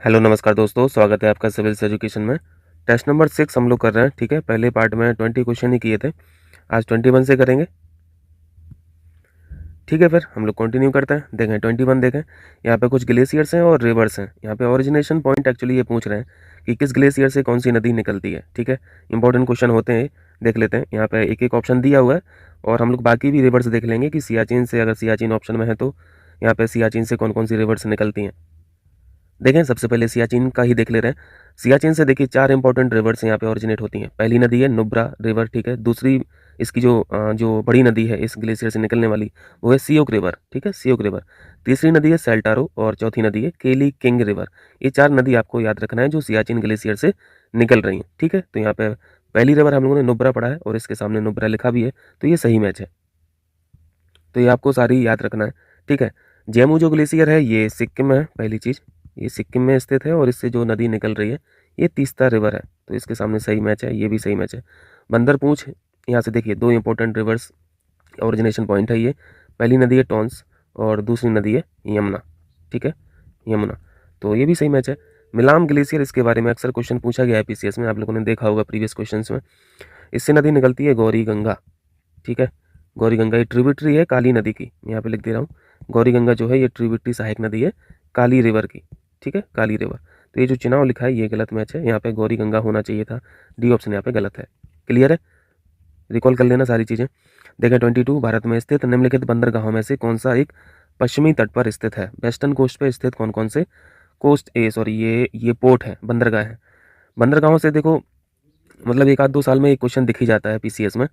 Hello नमस्कार दोस्तों, स्वागत है आपका सिविल्स एजुकेशन में। टेस्ट नंबर 6 हम लोग कर रहे हैं। ठीक है, पहले पार्ट में 20 क्वेश्चन ही किए थे, आज 21 से करेंगे। ठीक है, फिर हम लोग कंटिन्यू करते हैं। देखें 21 देखें, यहाँ पे कुछ ग्लेशियर्स हैं और रिवर्स हैं। यहाँ पे ओरिजिनेशन पॉइंट एक्चुअली ये पूछ रहे हैं कि किस ग्लेशियर से कौन सी नदी निकलती है। ठीक है, इंपॉर्टेंट क्वेश्चन होते हैं, देख लेते हैं। यहाँ पे एक एक ऑप्शन दिया हुआ है और हम लोग बाकी भी रिवर्स देख लेंगे कि सियाचिन से, अगर सियाचिन ऑप्शन में है तो यहाँ पे सियाचिन से कौन कौन सी रिवर्स निकलती हैं। देखें, सबसे पहले सियाचिन का ही देख ले रहे हैं। सियाचिन से देखिए 4 इंपॉर्टेंट रिवर्स यहाँ पे ओरिजिनेट होती हैं। पहली नदी है नुब्रा रिवर। ठीक है, दूसरी इसकी जो बड़ी नदी है इस ग्लेशियर से निकलने वाली, वो है सियोक रिवर। ठीक है, सियोक रिवर। तीसरी नदी है सेल्टारो और चौथी नदी है केली किंग रिवर। ये 4 नदी आपको याद रखना है जो सियाचिन ग्लेशियर से निकल रही हैं। ठीक है, तो यहाँ पे पहली रिवर हम लोगों ने नुब्रा पढ़ा है और इसके सामने नुब्रा लिखा भी है, तो ये सही मैच है। तो ये आपको सारी याद रखना है। ठीक है, जेमू जो ग्लेशियर है ये सिक्किम में है। पहली चीज़, ये सिक्किम में स्थित है और इससे जो नदी निकल रही है ये तीस्ता रिवर है, तो इसके सामने सही मैच है, ये भी सही मैच है। बंदरपूंछ, यहाँ से देखिए 2 इंपॉर्टेंट रिवर्स ओरिजिनेशन पॉइंट है ये। पहली नदी है टॉन्स और दूसरी नदी है यमुना। ठीक है, यमुना, तो ये भी सही मैच है। मिलाम ग्लेशियर, इसके बारे में अक्सर क्वेश्चन पूछा गया है पीसीएस में, आप लोगों ने देखा होगा प्रीवियस क्वेश्चन में। इससे नदी निकलती है गौरी गंगा। ठीक है, गौरी गंगा ये ट्रिब्यूटरी है काली नदी की, यहाँ पे लिख दे रहा हूँ। गौरी गंगा जो है ये ट्रिब्यूटरी सहायक नदी है काली रिवर की। ठीक है, काली रिवर। तो ये जो चुनाव लिखा है ये गलत मैच है, यहाँ पे गौरी गंगा होना चाहिए था। डी ऑप्शन यहाँ पे गलत है। क्लियर है, रिकॉल कर लेना सारी चीज़ें। देखें 22, भारत में स्थित निम्नलिखित बंदरगाहों में से कौन सा एक पश्चिमी तट पर स्थित है। वेस्टर्न कोस्ट पे स्थित कौन कौन से कोस्ट ए सॉरी ये पोर्ट है, बंदरगाह है। बंदरगाहों से देखो, मतलब एक आध 2 साल में एक क्वेश्चन दिख ही जाता है पीसीएस में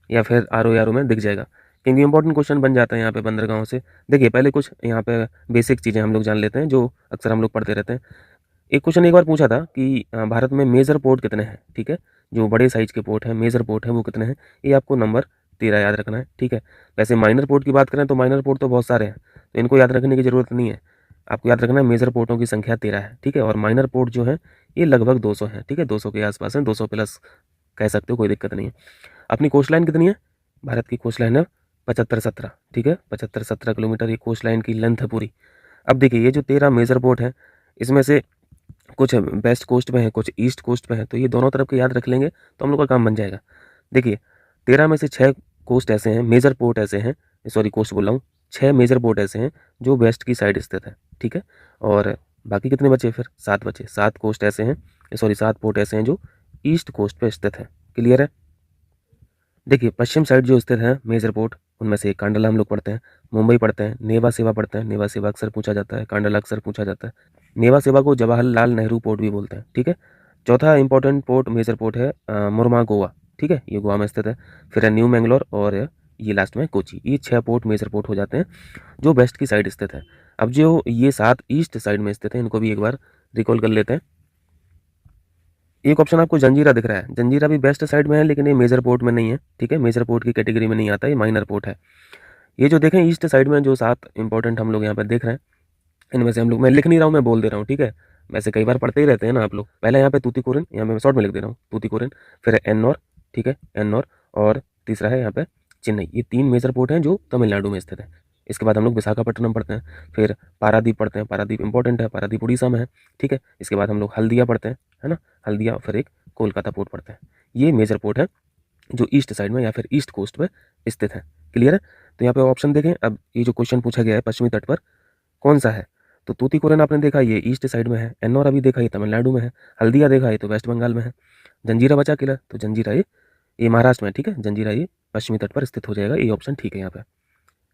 या फिर आर में दिख जाएगा, क्योंकि इंपॉर्टेंट क्वेश्चन बन जाता है यहाँ पे बंदरगाहों से। देखिए पहले कुछ यहाँ पे बेसिक चीज़ें हम लोग जान लेते हैं जो अक्सर हम लोग पढ़ते रहते हैं। एक क्वेश्चन एक बार पूछा था कि भारत में मेजर पोर्ट कितने हैं। ठीक है, जो बड़े साइज के पोर्ट हैं, मेजर पोर्ट है वो कितने हैं, ये आपको नंबर 13 याद रखना है। ठीक है, वैसे माइनर पोर्ट की बात करें तो माइनर पोर्ट तो बहुत सारे हैं, तो इनको याद रखने की ज़रूरत नहीं है। आपको याद रखना है मेजर पोर्टों की संख्या 13 है। ठीक है, और माइनर पोर्ट जो है ये लगभग 200 है। ठीक है, 200 के आसपास है, 200 प्लस कह सकते हो, कोई दिक्कत नहीं है। अपनी कोस्ट लाइन कितनी है, भारत की कोस्ट लाइन है 75-17। ठीक है, 75-17 किलोमीटर ये कोस्ट लाइन की लेंथ है पूरी। अब देखिए ये जो 13 मेजर पोर्ट है, इसमें से कुछ वेस्ट कोस्ट पे है, कुछ ईस्ट कोस्ट पे है, तो ये दोनों तरफ के याद रख लेंगे तो हम लोग का काम बन जाएगा। देखिए 13 में से 6 कोस्ट ऐसे हैं, मेजर पोर्ट ऐसे हैं, सॉरी कोस्ट बोल रहा हूँ, 6 मेजर पोर्ट ऐसे हैं जो वेस्ट की साइड स्थित है। ठीक है, और बाकी कितने बचे, फिर 7 बचे। 7 कोस्ट ऐसे हैं, सॉरी 7 पोर्ट ऐसे हैं जो ईस्ट कोस्ट पे स्थित है। क्लियर है। देखिए पश्चिम साइड जो स्थित है मेजर पोर्ट, उनमें से कांडला हम लोग पढ़ते हैं, मुंबई पढ़ते हैं, नेवा सेवा पढ़ते हैं। नेवा सेवा अक्सर पूछा जाता है, कांडला अक्सर पूछा जाता है। नेवा सेवा को जवाहरलाल नेहरू पोर्ट भी बोलते हैं। ठीक है, चौथा इंपॉर्टेंट पोर्ट मेजर पोर्ट है मुरमा गोवा। ठीक है, ये गोवा में स्थित है। फिर है न्यू मैंगलोर और ये लास्ट में कोची। ये 6 पोर्ट मेजर पोर्ट हो जाते हैं जो वेस्ट की साइड स्थित है। अब जो ये 7 ईस्ट साइड में स्थित है, इनको भी एक बार रिकॉल कर लेते हैं। एक ऑप्शन आपको जंजीरा दिख रहा है, जंजीरा भी बेस्ट साइड में है लेकिन ये मेजर पोर्ट में नहीं है। ठीक है, मेजर पोर्ट की कैटेगरी में नहीं आता, ये माइनर पोर्ट है। ये जो देखें ईस्ट साइड में जो 7 इंपॉर्टेंट हम लोग यहाँ पर देख रहे हैं, इनमें से हम लोग, मैं लिख नहीं रहा हूँ, मैं बोल दे रहा हूँ। ठीक है, वैसे कई बार पढ़ते ही रहते हैं ना आप लोग। पहले यहाँ पे तूतीकोरिन, यहाँ पे मैं शॉर्ट में लिख दे रहा हूँ तूतीकोरिन। फिर है एन्नौर। ठीक है, एन्नौर। और तीसरा है यहाँ पे चेन्नई। ये 3 मेजर पोर्ट हैं जो तमिलनाडु में स्थित है। इसके बाद हम लोग विशाखापट्टनम पढ़ते हैं, फिर पारादीप पढ़ते हैं। पारादीप इंपॉर्टेंट है, पारादीप उड़ीसा में है। ठीक है, इसके बाद हम लोग हल्दिया पढ़ते हैं, है ना, हल्दिया। फिर एक कोलकाता पोर्ट पढ़ते हैं। ये मेजर पोर्ट है जो ईस्ट साइड में या फिर ईस्ट कोस्ट पर स्थित है। क्लियर है, तो यहाँ पे ऑप्शन देखें। अब ये जो क्वेश्चन पूछा गया है पश्चिमी तट पर कौन सा है, तो तूतीकोरिन आपने देखा ये ईस्ट साइड में है, एन्नौर अभी देखा ये तमिलनाडु में है, हल्दिया देखा ये तो वेस्ट बंगाल में है, जंजीरा बचा किला, तो जंजीरा ये महाराष्ट्र में है। ठीक है, जंजीरा ये पश्चिमी तट पर स्थित हो जाएगा, ये ऑप्शन ठीक है यहाँ पे।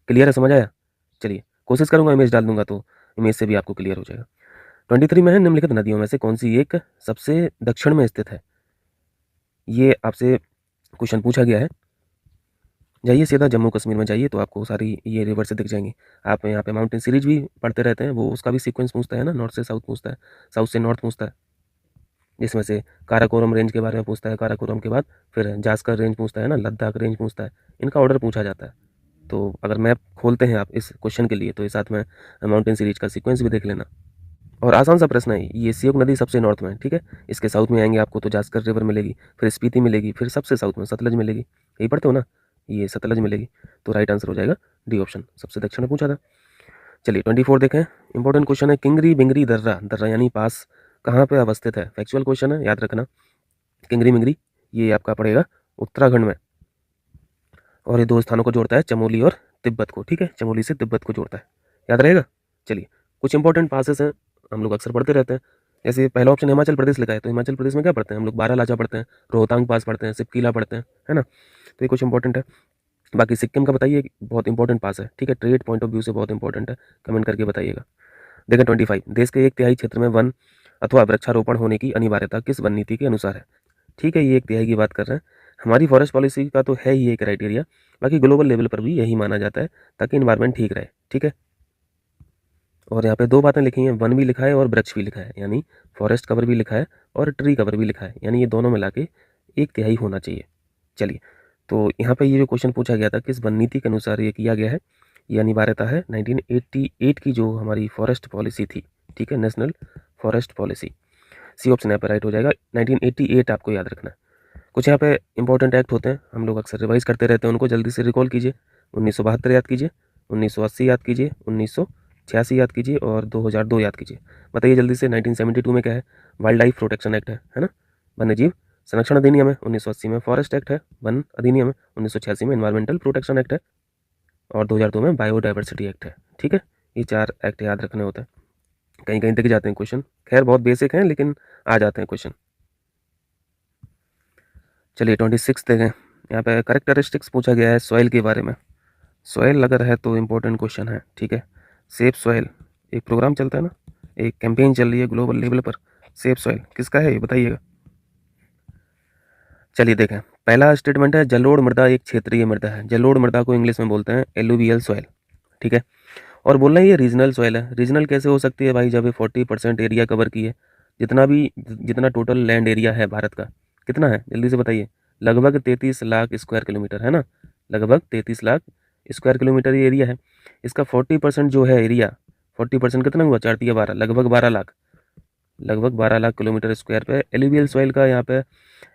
क्लियर है, समझ आया। चलिए कोशिश करूंगा इमेज डाल दूंगा तो इमेज से भी आपको क्लियर हो जाएगा। 23 में है निम्नलिखित नदियों में से कौन सी एक सबसे दक्षिण में स्थित है। ये आपसे क्वेश्चन पूछा गया है। जाइए सीधा जम्मू कश्मीर में जाइए तो आपको सारी ये रिवर से दिख जाएंगी। आप यहाँ पे माउंटेन सीरीज भी पढ़ते रहते हैं, वो उसका भी सीक्वेंस पूछता है ना, नॉर्थ से साउथ पूछता है, साउथ से नॉर्थ पूछता है। जिसमें से काराकोरम रेंज के बारे में पूछता है, काराकोरम के बाद फिर जास्कर रेंज पूछता है ना, लद्दाख रेंज पूछता है, इनका ऑर्डर पूछा जाता है। तो अगर मैप खोलते हैं आप इस क्वेश्चन के लिए तो ये साथ में माउंटेन सीरीज का सीक्वेंस भी देख लेना। और आसान सा प्रश्न है, ये सियोक नदी सबसे नॉर्थ में है। ठीक है, इसके साउथ में आएंगे आपको तो जास्कर रिवर मिलेगी, फिर स्पीति मिलेगी, फिर सबसे साउथ में सतलज मिलेगी। यही पढ़ते हो ना, ये सतलज मिलेगी। तो राइट आंसर हो जाएगा डी ऑप्शन, सबसे दक्षिण में पूछा था। चलिए 24 देखें। इंपॉर्टेंट क्वेश्चन है, किंगरी बिंगरी दर्रा, दर्रा यानी पास कहाँ पे अवस्थित है? फैक्चुअल क्वेश्चन है, याद रखना। किंगरी बिंगरी ये आपका पड़ेगा उत्तराखंड में, और ये दो स्थानों को जोड़ता है, चमोली और तिब्बत को। ठीक है, चमोली से तिब्बत को जोड़ता है, याद रहेगा। चलिए, कुछ इंपॉर्टेंट पासेस हैं, हम लोग अक्सर पढ़ते रहते हैं। जैसे पहला ऑप्शन हिमाचल प्रदेश लिखा है, तो हिमाचल प्रदेश में क्या पढ़ते हैं हम लोग? बारालाचा पढ़ते हैं, रोहतांग पास पढ़ते हैं, सिपकीला पढ़ते हैं, है ना। तो ये कुछ इंपॉर्टेंट है। बाकी सिक्किम का बताइए, बहुत इंपॉर्टेंट पास है। ठीक है, ट्रेड पॉइंट ऑफ व्यू से बहुत इंपॉर्टेंट है, कमेंट करके बताइएगा। देखिए 25, देश के 1/3 क्षेत्र में वन अथवा वृक्षारोपण होने की अनिवार्यता किस वन नीति के अनुसार है? ठीक है, ये 1/3 की बात कर रहे हैं। हमारी फॉरेस्ट पॉलिसी का तो है ही ये क्राइटेरिया, बाकी ग्लोबल लेवल पर भी यही माना जाता है ताकि इन्वायरमेंट ठीक रहे। ठीक है, और यहाँ पे दो बातें लिखी हैं, वन भी लिखा है और वृक्ष भी लिखा है, यानी फॉरेस्ट कवर भी लिखा है और ट्री कवर भी लिखा है, यानी ये दोनों मिला के 1/3 होना चाहिए। चलिए, तो यहाँ पे ये जो क्वेश्चन पूछा गया था किस वन नीति के अनुसार ये किया गया है, ये अनिवार्यता है 1988 की जो हमारी फॉरेस्ट पॉलिसी थी। ठीक है, national forest policy, C option यहाँ पर राइट हो जाएगा। 1988 आपको याद रखना है। कुछ यहाँ पे इंपॉर्टेंट एक्ट होते हैं, हम लोग अक्सर रिवाइज करते रहते हैं, उनको जल्दी से रिकॉल कीजिए। 1972 याद कीजिए, 1980 याद कीजिए, 1986 याद कीजिए और 2002 याद कीजिए। बताइए जल्दी से। 1972 में क्या है? वाइल्ड लाइफ प्रोटेक्शन एक्ट है ना, वन्य जीव संरक्षण अधिनियम है। 1980 में फॉरेस्ट एक्ट है, वन अधिनियम है। 1986 में एनवायरमेंटल प्रोटेक्शन एक्ट है और 2002 में बायोडाइवर्सिटी एक्ट है। ठीक है, ये 4 एक्ट याद रखने होते हैं, कहीं कहीं दिख जाते हैं क्वेश्चन। खैर बहुत बेसिक हैं लेकिन आ जाते हैं क्वेश्चन। चलिए 26 देखें, यहाँ पे करेक्टरिस्टिक्स पूछा गया है सॉइल के बारे में। सॉइल अगर है तो इम्पोर्टेंट क्वेश्चन है। ठीक है, सेफ सॉइल एक प्रोग्राम चलता है ना, एक कैंपेन चल रही है ग्लोबल लेवल पर, सेफ सॉइल किसका है ये बताइएगा। चलिए देखें, पहला स्टेटमेंट है जलोढ़ मृदा एक क्षेत्रीय मृदा है। जलोढ़ मृदा को इंग्लिश में बोलते हैं एलुवियल सॉइल। ठीक है, और बोल रहे हैं ये रीजनल सॉइल है। रीजनल कैसे हो सकती है भाई, जब ये 40% एरिया कवर की है। जितना टोटल लैंड एरिया है भारत का कितना है जल्दी से बताइए? लगभग 33 लाख स्क्वायर किलोमीटर है ना, लगभग 33 लाख स्क्वायर किलोमीटर ये एरिया है। इसका 40% जो है एरिया, 40% कितना हुआ? 4 तिया 12, लगभग 12 लाख, लगभग 12 लाख किलोमीटर स्क्वायर पे एलुवियल सॉइल का यहाँ पे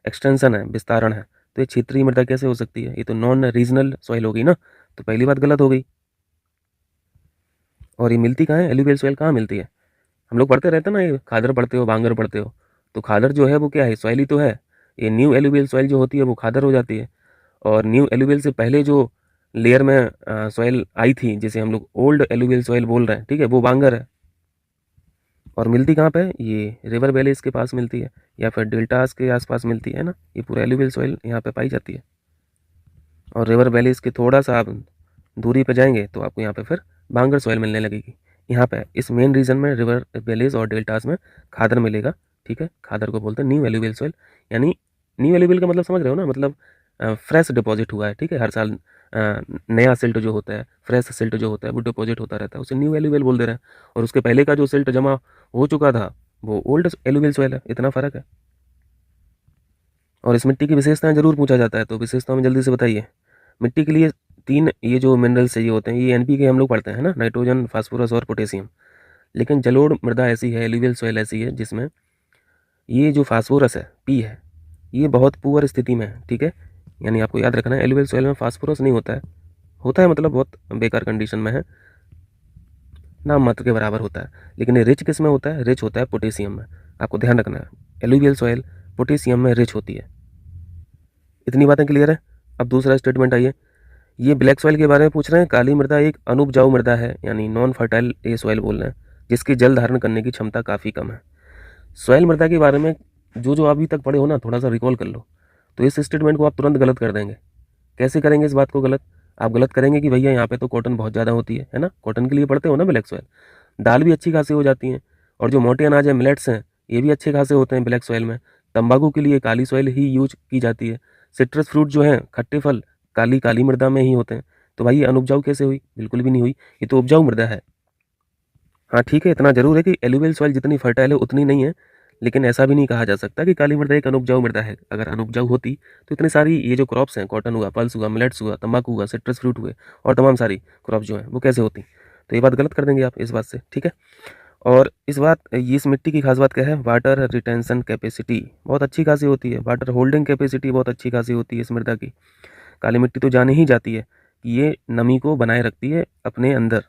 एक्सटेंशन है, विस्तारण है। तो ये क्षेत्रीय मृदा कैसे हो सकती है? ये तो नॉन रीजनल सॉइल होगी ना, तो पहली बात गलत हो गई। और ये मिलती कहाँ है? एलुवियल सॉइल कहाँ मिलती है? हम लोग पढ़ते रहते हैं ना, ये खादर पढ़ते हो, बांगर पढ़ते हो, तो खादर जो है वो क्या है? सॉइल ही तो है। ये न्यू एलुवियल सॉइल जो होती है वो खादर हो जाती है, और न्यू एलुवियल से पहले जो लेयर में सॉइल आई थी, जिसे हम लोग ओल्ड एलुवियल सॉइल बोल रहे हैं, ठीक है, वो बांगर है। और मिलती कहाँ पे? ये रिवर वैलीज के पास मिलती है या फिर डेल्टास के आसपास मिलती है ना, ये पूरा एलुवियल सॉइल यहाँ पे पाई जाती है। और रिवर वैलीज के थोड़ा सा आप दूरी पे जाएंगे तो आपको यहाँ पे फिर बांगर सॉइल मिलने लगेगी। यहाँ पे इस मेन रीजन में रिवर वैलीज और डेल्टास में खादर मिलेगा। ठीक है, खादर को बोलते हैं न्यू एलुवियल सॉइल, यानी न्यू एलुवियल का मतलब समझ रहे हो ना, मतलब फ्रेश डिपॉजिट हुआ है। ठीक है, हर साल नया सिल्ट जो होता है, फ्रेश सिल्ट जो होता है वो डिपॉजिट होता रहता है, उसे न्यू एलुवियल बोल दे रहे हैं। और उसके पहले का जो सिल्ट जमा हो चुका था वो ओल्ड एलुवियल सॉइल है, इतना फ़र्क है। और इस मिट्टी की विशेषताएं जरूर पूछा जाता है, तो विशेषताओं में जल्दी से बताइए। मिट्टी के लिए 3 ये जो मिनरल्स चाहिए होते हैं, ये एनपीके हम लोग पढ़ते हैं ना, नाइट्रोजन, फास्फोरस और पोटेशियम। लेकिन जलोढ़ मृदा ऐसी है, एलुवियल सॉइल ऐसी है जिसमें ये जो फास्फोरस है, पी है, ये बहुत पुअर स्थिति में है। ठीक है, यानी आपको याद रखना है एलुवियल सॉइल में फास्फोरस नहीं होता है, होता है मतलब बहुत बेकार कंडीशन में है, नाम मात्र के बराबर होता है। लेकिन ये रिच किस में होता है? रिच होता है पोटेशियम में। आपको ध्यान रखना है, एलुवियल सॉइल पोटेशियम में रिच होती है। इतनी बातें क्लियर है। अब दूसरा स्टेटमेंट आइए, ये ब्लैक सॉइल के बारे में पूछ रहे हैं। काली मृदा एक अनुपजाऊ मृदा है, यानी नॉन फर्टाइल ये सॉइल बोल रहे हैं, जिसकी जल धारण करने की क्षमता काफ़ी कम है। सॉइल मृदा के बारे में जो जो अभी तक पढ़े हो ना, थोड़ा सा रिकॉल कर लो, तो इस स्टेटमेंट को आप तुरंत गलत कर देंगे। कैसे करेंगे इस बात को गलत? आप गलत करेंगे कि भैया यहाँ पे तो कॉटन बहुत ज़्यादा होती है ना, कॉटन के लिए पढ़ते हो ना ब्लैक सॉइल। दाल भी अच्छी खासी हो जाती हैं, और जो मोटे अनाज है, मिलेट्स हैं, ये भी अच्छे खासे होते हैं ब्लैक सॉइल में। तंबाकू के लिए काली सॉइल ही यूज की जाती है। सिट्रस फ्रूट जो हैं, खट्टे फल, काली काली मृदा में ही होते हैं। तो भाई ये अनुपजाऊ कैसे हुई? बिल्कुल भी नहीं हुई, ये तो उपजाऊ मृदा है। हाँ ठीक है, इतना जरूर है कि एलुवियल सॉइल जितनी फर्टाइल है उतनी नहीं है, लेकिन ऐसा भी नहीं कहा जा सकता कि काली मृदा एक अनुपजाऊ मृदा है। अगर अनुपजाऊ होती तो इतनी सारी ये जो क्रॉप्स हैं, कॉटन हुआ, पल्स हुआ, मिलेट्स हुआ, तंबाकू हुआ, सिट्रस फ्रूट हुए, और तमाम सारी क्रॉप्स जो हैं वो कैसे होती? तो ये बात गलत कर देंगे आप इस बात से। ठीक है, और इस मिट्टी की खास बात क्या है? वाटर रिटेंशन कैपेसिटी बहुत अच्छी खासी होती है, वाटर होल्डिंग कैपेसिटी बहुत अच्छी खासी होती है इस मृदा की। काली मिट्टी तो जाने ही जाती है कि ये नमी को बनाए रखती है अपने अंदर।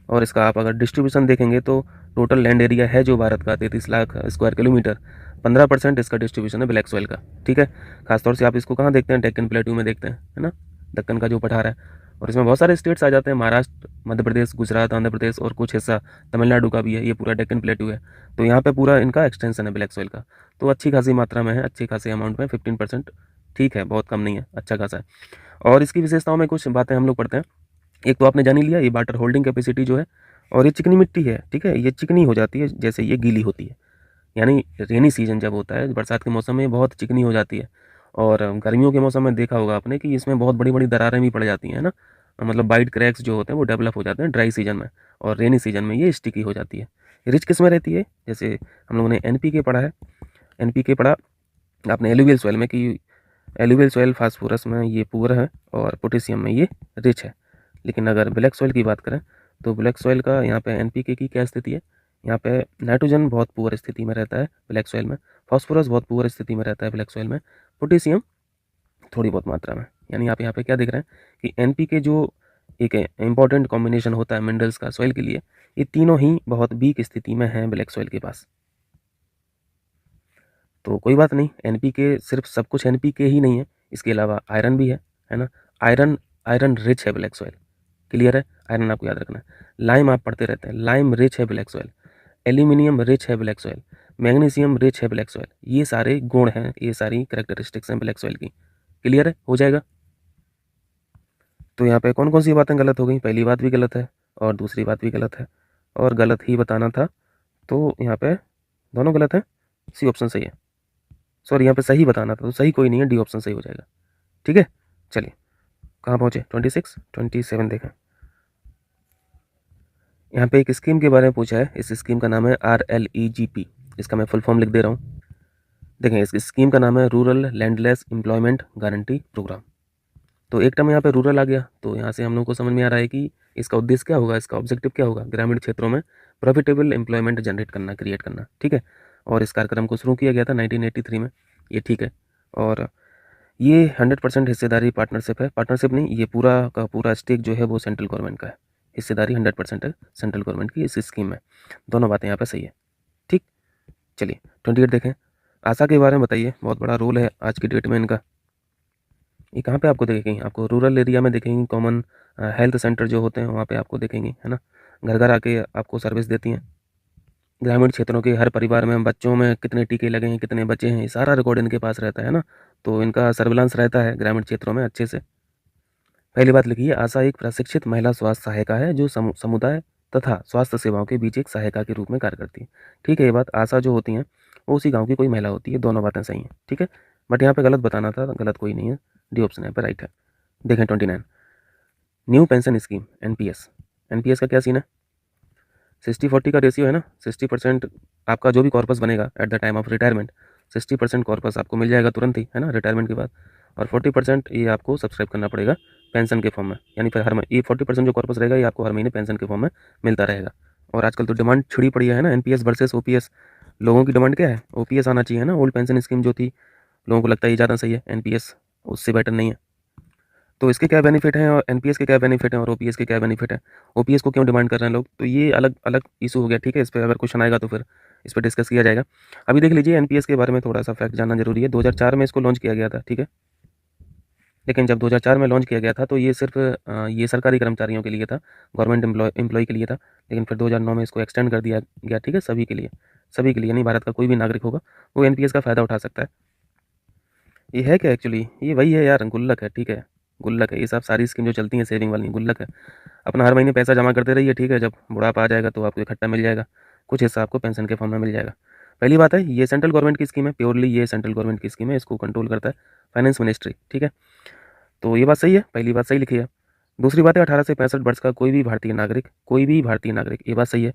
और इसका आप अगर डिस्ट्रीब्यूशन देखेंगे तो टोटल लैंड एरिया है जो भारत का 33 लाख स्क्वायर किलोमीटर, 15% इसका डिस्ट्रीब्यूशन है ब्लैक सॉइल का। ठीक है, खासतौर से आप इसको कहाँ देखते हैं, डेक्कन प्लेटू में देखते हैं, है ना, दक्कन का जो पठार है। और इसमें बहुत सारे स्टेट्स आ जाते हैं, महाराष्ट्र, मध्य प्रदेश, गुजरात, आंध्र प्रदेश और कुछ हिस्सा तमिलनाडु का भी है। ये पूरा डेक्कन प्लेटू है, तो यहाँ पे पूरा इनका एक्सटेंशन है ब्लैक सॉइल का। तो अच्छी खासी मात्रा में है, अच्छी खासी अमाउंट में, 15%। ठीक है, बहुत कम नहीं है, अच्छा खासा है। और इसकी विशेषताओं में कुछ बातें हम लोग पढ़ते हैं। एक तो आपने जान ही लिया, ये वाटर होल्डिंग कैपेसिटी जो है, और ये चिकनी मिट्टी है। ठीक है, ये चिकनी हो जाती है जैसे ये गीली होती है, यानी रेनी सीजन जब होता है, बरसात के मौसम में बहुत चिकनी हो जाती है। और गर्मियों के मौसम में देखा होगा आपने कि इसमें बहुत बड़ी बड़ी दरारें भी पड़ जाती हैं ना, मतलब वाइट क्रैक्स जो होते हैं वो डेवलप हो जाते हैं ड्राई सीजन में, और रेनी सीजन में ये स्टिकी हो जाती है। रिच किस में रहती है, जैसे हम लोगों ने एनपीके पढ़ा है, एनपीके पढ़ा आपने एलुवियल सॉइल में कि एलुवियल सॉइल फास्फोरस में ये पुअर है और पोटेशियम में ये रिच है। लेकिन अगर ब्लैक सॉइल की बात करें तो ब्लैक सॉइल का यहाँ पे एनपीके की क्या स्थिति है, यहाँ पे नाइट्रोजन बहुत पुअर स्थिति में रहता है ब्लैक सॉइल में, फास्फोरस बहुत पुअर स्थिति में रहता है ब्लैक सॉइल में, पोटेशियम थोड़ी बहुत मात्रा में। यानी आप यहाँ पे क्या देख रहे हैं कि एनपीके जो एक इंपॉर्टेंट कॉम्बिनेशन होता है मिनरल्स का सॉइल के लिए, ये तीनों ही बहुत वीक स्थिति में हैं ब्लैक सॉइल के पास। तो कोई बात नहीं, एनपीके सिर्फ सब कुछ एनपीके ही नहीं है, इसके अलावा आयरन भी है ना। आयरन आयरन रिच है ब्लैक सॉइल, क्लियर है, आयरन आपको याद रखना है। लाइम आप पढ़ते रहते हैं, लाइम रिच है ब्लैक सॉइल, एल्यूमिनियम रिच है ब्लैक सॉइल, मैग्नीशियम रिच है ब्लैक सॉइल। ये सारे गुण हैं, ये सारी कैरेक्टरिस्टिक्स हैं ब्लैक सॉइल की, क्लियर है, हो जाएगा। तो यहाँ पे कौन कौन सी बातें गलत हो गई, पहली बात भी गलत है और दूसरी बात भी गलत है, और गलत ही बताना था, तो यहाँ पे दोनों गलत है, सी ऑप्शन सही है। सॉरी, यहाँ पे सही बताना था, तो सही कोई नहीं है, डी ऑप्शन सही हो जाएगा। ठीक है, चलिए कहाँ पहुँचे, 26 27 देखें। यहाँ पे एक स्कीम के बारे में पूछा है, इस स्कीम का नाम है RLEGP, इसका मैं फुल फॉर्म लिख दे रहा हूँ। देखें, इस स्कीम का नाम है rural landless employment guarantee programme. तो एक टर्म यहाँ पे रूरल आ गया, तो यहाँ से हम लोग को समझ में आ रहा है कि इसका उद्देश्य क्या होगा, इसका ऑब्जेक्टिव क्या होगा, ग्रामीण क्षेत्रों में प्रॉफिटेबल एम्प्लॉयमेंट जनरेट करना, क्रिएट करना। ठीक है, और इस कार्यक्रम को शुरू किया गया था 1983 में, ये ठीक है। और ये 100% हिस्सेदारी पार्टनरशिप है, पार्टनरशिप नहीं, ये पूरा का पूरा स्टेक जो है वो सेंट्रल गवर्नमेंट का है, हिस्सेदारी 100% है सेंट्रल गवर्नमेंट की इस स्कीम में। दोनों बातें यहाँ पे सही है। ठीक, चलिए 28 देखें। आशा के बारे में बताइए, बहुत बड़ा रोल है आज की डेट में इनका। ये कहाँ पे आपको देखेंगे, आपको रूरल एरिया में देखेंगे, कॉमन हेल्थ सेंटर जो होते हैं वहाँ पे आपको देखेंगे, है ना, घर घर आके आपको सर्विस देती हैं। ग्रामीण क्षेत्रों के हर परिवार में बच्चों में कितने टीके लगे हैं, कितने बच्चे हैं, ये सारा रिकॉर्ड इनके पास रहता है ना, तो इनका सर्विलांस रहता है ग्रामीण क्षेत्रों में अच्छे से। पहली बात लिखिए, आशा एक प्रशिक्षित महिला स्वास्थ्य सहायिका है जो समुदाय तथा स्वास्थ्य सेवाओं के बीच एक सहायिका के रूप में कार्य करती है। ठीक है, ये बात, आशा जो होती हैं वो उसी गांव की कोई महिला होती है, दोनों बातें सही हैं। ठीक है, बट यहाँ पे गलत बताना था, गलत कोई नहीं है, डी ऑप्शन यहाँ पे राइट है। देखें 29, new pension scheme NPS. NPS का क्या सीन है, 60-40 का रेशियो है ना, 60% आपका जो भी कॉर्पस बनेगा at the time of retirement, 60% corpus आपको मिल जाएगा तुरंत ही, है ना, रिटायरमेंट के बाद, और 40% ये आपको सब्सक्राइब करना पड़ेगा पेंशन के फॉर्म में, यानी फिर हर ये 40% जो कॉर्पस रहेगा ये आपको हर महीने पेंशन के फॉर्म में मिलता रहेगा। और आजकल तो डिमांड छिड़ी पड़ी है ना, एनपीएस वर्सेस ओपीएस, लोगों की डिमांड क्या है, ओपीएस आना चाहिए ना, ओल्ड पेंशन स्कीम जो थी, लोगों को लगता है ये ज़्यादा सही है, एनपीएस उससे बेटर नहीं है। तो इसके क्या बेनिफिट हैं और एनपीएस के क्या बेनिफिट हैं और ओपीएस के क्या बेनिफिट हैं, ओपीएस को क्यों डिमांड कर रहे हैं लोग, तो ये अलग अलग इशू हो गया। ठीक है, इस पर अगर क्वेश्चन आएगा तो फिर इस पर डिस्कस किया जाएगा। अभी देख लीजिए, एनपीएस के बारे में थोड़ा सा फैक्ट जानना जरूरी है। 2004 में इसको लॉन्च किया गया था, ठीक है, लेकिन जब 2004 में लॉन्च किया गया था तो ये सिर्फ ये सरकारी कर्मचारियों के लिए था, गवर्नमेंट एम्प्लॉय के लिए था। लेकिन फिर 2009 में इसको एक्सटेंड कर दिया गया, ठीक है, सभी के लिए, सभी के लिए, यानी भारत का कोई भी नागरिक होगा वो एनपीएस का फ़ायदा उठा सकता है। ये है क्या एक्चुअली, ये वही है यार, गुल्लक है। ठीक है, गुल्लक है, ये सब सारी स्कीम जो चलती हैं सेविंग वाली गुल्लक है। अपना हर महीने पैसा जमा करते रहिए, ठीक है, जब बुढ़ापा आ जाएगा तो आपको इकट्ठा मिल जाएगा, कुछ हिस्सा आपको पेंशन के फॉर्म में मिल जाएगा। पहली बात है, ये सेंट्रल गवर्नमेंट की स्कीम है, प्योरली ये सेंट्रल गवर्नमेंट की स्कीम है, इसको कंट्रोल करता है फाइनेंस मिनिस्ट्री। ठीक है, तो ये बात सही है, पहली बात सही लिखी है। दूसरी बात है, 18 से 65 वर्ष का कोई भी भारतीय नागरिक, कोई भी भारतीय नागरिक, ये बात सही है।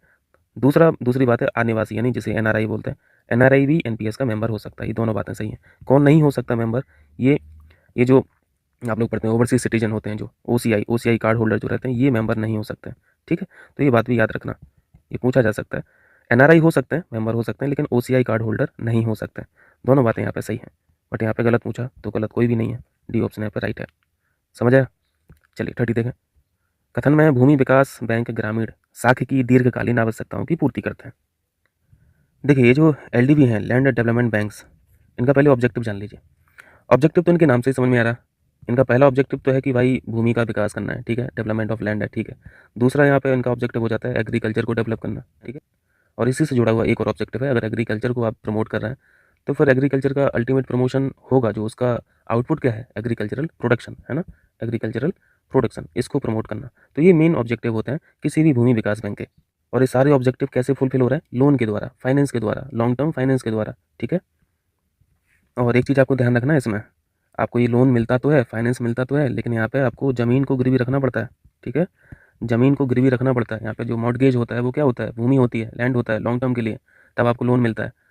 दूसरी बात है, आदिवासी, यानी जिसे एनआरआई बोलते हैं, एनआरआई भी एनपीएस का मेंबर हो सकता है, ये दोनों बातें सही हैं। कौन नहीं हो सकता मेंबर, ये जो आप लोग पढ़ते हैं ओवरसीज सिटीजन होते हैं, जो ओसीआई कार्ड होल्डर जो रहते हैं, ये मेंबर नहीं हो सकते हैं। ठीक है, तो ये बात भी याद रखना, ये पूछा जा सकता है। एनआरआई हो सकते हैं, मेंबर हो सकते हैं, लेकिन ओसीआई कार्ड होल्डर नहीं हो सकते हैं। दोनों बातें यहाँ पे सही हैं, बट यहाँ पे गलत पूछा तो गलत कोई भी नहीं है, डी ऑप्शन यहाँ पे राइट है। समझ आया, चलिए 30 देखें। कथन में भूमि विकास बैंक ग्रामीण शाखा की दीर्घकालीन आवश्यकताओं की पूर्ति करते हैं। देखिए ये जो एलडीबी हैं, लैंड डेवलपमेंट बैंक्स, इनका पहले ऑब्जेक्टिव जान लीजिए। ऑब्जेक्टिव तो इनके नाम से ही समझ में आ रहा है। इनका पहला ऑब्जेक्टिव तो है कि भाई भूमि का विकास करना है, ठीक है, डेवलपमेंट ऑफ लैंड है, ठीक है। दूसरा यहाँ पे इनका ऑब्जेक्टिव हो जाता है एग्रीकल्चर को डेवलप करना, ठीक है। और इसी से जुड़ा हुआ एक और ऑब्जेक्टिव है, अगर एग्रीकल्चर को आप प्रमोट कर रहे हैं तो फिर एग्रीकल्चर का अल्टीमेट प्रमोशन होगा, जो उसका आउटपुट क्या है, एग्रीकल्चरल प्रोडक्शन, है ना, एग्रीकल्चरल प्रोडक्शन, इसको प्रमोट करना। तो ये मेन ऑब्जेक्टिव होते हैं किसी भी भूमि विकास बैंक के। और ये सारे ऑब्जेक्टिव कैसे फुलफिल हो रहे हैं, लोन के द्वारा, फाइनेंस के द्वारा, लॉन्ग टर्म फाइनेंस के द्वारा, ठीक है। और एक चीज़ आपको ध्यान रखना है इसमें, आपको ये लोन मिलता तो है, फाइनेंस मिलता तो है, लेकिन यहाँ पे आपको ज़मीन को गिरवी रखना पड़ता है, ठीक है। ज़मीन को गिरवी रखना पड़ता है। यहाँ पे जो मॉर्टगेज होता है वो क्या होता है, भूमि होती है, लैंड होता है लॉन्ग टर्म के लिए, तब आपको लोन मिलता है।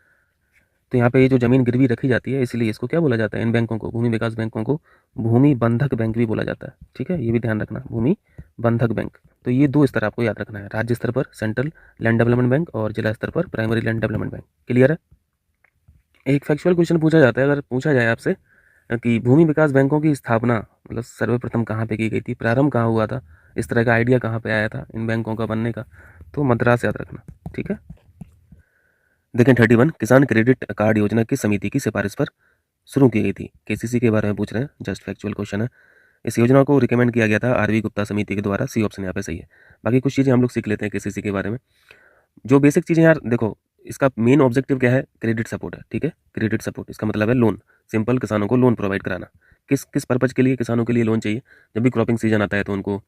तो यहाँ पे ये जो ज़मीन गिरवी रखी जाती है, इसलिए इसको क्या बोला जाता है, इन बैंकों को, भूमि विकास बैंकों को भूमि बंधक बैंक भी बोला जाता है, ठीक है। ये भी ध्यान रखना, भूमि बंधक बैंक। तो ये दो स्तर आपको याद रखना है, राज्य स्तर पर सेंट्रल लैंड डेवलपमेंट बैंक और जिला स्तर पर primary land development bank. Clear है। एक फैक्चुअल क्वेश्चन पूछा जाता है, अगर पूछा जाए आपसे कि भूमि विकास बैंकों की स्थापना मतलब सर्वप्रथम कहाँ पे की गई थी, प्रारंभ कहाँ हुआ था, इस तरह का आइडिया कहाँ पे आया था इन बैंकों का बनने का, तो मद्रास याद रखना, ठीक है। देखें 31, किसान क्रेडिट कार्ड योजना किस समिति की सिफारिश पर शुरू की गई थी। केसीसी के बारे में पूछ रहे हैं, जस्ट फैक्चुअल क्वेश्चन है। इस योजना को रिकमेंड किया गया था आरवी गुप्ता समिति के द्वारा। सी ऑप्शन यहाँ पे सही है। बाकी कुछ चीज़ें हम लोग सीख लेते हैं केसीसी के बारे में। जो बेसिक चीज़ें यार देखो, इसका मेन ऑब्जेक्टिव क्या है, क्रेडिट सपोर्ट है, ठीक है। क्रेडिट सपोर्ट इसका मतलब है लोन, सिंपल किसानों को लोन प्रोवाइड कराना। किस किस पर्पज़ के लिए किसानों के लिए लोन चाहिए, जब भी क्रॉपिंग सीजन आता है तो उनको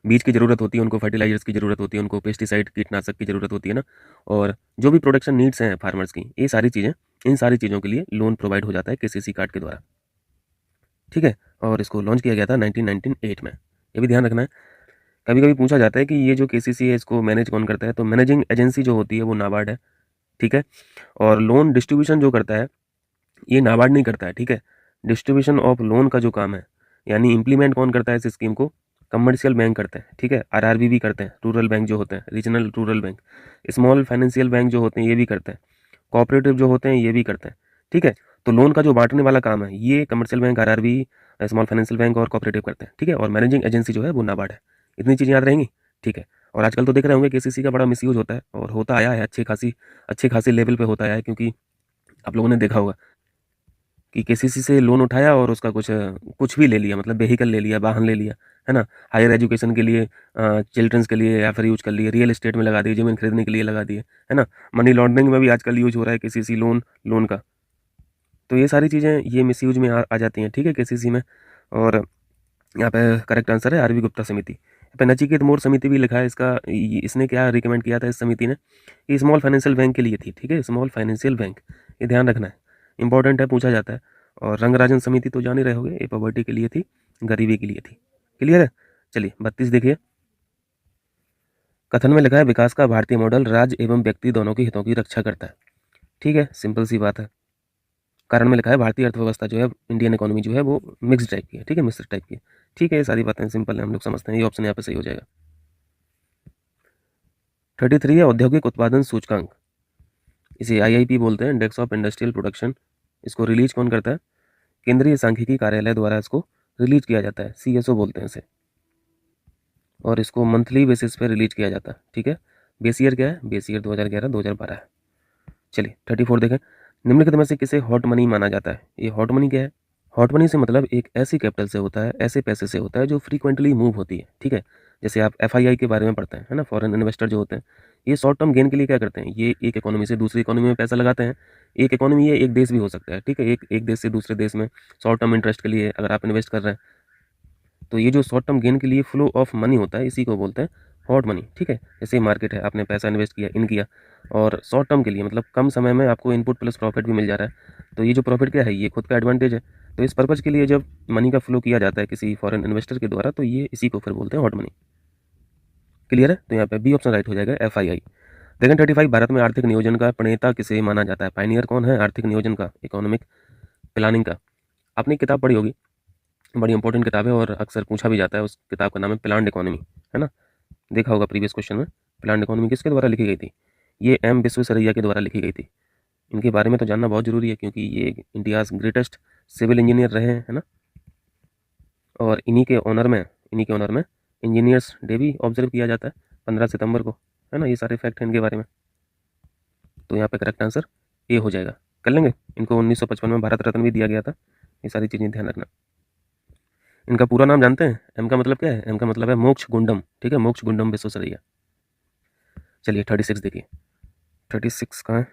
बीज की ज़रूरत होती है, उनको फर्टिलाइजर्स की ज़रूरत होती है, उनको पेस्टिसाइड कीटनाशक की ज़रूरत होती है ना, और जो भी प्रोडक्शन नीड्स हैं फार्मर्स की, ये सारी चीज़ें, इन सारी चीज़ों के लिए लोन प्रोवाइड हो जाता है केसीसी कार्ड के द्वारा, ठीक है। और इसको लॉन्च किया गया था 1998 में, ये भी ध्यान रखना है। कभी कभी पूछा जाता है कि ये जो केसीसी है इसको मैनेज कौन करता है, तो मैनेजिंग एजेंसी जो होती है वो नाबार्ड है, ठीक है। और लोन डिस्ट्रीब्यूशन जो करता है ये नाबार्ड नहीं करता है, ठीक है। डिस्ट्रीब्यूशन ऑफ लोन का जो काम है, यानी इम्प्लीमेंट कौन करता है इस स्कीम को, कमर्शियल बैंक करते हैं, ठीक है। आरआरबी भी करते हैं, रूरल बैंक जो होते हैं, regional rural bank, small financial bank जो होते हैं ये भी करते हैं, कोऑपरेटिव जो होते हैं ये भी करते हैं, ठीक है। तो लोन का जो बांटने वाला काम है ये commercial bank, RRB, small financial bank और कोऑपरेटिव करते हैं, ठीक है। और मैनेजिंग एजेंसी जो है वो नाबार्ड है। इतनी चीज़ें याद रहेंगी, ठीक है। और आजकल तो देख रहे होंगे केसीसी का बड़ा मिसयूज होता है, और होता आया है अच्छी खासी लेवल पे होता आया है, क्योंकि आप लोगों ने देखा होगा कि केसीसी से लोन उठाया और उसका कुछ भी ले लिया, मतलब व्हीकल ले लिया, वाहन ले लिया, है ना, हायर एजुकेशन के लिए, चिल्ड्रंस के लिए या फिर यूज कर लिए, रियल एस्टेट में लगा दिए, ज़मीन खरीदने के लिए लगा दिए, है ना। मनी लॉन्ड्रिंग में भी आजकल यूज हो रहा है केसीसी लोन का। तो ये सारी चीज़ें ये मिसयूज में आ जाती हैं, ठीक है, केसीसी में। और यहाँ पे करेक्ट आंसर है आरवी गुप्ता समिति। यहाँ पे नचिकेत मोर समिति भी लिखा है, इसने क्या रिकमेंड किया था इस समिति ने, कि स्मॉल फाइनेंशियल बैंक के लिए थी, ठीक है, स्मॉल फाइनेंशियल बैंक, ये ध्यान रखना है, इंपॉर्टेंट है, पूछा जाता है। और रंगराजन समिति तो जान ही रहे होगे, ये पॉवर्टी के लिए थी, गरीबी के लिए थी। क्लियर है। चलिए 32 देखिए, कथन में लिखा है विकास का भारतीय मॉडल राज्य एवं व्यक्ति दोनों के हितों की रक्षा करता है, ठीक है, सिंपल सी बात है। कारण में लिखा है भारतीय अर्थव्यवस्था जो है, इंडियन इकोनॉमी जो है वो मिक्स टाइप की है, ठीक है, मिश्र टाइप की है, ठीक है। ये सारी बातें सिंपल है, हम लोग समझते हैं, ये ऑप्शन यहाँ पे सही हो जाएगा। 33 है औद्योगिक उत्पादन सूचकांक, इसे आईआईपी बोलते हैं, इंडेक्स ऑफ इंडस्ट्रियल प्रोडक्शन। इसको रिलीज कौन करता है, केंद्रीय सांख्यिकी कार्यालय द्वारा इसको रिलीज किया जाता है, सीएसओ बोलते हैं इसे। और इसको मंथली बेसिस पे रिलीज किया जाता है, ठीक है। बेस ईयर क्या है, बेस ईयर 2011-2012 है। चलिए 34 देखें, निम्नलिखित में से किसे हॉट मनी माना जाता है। ये हॉट मनी क्या है, हॉट मनी से मतलब एक ऐसी कैपिटल से होता है, ऐसे पैसे से होता है जो फ्रीक्वेंटली मूव होती है, ठीक है। जैसे आप एफआईआई के बारे में पढ़ते हैं, है ना, फॉरेन इन्वेस्टर जो होते हैं, ये शॉर्ट टर्म गेन के लिए क्या करते हैं, ये एक इकोनॉमी से दूसरी इकोनॉमी में पैसा लगाते हैं। एक इकोनॉमी है, एक देश भी हो सकता है, ठीक है, एक देश से दूसरे देश में शॉर्ट टर्म इंटरेस्ट के लिए अगर आप इन्वेस्ट कर रहे हैं, तो ये जो शॉर्ट टर्म गेन के लिए फ्लो ऑफ मनी होता है इसी को बोलते हैं हॉट मनी, ठीक है। जैसे मार्केट है, आपने पैसा इन्वेस्ट किया, इन किया, और शॉर्ट टर्म के लिए मतलब कम समय में आपको इनपुट प्लस प्रॉफिट भी मिल जा रहा है, तो ये जो प्रॉफिट क्या है ये खुद का एडवांटेज है। तो इस पर्पज़ के लिए जब मनी का फ्लो किया जाता है किसी फॉरेन इन्वेस्टर के द्वारा, तो ये इसी को फिर बोलते हैं हॉट मनी। क्लियर है। तो यहाँ पे बी ऑप्शन राइट हो जाएगा, एफआईआई। देखें 35, भारत में आर्थिक नियोजन का प्रणेता किसे माना जाता है, पायनियर कौन है आर्थिक नियोजन का, इकोनॉमिक प्लानिंग का। आपने एक किताब पढ़ी होगी, बड़ी इंपॉर्टेंट किताब है और अक्सर पूछा भी जाता है, उस किताब का नाम है प्लान्ड इकोनॉमी, है ना, देखा होगा प्रीवियस क्वेश्चन में। प्लान्ड इकोनॉमी किसके द्वारा लिखी गई थी, ये एम विश्वेश्वरैया के द्वारा लिखी गई थी। इनके बारे में तो जानना बहुत ज़रूरी है, क्योंकि ये इंडियाज़ ग्रेटेस्ट सिविल इंजीनियर रहे हैं, है ना। और इन्हीं के ऑनर में इंजीनियर्स डे भी ऑब्जर्व किया जाता है 15 सितंबर को, है ना। ये सारे फैक्ट हैं इनके बारे में। तो यहाँ पे करेक्ट आंसर ए हो जाएगा। कर लेंगे। इनको 1955 में भारत रत्न भी दिया गया था। ये सारी चीज़ें ध्यान रखना। इनका पूरा नाम जानते हैं? एम का मतलब क्या है? एम का मतलब है मोक्ष गुंडम, ठीक है, मोक्ष गुंडम विश्वेश्वरैया। चलिए 36 देखिए। 36 कहाँ है?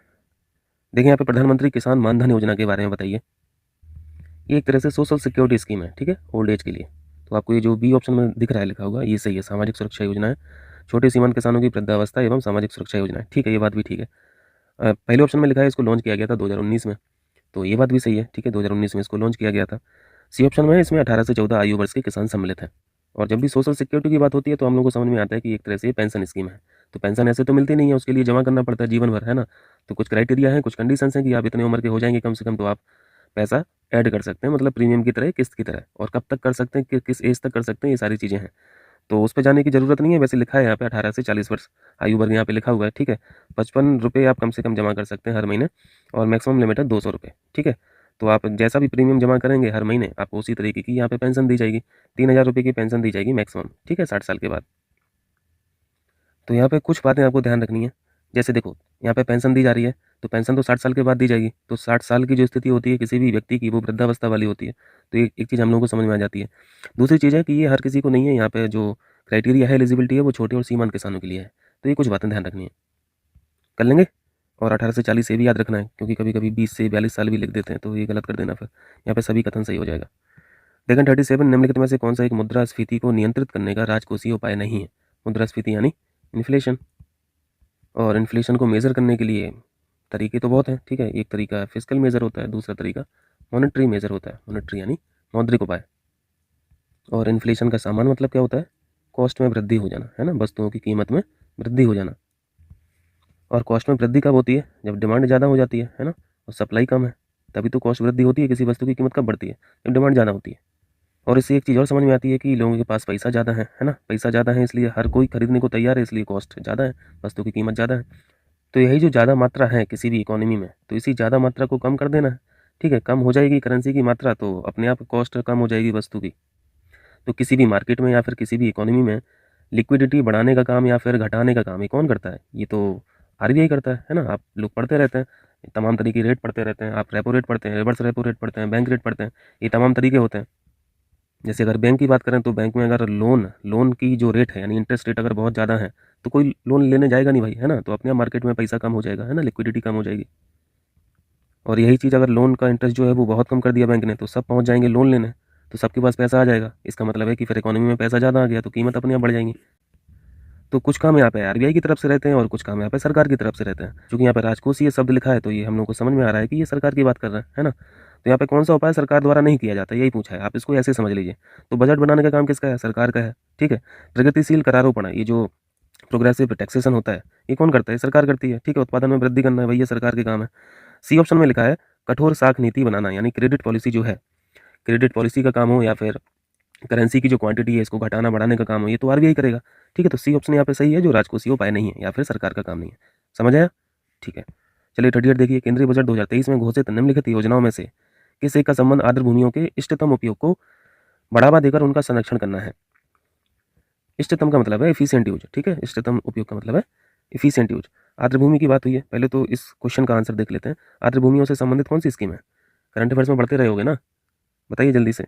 देखिए यहाँ पे प्रधानमंत्री किसान मानधन योजना के बारे में बताइए। ये एक तरह से सोशल सिक्योरिटी स्कीम है, ठीक है, ओल्ड एज के लिए। तो आपको ये जो बी ऑप्शन में दिख रहा है लिखा होगा ये सही है, सामाजिक सुरक्षा योजना है, छोटे सीमांत किसानों की वृद्धावस्था एवं सामाजिक सुरक्षा योजना है, ठीक है, ये बात भी ठीक है। पहले ऑप्शन में लिखा है इसको लॉन्च किया गया था 2019 में, तो ये बात भी सही है, ठीक है, 2019 में इसको लॉन्च किया गया था। सी ऑप्शन में इसमें 18 से 14 आयु वर्ष के किसान सम्मिलित हैं। और जब भी सोशल सिक्योरिटी की बात होती है तो हम लोग को समझ में आता है कि एक तरह से पेंशन स्कीम है। तो पेंशन ऐसे तो मिलती नहीं है, उसके लिए जमा करना पड़ता है जीवन भर, है ना। तो कुछ क्राइटेरिया है, कुछ कंडीशंस हैं कि आप इतने उम्र के हो जाएंगे कम से कम तो आप पैसा ऐड कर सकते हैं, मतलब प्रीमियम की तरह, किस्त की तरह। और कब तक कर सकते हैं, किस एज तक कर सकते हैं, ये सारी चीज़ें हैं। तो उस पे जाने की ज़रूरत नहीं है, वैसे लिखा है यहाँ पे 18 से 40 वर्ष आयु वर्ग यहाँ पे लिखा हुआ है, ठीक है। 55 रुपये आप कम से कम जमा कर सकते हैं हर महीने, और मैक्सिमम लिमिट है 200 रुपये, ठीक है। तो आप जैसा भी प्रीमियम जमा करेंगे हर महीने आपको उसी तरीके की यहाँ पे पेंशन दी जाएगी। 3000 रुपये की पेंशन दी जाएगी मैक्सिमम, ठीक है, 60 साल के बाद। तो यहाँ पे कुछ बातें आपको ध्यान रखनी है। जैसे देखो यहाँ पे पेंशन दी जा रही है, तो पेंशन तो 60 साल के बाद दी जाएगी। तो 60 साल की जो स्थिति होती है किसी भी व्यक्ति की, वो वृद्धावस्था वाली होती है। तो एक चीज़ हम लोगों को समझ में आ जाती है। दूसरी चीज़ है कि ये हर किसी को नहीं है। यहाँ पे जो क्राइटेरिया है एलिजिबिलिटी है वो छोटे और सीमांत किसानों के लिए है। तो ये कुछ बातें ध्यान रखनी है। कर लेंगे। और 18 से 40 ये भी याद रखना है, क्योंकि कभी कभी 20 से 42 साल भी लिख देते हैं, तो ये गलत कर देना। फिर यहाँ पे सभी कथन सही हो जाएगा। लेकिन 37 निम्नलिखित में से कौन सा एक मुद्रास्फीति को नियंत्रित करने का राजकोषीय उपाय नहीं है? मुद्रास्फीति यानी इन्फ्लेशन। और इन्फ्लेशन को मेज़र करने के लिए तरीके तो बहुत हैं, ठीक है। एक तरीका फिस्कल मेज़र होता है, दूसरा तरीका मॉनेटरी मेज़र होता है। मॉनेटरी यानी मौद्रिक उपाय। और इन्फ्लेशन का सामान्य मतलब क्या होता है? कॉस्ट में वृद्धि हो जाना, है ना, वस्तुओं की कीमत में वृद्धि हो जाना। और कॉस्ट में वृद्धि कब होती है? जब डिमांड ज़्यादा हो जाती है ना, और सप्लाई कम है, तभी तो कॉस्ट वृद्धि होती है। किसी वस्तु की कीमत कब बढ़ती है? जब डिमांड ज़्यादा होती है। और इससे एक चीज़ और समझ में आती है कि लोगों के पास पैसा ज़्यादा है ना, पैसा ज़्यादा है इसलिए हर कोई खरीदने को तैयार है, इसलिए कॉस्ट ज़्यादा है, वस्तु की कीमत ज़्यादा है। तो यही जो ज़्यादा मात्रा है किसी भी इकोनॉमी में, तो इसी ज़्यादा मात्रा को कम कर देना है, ठीक है। कम हो जाएगी करेंसी की मात्रा तो अपने आप कॉस्ट कम हो जाएगी वस्तु की। तो किसी भी मार्केट में या फिर किसी भी इकोनॉमी में लिक्विडिटी बढ़ाने का काम या फिर घटाने का काम ये कौन करता है? ये तो आरबीआई करता है ना। आप लोग पढ़ते रहते हैं, तमाम तरीके रेट पढ़ते रहते हैं। आप रेपो रेट पढ़ते हैं, रिवर्स रेपो रेट पढ़ते हैं, बैंक रेट पढ़ते हैं, ये तमाम तरीके होते हैं। जैसे अगर बैंक की बात करें तो बैंक में अगर लोन की जो रेट है यानी इंटरेस्ट रेट अगर बहुत ज़्यादा है तो कोई लोन लेने जाएगा नहीं भाई, है ना। तो अपने आप मार्केट में पैसा कम हो जाएगा, है ना, लिक्विडिटी कम हो जाएगी। और यही चीज़ अगर लोन का इंटरेस्ट जो है वो बहुत कम कर दिया बैंक ने, तो सब पहुंच जाएंगे लोन लेने, तो सबके पास पैसा आ जाएगा। इसका मतलब है कि फिर इकोनॉमी में पैसा ज़्यादा आ गया तो कीमत अपने आप बढ़ जाएंगी। तो कुछ काम यहाँ पे आरबीआई की तरफ से रहते हैं और कुछ काम यहाँ पे सरकार की तरफ से रहते हैं। क्योंकि यहाँ पे राजकोषीय शब्द लिखा है तो ये हम लोग को समझ में आ रहा है कि ये सरकार की बात कर रहे हैं, है ना। तो यहाँ पे कौन सा उपाय सरकार द्वारा नहीं किया जाता, यही पूछा है, आप इसको ऐसे समझ लीजिए। तो बजट बनाने का काम किसका है? सरकार का है, ठीक है। प्रगतिशील करारोपण, ये जो प्रोग्रेसिव टैक्सेशन होता है ये कौन करता है? सरकार करती है, ठीक है। उत्पादन में वृद्धि करना है, भैया सरकार के काम है। सी ऑप्शन में लिखा है कठोर साख नीति बनाना, यानी क्रेडिट पॉलिसी जो है, क्रेडिट पॉलिसी का काम हो या फिर करेंसी की जो क्वांटिटी है इसको घटाना बढ़ाने का काम हो, ये तो आरबीआई करेगा, ठीक है। तो सी ऑप्शन यहाँ पे सही है, जो राजकोषीय उपाय नहीं है या फिर सरकार का काम नहीं है। समझ आया? ठीक है। चलिए 38 देखिए। केंद्रीय बजट 2023 में घोषित निम्नलिखित योजनाओं में से किस एक का संबंध आर्द्र भूमियों के इष्टतम उपयोग को बढ़ावा देकर उनका संरक्षण करना है? इष्टतम का मतलब है एफिशिएंट यूज, ठीक है। इष्टतम उपयोग का मतलब है एफिशिएंट यूज। आर्द्र भूमि की बात हुई है, पहले तो इस क्वेश्चन का आंसर देख लेते हैं। आर्द्र भूमियों से संबंधित कौन सी स्कीम है? करंट अफेयर्स में पढ़ते रहे होगे ना, बताइए जल्दी से।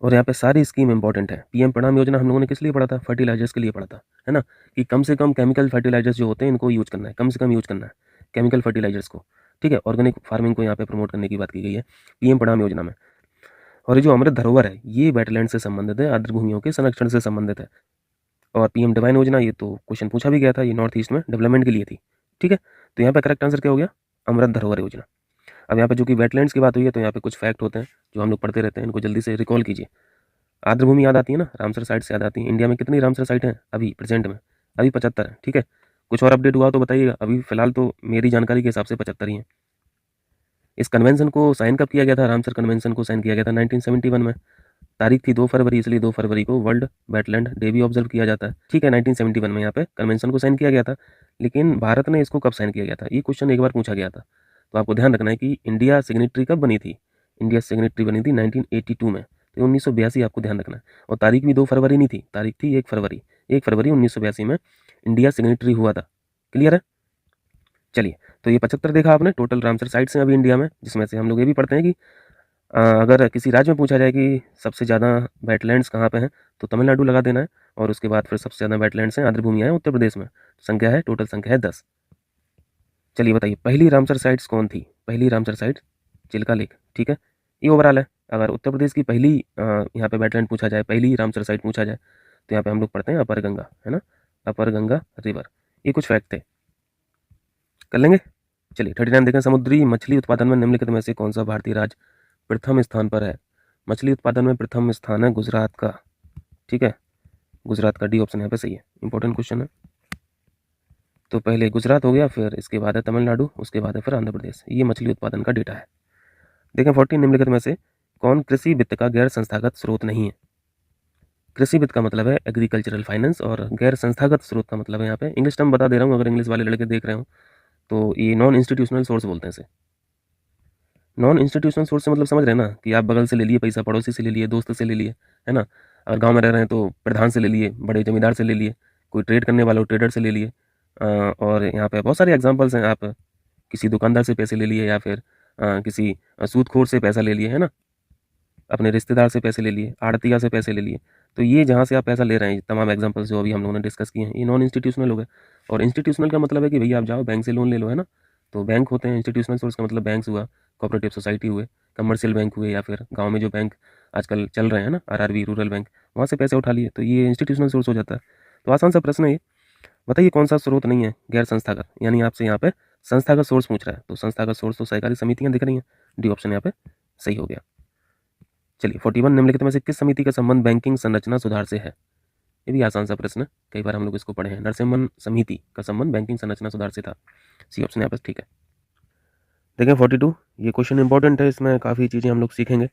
और यहाँ पे सारी स्कीम इंपॉर्टेंट है। पीएम प्रणाम योजना हम लोगों ने किस लिए पढ़ा था? फर्टिलाइजर्स के लिए पढ़ा था, है ना, कि कम से कम केमिकल फर्टिलाइजर्स जो होते हैं इनको यूज करना है, कम से कम यूज करना है केमिकल फर्टिलाइजर्स को, ठीक है। ऑर्गेनिक फार्मिंग को यहाँ पे प्रमोट करने की बात की गई है पीएम प्रणाम योजना में। और ये जो अमृत धरोहर है ये वेटलैंड से संबंधित है, आर्द्र भूमियों के संरक्षण से संबंधित है। और पीएम डिवाइन योजना ये तो क्वेश्चन पूछा भी गया था, ये नॉर्थ ईस्ट में डेवलपमेंट के लिए थी, ठीक है। तो यहाँ पे करेक्ट आंसर क्या हो गया? अमृत धरोहर योजना। अब यहाँ पे जो कि वेटलैंड्स की बात हुई है तो यहाँ पे कुछ फैक्ट होते हैं जो हम लोग पढ़ते रहते हैं, इनको जल्दी से रिकॉल कीजिए। आर्द्र भूमि याद आती है ना, रामसर साइट से याद आती है। इंडिया में कितनी रामसर साइट हैं अभी प्रेजेंट में? अभी 75 है, ठीक है। कुछ और अपडेट हुआ तो बताइएगा। अभी फिलहाल तो मेरी जानकारी के हिसाब से 75 ही हैं। इस कन्वेंशन को साइन कब किया गया था? रामसर कन्वेंशन को साइन किया गया था 1971 में। तारीख थी 2 फरवरी, इसलिए 2 फरवरी को वर्ल्ड वेटलैंड डे भी ऑब्जर्व किया जाता है, ठीक है। 1971 में यहाँ पे कन्वेंशन को साइन किया गया था। लेकिन भारत ने इसको कब साइन किया गया था, ये क्वेश्चन एक बार पूछा गया था। तो आपको ध्यान रखना है कि इंडिया सिग्नेटरी कब बनी थी? इंडिया सिग्नेटरी बनी थी 1982 में। तो 1982 आपको ध्यान रखना है। और तारीख भी 2 फरवरी नहीं थी, तारीख थी 1 फरवरी। 1 फरवरी 1982 में इंडिया सिग्नेटरी हुआ था। क्लियर है? चलिए, तो ये 75 देखा आपने, टोटल रामसर साइट्स हैं अभी इंडिया में, जिसमें से हम लोग ये भी पढ़ते हैं कि अगर किसी राज्य में पूछा जाए कि सबसे ज़्यादा वेटलैंड्स कहाँ पे हैं, तो तमिलनाडु लगा देना है। और उसके बाद फिर सबसे ज़्यादा वेटलैंड्स हैं, आर्द्र भूमियाँ हैं उत्तर प्रदेश में। संख्या है, टोटल संख्या है 10। चलिए बताइए, पहली रामसर साइट्स कौन थी? पहली रामसर साइट चिल्का लेक। ठीक है, ये ओवरऑल है। अगर उत्तर प्रदेश की पहली यहाँ पे वेटलैंड पूछा जाए, पहली रामसर साइट पूछा जाए, तो यहाँ पे हम लोग पढ़ते हैं अपर गंगा, है ना, अपर गंगा रिवर। ये कुछ फैक्ट थे, कर लेंगे। चलिए 39 देखें, समुद्री मछली उत्पादन में निम्नलिखित में से कौन सा भारतीय राज्य प्रथम स्थान पर है? मछली उत्पादन में प्रथम स्थान है गुजरात का। ठीक है, गुजरात का डी ऑप्शन यहाँ पे सही है, इंपॉर्टेंट क्वेश्चन है। तो पहले गुजरात हो गया, फिर इसके बाद है तमिलनाडु, उसके बाद है फिर आंध्र प्रदेश। ये मछली उत्पादन का डेटा है। देखें 40 निम्नलिखित में से कौन कृषि वित्त का गैर संस्थागत स्रोत नहीं है? कृषि वित्त का मतलब है एग्रीकल्चरल फाइनेंस, और गैर संस्थागत स्रोत का मतलब है, यहाँ पे इंग्लिश टर्म बता दे रहा हूँ, अगर इंग्लिश वाले लड़के देख रहे हो तो ये नॉन इंस्टीट्यूशनल सोर्स बोलते हैं इसे। नॉन इंस्टीट्यूशनल सोर्स से मतलब समझ रहे हैं ना, कि आप बगल से ले लिए पैसा, पड़ोसी से ले लिए, दोस्त से ले लिए, है ना। अगर गांव में रह रहे हैं तो प्रधान से ले लिए, बड़े जमींदार से ले लिए, कोई ट्रेड करने वाला हो ट्रेडर से ले लिए। और यहाँ पे बहुत सारे एग्जांपल्स हैं। आप किसी दुकानदार से पैसे ले लिए, या फिर किसी सूदखोर से पैसा ले लिए, है ना, अपने रिश्तेदार से पैसे ले लिए, आड़तिया से पैसे ले लिए। तो ये जहाँ से आप पैसा ले रहे हैं, तमाम एग्जांपल्स जो अभी हम लोगों ने डिस्कस किए हैं, ये नॉन इंस्टीट्यूशनल हो गए। और इंस्टीट्यूशनल का मतलब है कि भैया आप जाओ बैंक से लोन ले लो, है ना। तो बैंक होते हैं इंस्टीट्यूशनल सोर्स का मतलब बैंक्स हुआ, कोऑपरेटिव सोसाइटी हुए, कमर्शियल बैंक हुए, या फिर गाँव में जो बैंक आजकल चल रहे हैं ना, आरआरबी, रूरल बैंक, वहाँ से पैसे उठा लिए, तो ये इंस्टीट्यूशनल सोर्स हो जाता है। तो आसान सा प्रश्न है ये, बताइए कौन सा स्रोत नहीं है गैर संस्थागत, यानी आपसे यहाँ पे संस्थागत सोर्स पूछ रहा है। तो संस्थागत सोर्स तो सहकारी समितियाँ दिख रही हैं, डी ऑप्शन यहाँ पे सही हो गया। चलिए 41 निम्नलिखित में से किस समिति का संबंध बैंकिंग संरचना सुधार से है? ये भी आसान सा प्रश्न है, कई बार हम लोग इसको पढ़े हैं। नरसिम्हन समिति का संबंध बैंकिंग संरचना सुधार से था, सी ऑप्शन यहाँ पर ठीक है। देखें 42, ये क्वेश्चन इंपॉर्टेंट है, इसमें काफ़ी चीज़ें हम लोग सीखेंगे।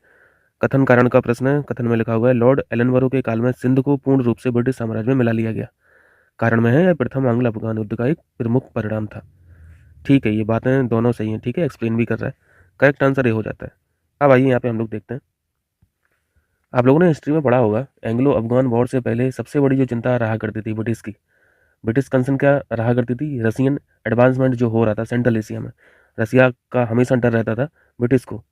कथन कारण का प्रश्न है। कथन में लिखा हुआ है, लॉर्ड एलनबरो के काल में सिंध को पूर्ण रूप से ब्रिटिश साम्राज्य में मिला लिया गया। कारण में है, यह प्रथम आंग्ल अफगान युद्ध का एक प्रमुख परिणाम था। ठीक है, ये बातें दोनों सही हैं, ठीक है, एक्सप्लेन भी कर रहा है। करेक्ट आंसर ये हो जाता है। अब आइए यहाँ पे हम लोग देखते हैं, आप लोगों ने हिस्ट्री में पढ़ा होगा, एंग्लो अफगान वॉर से पहले सबसे बड़ी जो चिंता रहा करती थी ब्रिटिश की, ब्रिटिश कंसर्न क्या रहा करती थी? रशियन एडवांसमेंट जो हो रहा था सेंट्रल एशिया में, रसिया का हमेशा डर रहता था ब्रिटिश को।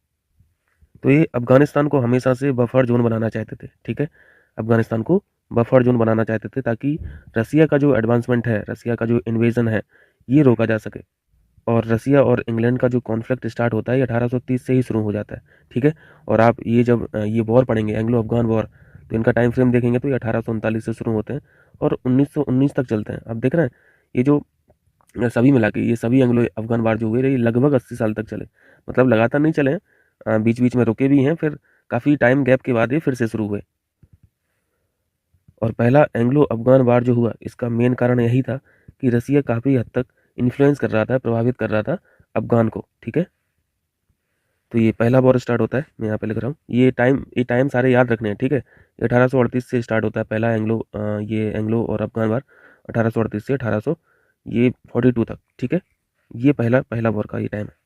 तो ये अफगानिस्तान को हमेशा से बफर जोन बनाना चाहते थे, ठीक है, अफगानिस्तान को बफर जोन बनाना चाहते थे, ताकि रसिया का जो एडवांसमेंट है, रसिया का जो इन्वेजन है, ये रोका जा सके। और रसिया और इंग्लैंड का जो कॉन्फ्लिक्ट स्टार्ट होता है, ये 1830 से ही शुरू हो जाता है, ठीक है। और आप ये जब ये वॉर पढ़ेंगे, एंग्लो अफगान वॉर, तो इनका टाइम फ्रेम देखेंगे तो ये 1839 से शुरू होते हैं और 1919 तक चलते हैं। आप देख रहे हैं, ये जो सभी मिला के, ये सभी एंग्लो अफगान वार जो हुए, ये लगभग 80 साल तक चले, मतलब लगातार नहीं चले, बीच बीच में रुके भी हैं, फिर काफ़ी टाइम गैप के बाद ये फिर से शुरू हुए। और पहला एंग्लो अफगान वार जो हुआ, इसका मेन कारण यही था कि रसिया काफ़ी हद तक इन्फ्लुएंस कर रहा था, प्रभावित कर रहा था अफगान को, ठीक है। तो ये पहला वॉर स्टार्ट होता है, मैं यहाँ पे लिख रहा हूँ, ये टाइम सारे याद रखने हैं, ठीक है। 1838 से स्टार्ट होता है पहला ये एंग्लो और अफगान वार, 1838 से 1842 तक, ठीक है। ये पहला वॉर का ये टाइम है।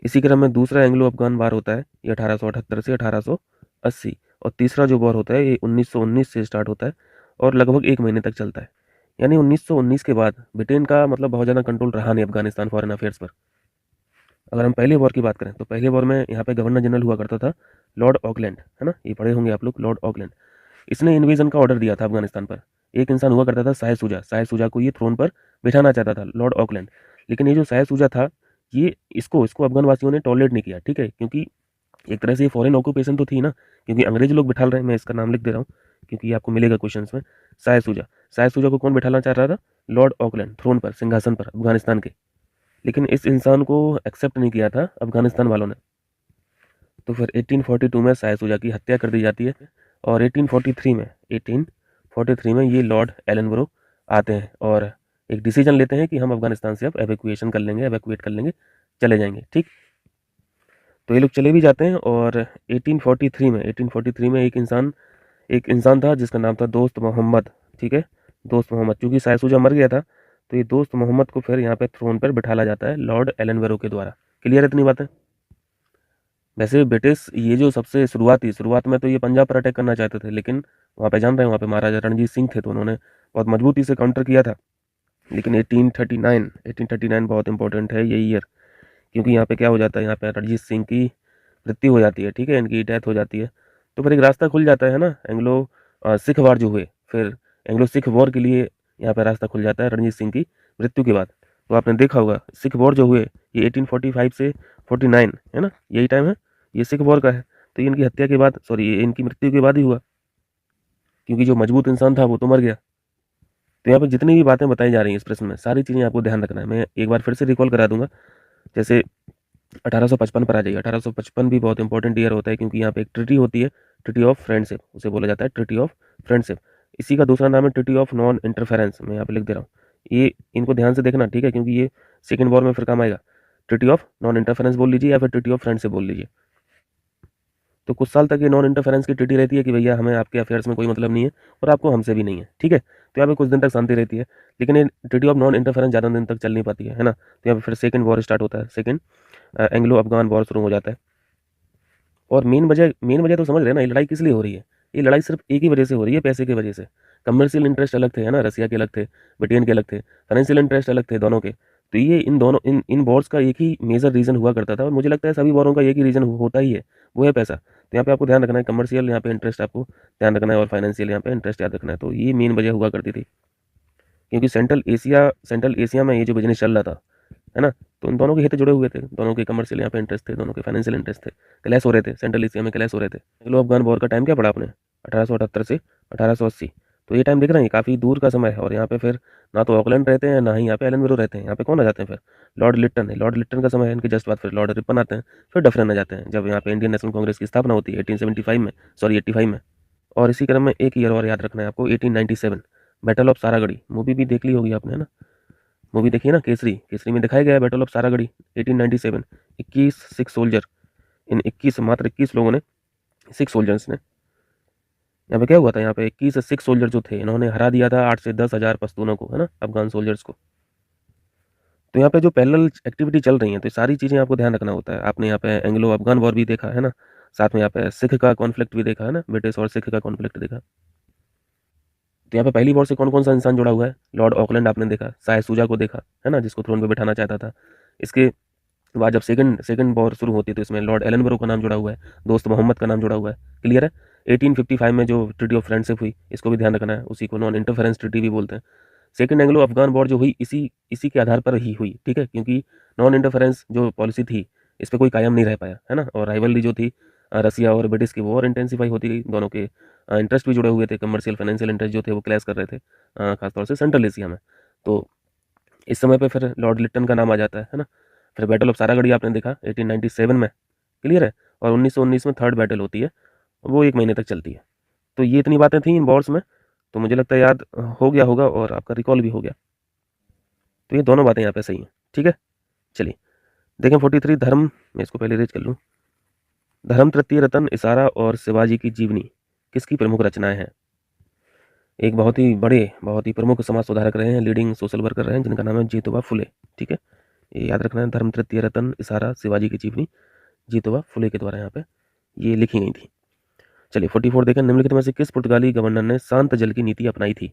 इसी क्रम में दूसरा एंग्लो अफगान वार होता है, ये 1878 से 1880। और तीसरा जो वॉर होता है, ये 1919 से स्टार्ट होता है और लगभग 1 महीने तक चलता है। यानी 1919 के बाद ब्रिटेन का मतलब बहुत ज़्यादा कंट्रोल रहा नहीं अफगानिस्तान फॉरेन अफेयर्स पर। अगर हम पहले वॉर की बात करें, तो पहले वॉर में यहाँ पे गवर्नर जनरल हुआ करता था लॉर्ड ऑकलैंड, है ना, ये पढ़े होंगे आप लोग, लॉर्ड ऑकलैंड। इसने इन्वेजन का ऑर्डर दिया था अफगानिस्तान पर। एक इंसान हुआ करता था शाह शुजा को ये थ्रोन पर बिठाना चाहता था लॉर्ड ऑकलैंड। लेकिन ये जो शाह शुजा था, ये इसको अफगान वासियों ने टॉलरेट नहीं किया, ठीक है, क्योंकि एक तरह से ये फॉरेन ऑक्यूपेशन तो थी ना, क्योंकि अंग्रेज लोग बिठा रहे हैं। मैं इसका नाम लिख दे रहा हूँ क्योंकि आपको मिलेगा क्वेश्चन में। शाह शुजा को कौन बिठाना चाह रहा था? लॉर्ड ऑकलैंड, थ्रोन पर, सिंहासन पर अफगानिस्तान के। लेकिन इस इंसान को एक्सेप्ट नहीं किया था अफगानिस्तान वालों ने। तो फिर 1842 में शाह शुजा की हत्या कर दी जाती है और 1843 में ये लॉर्ड एलनबरो आते हैं और एक डिसीजन लेते हैं कि हम अफगानिस्तान से अब एवैक्यूएट कर लेंगे, चले जाएंगे, ठीक। तो ये लोग चले भी जाते हैं और 1843 में एक इंसान था जिसका नाम था दोस्त मोहम्मद, ठीक है, दोस्त मोहम्मद। चूंकि शाह शुजा मर गया था, तो ये दोस्त मोहम्मद को फिर यहाँ पे थ्रोन पर बिठाला जाता है लॉर्ड एलनबरो के द्वारा। क्लियर है इतनी बातें? वैसे ब्रिटिश ये जो सबसे शुरुआत में तो ये पंजाब पर अटैक करना चाहते थे, लेकिन वहाँ पे जान रहे हैं वहाँ पे महाराजा रणजीत सिंह थे, तो उन्होंने बहुत मजबूती से काउंटर किया था। लेकिन 1839 बहुत इंपॉर्टेंट है ये ईयर, क्योंकि यहाँ पे क्या हो जाता है, यहाँ पे रणजीत सिंह की मृत्यु हो जाती है, ठीक है, इनकी डेथ हो जाती है। तो फिर एक रास्ता खुल जाता है ना, एंग्लो सिख वार जो हुए, फिर एंग्लो सिख वॉर के लिए यहाँ पे रास्ता खुल जाता है रणजीत सिंह की मृत्यु के बाद। तो आपने देखा होगा सिख वॉर जो हुए ये 1845 से 49 है ना, यही टाइम है, ये सिख वॉर का है। तो ये इनकी हत्या के बाद, सॉरी, ये इनकी मृत्यु के बाद ही हुआ, क्योंकि जो मजबूत इंसान था वो तो मर गया। तो यहाँ पे जितनी भी बातें बताई जा रही हैं इस प्रश्न में, सारी चीज़ें आपको ध्यान रखना है। मैं एक बार फिर से रिकॉल करा दूंगा। जैसे 1855 पर आ जाइए। 1855 भी बहुत इंपॉर्टेंट ईयर होता है, क्योंकि यहाँ पे एक ट्रिटी होती है, ट्रिटी ऑफ फ्रेंडशिप उसे बोला जाता है, ट्रिटी ऑफ फ्रेंडशिप। इसी का दूसरा नाम है ट्रिटी ऑफ नॉन इंटरफेरेंस। मैं यहाँ पे लिख दे रहा हूँ, ये इनको ध्यान से देखना, ठीक है, क्योंकि ये सेकेंड वॉर में फिर काम आएगा। ट्रिटी ऑफ नॉन इंटरफेरेंस बोल लीजिए या फिर ट्रिटी ऑफ फ्रेंडशिप बोल लीजिए। तो कुछ साल तक ये नॉन इंटरफेरेंस की ट्रिटी रहती है कि भैया हमें आपके अफेयर्स में कोई मतलब नहीं है और आपको हमसे भी नहीं है, ठीक है। तो यहाँ पे कुछ दिन तक शांति रहती है, लेकिन ये ट्रिटी ऑफ नॉन इंटरफेरेंस ज़्यादा दिन तक चल नहीं पाती है ना। तो यहाँ पे फिर सेकेंड वॉर स्टार्ट होता है, सेकेंड एंग्लो अफगान वॉर शुरू हो जाता है। और मेन वजह तो समझ रहे हैं ना, ये लड़ाई किस लिए हो रही है। ये लड़ाई सिर्फ एक ही वजह से हो रही है, पैसे की वजह से। कमर्शियल इंटरेस्ट अलग थे, है ना, रसिया के अलग थे, ब्रिटेन के अलग थे, फाइनेंशियल इंटरेस्ट अलग थे दोनों के। तो ये इन दोनों इन वॉर्स का एक ही मेजर रीज़न हुआ करता था, और मुझे लगता है सभी वॉरों का एक ही रीज़न होता ही है, वो है पैसा। तो यहाँ पे आपको ध्यान रखना है, कमर्शियल यहाँ पे इंटरेस्ट आपको ध्यान रखना है, और फाइनेंशियल यहाँ पे इंटरेस्ट याद रखना है। तो ये मेन वजह हुआ करती थी, क्योंकि सेंट्रल एशिया में ये जो बिजनेस चल रहा था, है ना, तो उन दोनों के हित जुड़े हुए थे, दोनों के कमर्शियल यहाँ पे इंटरेस्ट थे, दोनों के फाइनेंशियल इंटरेस्ट थे, क्लैश हो रहे थे, सेंट्रल एशिया में क्लैश हो रहे थे। एंग्लो अफगान वॉर का टाइम क्या पड़ा आपने, 1878 से 1880। तो ये टाइम देख रहे हैं, काफ़ी दूर का समय है। और यहाँ पे फिर ना तो ऑकलैंड रहते हैं, ना ही यहाँ पे एलन ब्रो रहते हैं। यहाँ पे कौन आ जाते हैं फिर, लॉर्ड लिट्टन है। लॉर्ड लिट्टन का समय है, इनके जस्ट बाद फिर लॉर्ड रिपन आते हैं, फिर डफरिन आ जाते हैं, जब यहाँ पे इंडियन नेशनल कांग्रेस की स्थापना होती है 1875 में, सॉरी 85 में। और इसी क्रम में एक ईयर और याद रखना है आपको, 1897, बैटल ऑफ सारागढ़ी। मूवी भी देख ली होगी आपने, है ना, मूवी देखिए ना, केसरी में दिखाया गया है battle of Saragarhi 1897। 21 Sikh soldier, इन 21 मात्र 21 लोगों ने, सिख सोल्जर्स ने, यहाँ पे क्या हुआ था, यहाँ पे 21 सिख सोल्जर जो थे, इन्होंने हरा दिया था 8 से 10 हज़ार पश्तूनों को, है ना, अफगान सोल्जर्स को। तो यहाँ पे जो पैरेलल एक्टिविटी चल रही है, तो सारी चीज़ें आपको ध्यान रखना होता है। आपने यहाँ पे एंग्लो अफगान वॉर भी देखा है ना, साथ में यहाँ पे सिख का कॉन्फ्लिक्ट भी देखा है ना, ब्रिटिश और सिख का कॉन्फ्लिक्ट देखा। तो यहाँ पे पहली वॉर से कौन कौन सा इंसान जुड़ा हुआ है, लॉर्ड ऑकलैंड आपने देखा, शाह सूजा को देखा, है ना, जिसको थ्रोन पे बैठाना चाहता था। इसके बाद जब सेकंड वॉर शुरू होती है, तो इसमें लॉर्ड एलन ब्रो का नाम जुड़ा हुआ है, दोस्त मोहम्मद का नाम जुड़ा हुआ है, क्लियर है। 1855 में जो ट्रिटी ऑफ फ्रेंडशिप हुई, इसको भी ध्यान रखना है, उसी को नॉन इंटरफेरेंस ट्रिटी भी बोलते हैं। सेकंड एंग्लो अफगान वॉर जो हुई, इसी इसी के आधार पर ही हुई, ठीक है, क्योंकि नॉन इंटरफेरेंस जो पॉलिसी थी, इस पर कोई कायम नहीं रह पाया, है ना। और राइवलरी जो थी रसिया और ब्रिटिश की, वो और इंटेंसिफाई होती गई, दोनों के इंटरेस्ट भी जुड़े हुए थे, कमर्शियल फाइनेंशियल इंटरेस्ट जो थे वो क्लैश कर रहे थे, खासतौर से सेंट्रल एशिया में। तो इस समय पे फिर लॉर्ड लिट्टन का नाम आ जाता है ना। फिर बैटल ऑफ सारागढ़ी आपने देखा 1897 में, क्लियर है। और 1919 में थर्ड बैटल होती है, वो 1 महीने तक चलती है। तो ये इतनी बातें थी इन वॉर्स में, तो मुझे लगता है याद हो गया होगा और आपका रिकॉल भी हो गया। तो ये दोनों बातें यहाँ पे सही हैं, ठीक है। चलिए देखें 43 धर्म, मैं इसको पहले रेज कर लूँ। धर्म तृतीय रत्न, इशारा और शिवाजी की जीवनी किसकी प्रमुख रचनाएं हैं। एक बहुत ही बड़े, बहुत ही प्रमुख समाज सुधारक रहे हैं, लीडिंग सोशल वर्कर रहे हैं, जिनका नाम है जीतोबा फुले, ठीक है। ये याद रखना है, धर्म तृतीय रत्न, इशारा, शिवाजी की जीवनी, जीतोबा फुले के द्वारा यहाँ पे ये लिखी गई थी। चलिए 44 देखें, निम्नलिखित में से किस पुर्तगाली गवर्नर ने शांत जल की नीति अपनाई थी।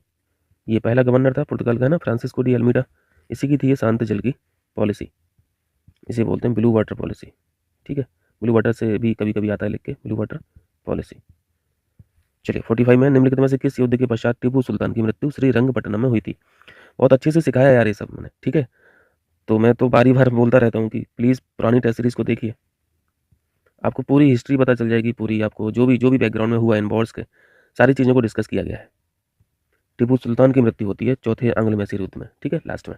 ये पहला गवर्नर था पुर्तगाल का, है ना, फ्रांसिस्को डी अल्मीडा, इसी की थी ये शांत जल की पॉलिसी, इसे बोलते हैं ब्लू वाटर पॉलिसी, ठीक है। ब्लू वाटर से भी कभी कभी आता है लिख के, ब्लू वाटर पॉलिसी। चलिए 45 में, निम्नलिखित में से किस युद्ध के पश्चात टीपू सुल्तान की मृत्यु श्रीरंगपट्टनम में हुई थी। बहुत अच्छे से सिखाया यार ये सब मैंने, ठीक है। तो मैं तो बारी बार बोलता रहता हूँ कि प्लीज़ पुरानी टेस्ट सीरीज़ को देखिए, आपको पूरी हिस्ट्री पता चल जाएगी, पूरी आपको जो भी बैकग्राउंड में हुआ इन वॉर्स के, सारी चीज़ों को डिस्कस किया गया है। टीपू सुल्तान की मृत्यु होती है चौथे आंग्ल मैसूर युद्ध में, ठीक है, लास्ट में,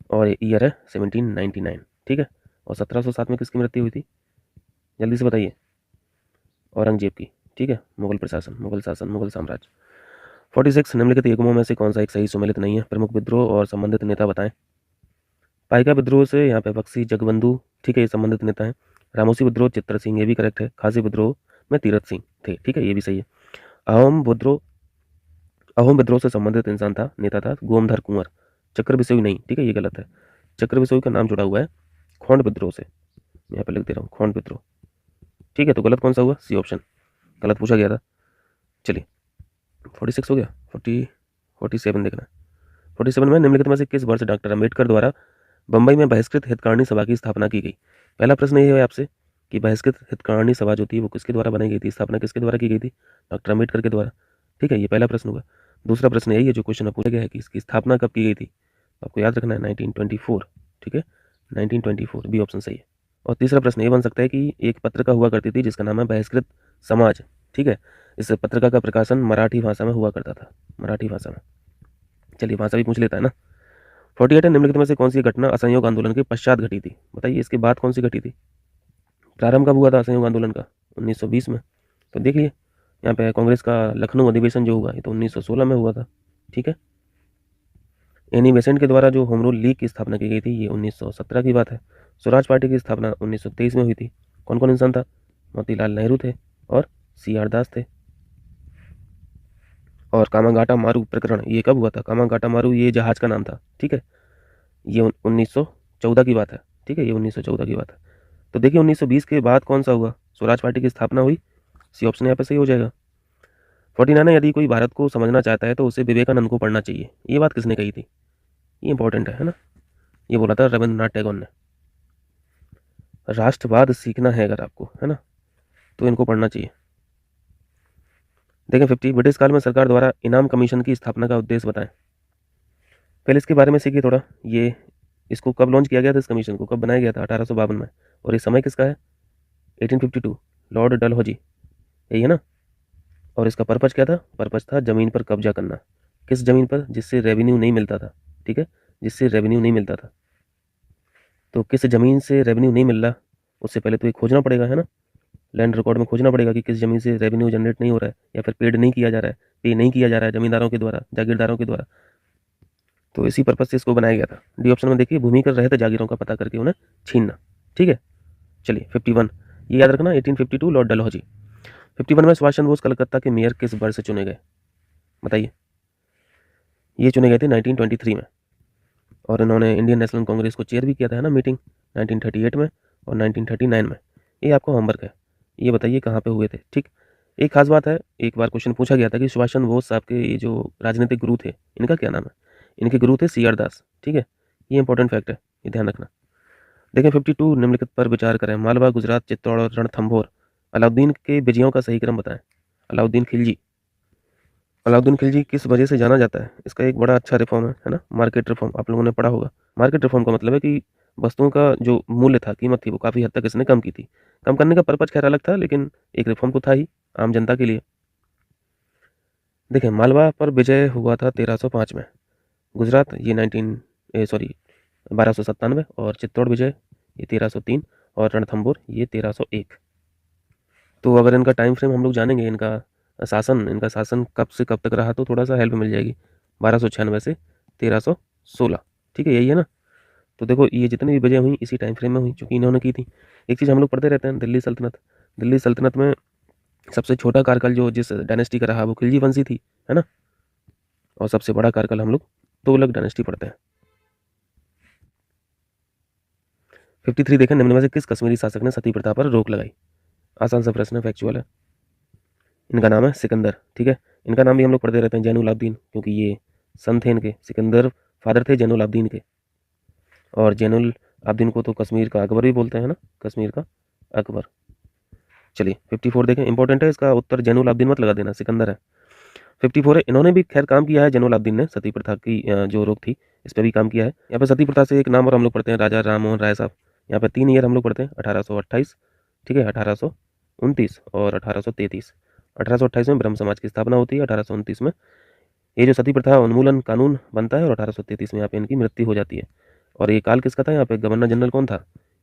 और ईयर है 1799, ठीक है। और 1707 में किसकी मृत्यु हुई थी, जल्दी से बताइए, औरंगजेब की, ठीक है, मुगल प्रशासन, मुगल शासन, मुगल साम्राज्य। 46 निम्नलिखित युग्मों में से कौन सा एक सही सुमेलित नहीं है, प्रमुख विद्रोह और संबंधित नेता बताएं। पाइका विद्रोह से यहाँ पे बख्शी जगबंधु, ठीक है, ये संबंधित नेता है। रामोसी विद्रोह चित्तर सिंह, ये भी करेक्ट है। खासी विद्रोह में तीरथ सिंह थे, ठीक है, ये भी सही है। अहोम विद्रोह से संबंधित इंसान था, नेता था गोमधर कुंवर, चक्र बिसोई नहीं, ठीक है, ये गलत है। चक्र बिसोई का नाम जुड़ा हुआ है खोंड विद्रोह से, यहाँ पे लिख दे रहा हूँ, खोंड विद्रोह, ठीक है, तो गलत कौन सा हुआ? सी ऑप्शन, गलत पूछा गया था। चलिए 46 हो गया, 47 देखना है। 47 में निम्नलिखित में से किस वर्ष डॉक्टर अम्बेडकर द्वारा बम्बई में बहिष्कृत हितकारिणी सभा की स्थापना की गई? पहला प्रश्न ये है आपसे कि बहिष्कृत हितकारिणी सभा जो थी वो किसके द्वारा बनाई गई थी, स्थापना किसके द्वारा की गई थी? डॉक्टर अम्बेडकर के द्वारा। ठीक है, ये पहला प्रश्न होगा। दूसरा प्रश्न यही है जो क्वेश्चन पूछा गया है कि इसकी स्थापना कब की गई थी, तो आपको याद रखना है 1924। ठीक है, 1924 बी ऑप्शन सही है। और तीसरा प्रश्न ये बन सकता है कि एक पत्रिका हुआ करती थी जिसका नाम है बहिष्कृत समाज। ठीक है, इस पत्रिका का प्रकाशन मराठी भाषा में हुआ करता था, मराठी भाषा में। चलिए भाषा भी पूछ लेता है ना। 48 है, निम्नलिखित में से कौन सी घटना असहयोग आंदोलन के पश्चात घटी थी? बताइए इसके बाद कौन सी घटी थी? प्रारंभ कब हुआ था असहयोग आंदोलन का? 1920 में। तो देखिए यहाँ पे कांग्रेस का लखनऊ अधिवेशन जो हुआ ये तो 1916 में हुआ था। ठीक है, एनी बेसेंट के द्वारा जो होम रूल लीग की स्थापना की गई थी ये 1917 की बात है। स्वराज पार्टी की स्थापना 1923 में हुई थी। कौन कौन इंसान था? मोतीलाल नेहरू थे और सी आर दास थे। और कामागाटा मारू प्रकरण ये कब हुआ था? कामागाटा मारू ये जहाज का नाम था। ठीक है, ये 1914 की बात है। ठीक है, ये 1914 की बात है। तो देखिए 1920 के बाद कौन सा हुआ? स्वराज पार्टी की स्थापना हुई। सी ऑप्शन यहाँ पे सही हो जाएगा। 49 है, यदि कोई भारत को समझना चाहता है तो उसे विवेकानंद को पढ़ना चाहिए। ये बात किसने कही थी? ये इंपॉर्टेंट है ना। ये बोला था रविंद्रनाथ टैगोर ने। राष्ट्रवाद सीखना है अगर आपको, है ना, तो इनको पढ़ना चाहिए। देखें 50, ब्रिटिश काल में सरकार द्वारा इनाम कमीशन की स्थापना का उद्देश्य बताएं। पहले इसके बारे में सीखिए थोड़ा। ये इसको कब लॉन्च किया गया था, इस कमीशन को कब बनाया गया था? 1852 में। और ये समय किसका है? 1852, लॉर्ड डलहौजी, यही है ना। और इसका पर्पज क्या था? पर्पज था जमीन पर कब्जा करना। किस जमीन पर? जिससे रेवेन्यू नहीं मिलता था। ठीक है, जिससे रेवेन्यू नहीं मिलता था। तो किस जमीन से रेवेन्यू नहीं मिल रहा, उससे पहले तो ये खोजना पड़ेगा, है ना। लैंड रिकॉर्ड में खोजना पड़ेगा कि किस जमीन से रेवेन्यू जनरेट नहीं हो रहा है या फिर पेड नहीं किया जा रहा है, पे नहीं किया जा रहा है जमींदारों के द्वारा, जागीरदारों के द्वारा। तो इसी पर्पज से इसको बनाया गया था। डी ऑप्शन में देखिए, भूमि कर रहे थे जागीरों का पता करके उन्हें छीनना। ठीक है, चलिए 51, ये याद रखना 1852 लॉर्ड डलहौजी। 51 में सुभाष चंद्र बोस कलकत्ता के मेयर किस वर्ष से चुने गए? बताइए। ये चुने गए थे 1923 में। और इन्होंने इंडियन नेशनल कांग्रेस को चेयर भी किया था, है ना, मीटिंग 1938 में और 1939 में। ये आपको होमवर्क है। ये बताइए कहाँ पे हुए थे। ठीक, एक खास बात है, एक बार क्वेश्चन पूछा गया था कि सुभाष चंद्र बोस साहब के ये जो राजनीतिक गुरु थे इनका क्या नाम है? इनके गुरु थे सी आर दास। ठीक है, ये इंपॉर्टेंट फैक्ट है, ये ध्यान रखना। देखें 52, निम्नलिखित पर विचार करें। मालवा, गुजरात, चित्तौड़ और रणथंभौर। अलाउद्दीन के विजयों का सही क्रम बताएं। अलाउद्दीन खिलजी। अलाउद्दीन खिलजी किस वजह से जाना जाता है? इसका एक बड़ा अच्छा रिफॉर्म है ना, मार्केट रिफॉर्म। आप लोगों ने पढ़ा होगा। मार्केट रिफॉर्म का मतलब है कि वस्तुओं का जो मूल्य था, कीमत थी, वो काफ़ी हद तक इसने कम की थी। कम करने का पर्पज खैर अलग था, लेकिन एक रिफॉर्म तो था ही आम जनता के लिए। देखें मालवा पर विजय हुआ था 1305 में। गुजरात ये 1297 और चित्तौड़ विजय ये 1303 और रणथंभौर ये 1301। तो अगर इनका टाइम फ्रेम हम लोग जानेंगे, इनका शासन कब से कब तक रहा, तो थोड़ा सा हेल्प मिल जाएगी। 1296 से 1316। ठीक है, यही है ना। तो देखो ये जितनी भी वजह हुई इसी टाइम फ्रेम में हुई, चूँकि इन्होंने की थी। एक चीज़ हम लोग पढ़ते रहते हैं, दिल्ली सल्तनत। दिल्ली सल्तनत में सबसे छोटा कार्यकाल जो जिस डायनेस्टी का रहा वो खिलजी वंशी थी, है ना। और सबसे बड़ा कार्यकाल हम लोग तुगलक डायनेस्टी पढ़ते हैं। 53 देखें, निम्न में से किस कश्मीरी शासक ने सती प्रथा पर रोक लगाई? आसान सा प्रश्न है, फैक्चुअल है। इनका नाम है सिकंदर। ठीक है, इनका नाम भी हम लोग पढ़ते रहते हैं जैनुल आब्दीन, क्योंकि ये सन थे इनके। सिकंदर फादर थे जैनुल आब्दीन के। और जैनुल आब्दीन को तो कश्मीर का अकबर भी बोलते हैं ना, कश्मीर का अकबर। चलिए 54 देखें, इंपॉर्टेंट है, इसका उत्तर जैनुल आब्दीन मत लगा देना, सिकंदर है। 54 है, इन्होंने भी खैर काम किया है जैनुल आब्दीन ने, सती प्रथा की जो रोक थी इस पर भी काम किया है। यहाँ पे सती प्रथा से एक नाम और हम लोग पढ़ते हैं, राजा राम मोहन राय साहब। यहाँ पे 3 ईयर हम लोग पढ़ते हैं, 1828, ठीक है, 1829 और 1833। 1828 में ब्रह्म समाज की स्थापना होती है, 1829 में ये जो सती प्रथा उन्मूलन कानून बनता है और 1833 में यहाँ पे इनकी मृत्यु हो जाती है। और ये काल किसका था? यहाँ पे गवर्नर जनरल कौन था?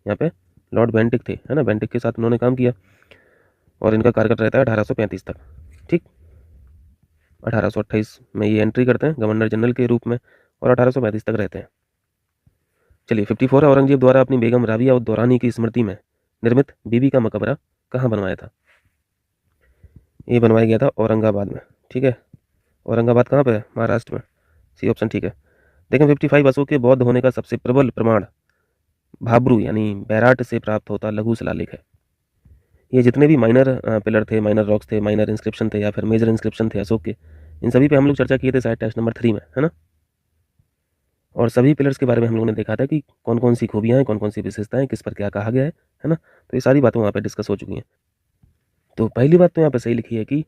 यहाँ पे लॉर्ड बेंटिक थे, है ना। बेंटिक के साथ उन्होंने काम किया और इनका कार्यकाल रहता है 1835 तक। ठीक, 1828 में ये एंट्री करते हैं गवर्नर जनरल के रूप में और 1835 तक रहते हैं। चलिए 54 है, औरंगजेब द्वारा अपनी बेगम राबिया उद दौरानी की स्मृति में निर्मित बीबी का मकबरा कहाँ बनवाया था? ये बनवाया गया था औरंगाबाद में। ठीक है, औरंगाबाद कहाँ पे है? महाराष्ट्र में। सी ऑप्शन ठीक है। देखें 55, अशोक के बौद्ध होने का सबसे प्रबल प्रमाण भाब्रू यानी बैराट से प्राप्त होता लघु शिलालेख है। ये जितने भी माइनर पिलर थे, माइनर रॉक्स थे, माइनर इंस्क्रिप्शन थे या फिर मेजर इंस्क्रिप्शन थे अशोक के, इन सभी पे हम लोग चर्चा किए थे शायद टेस्ट नंबर 3 में, है ना। और सभी पिलर्स के बारे में हम लोगों ने देखा था कि कौन कौन सी खूबियाँ हैं, कौन कौन सी विशेषताएं, किस पर क्या कहा गया है ना। तो ये सारी बातें वहाँ पे डिस्कस हो चुकी हैं। तो पहली बात तो यहाँ पे सही लिखी है कि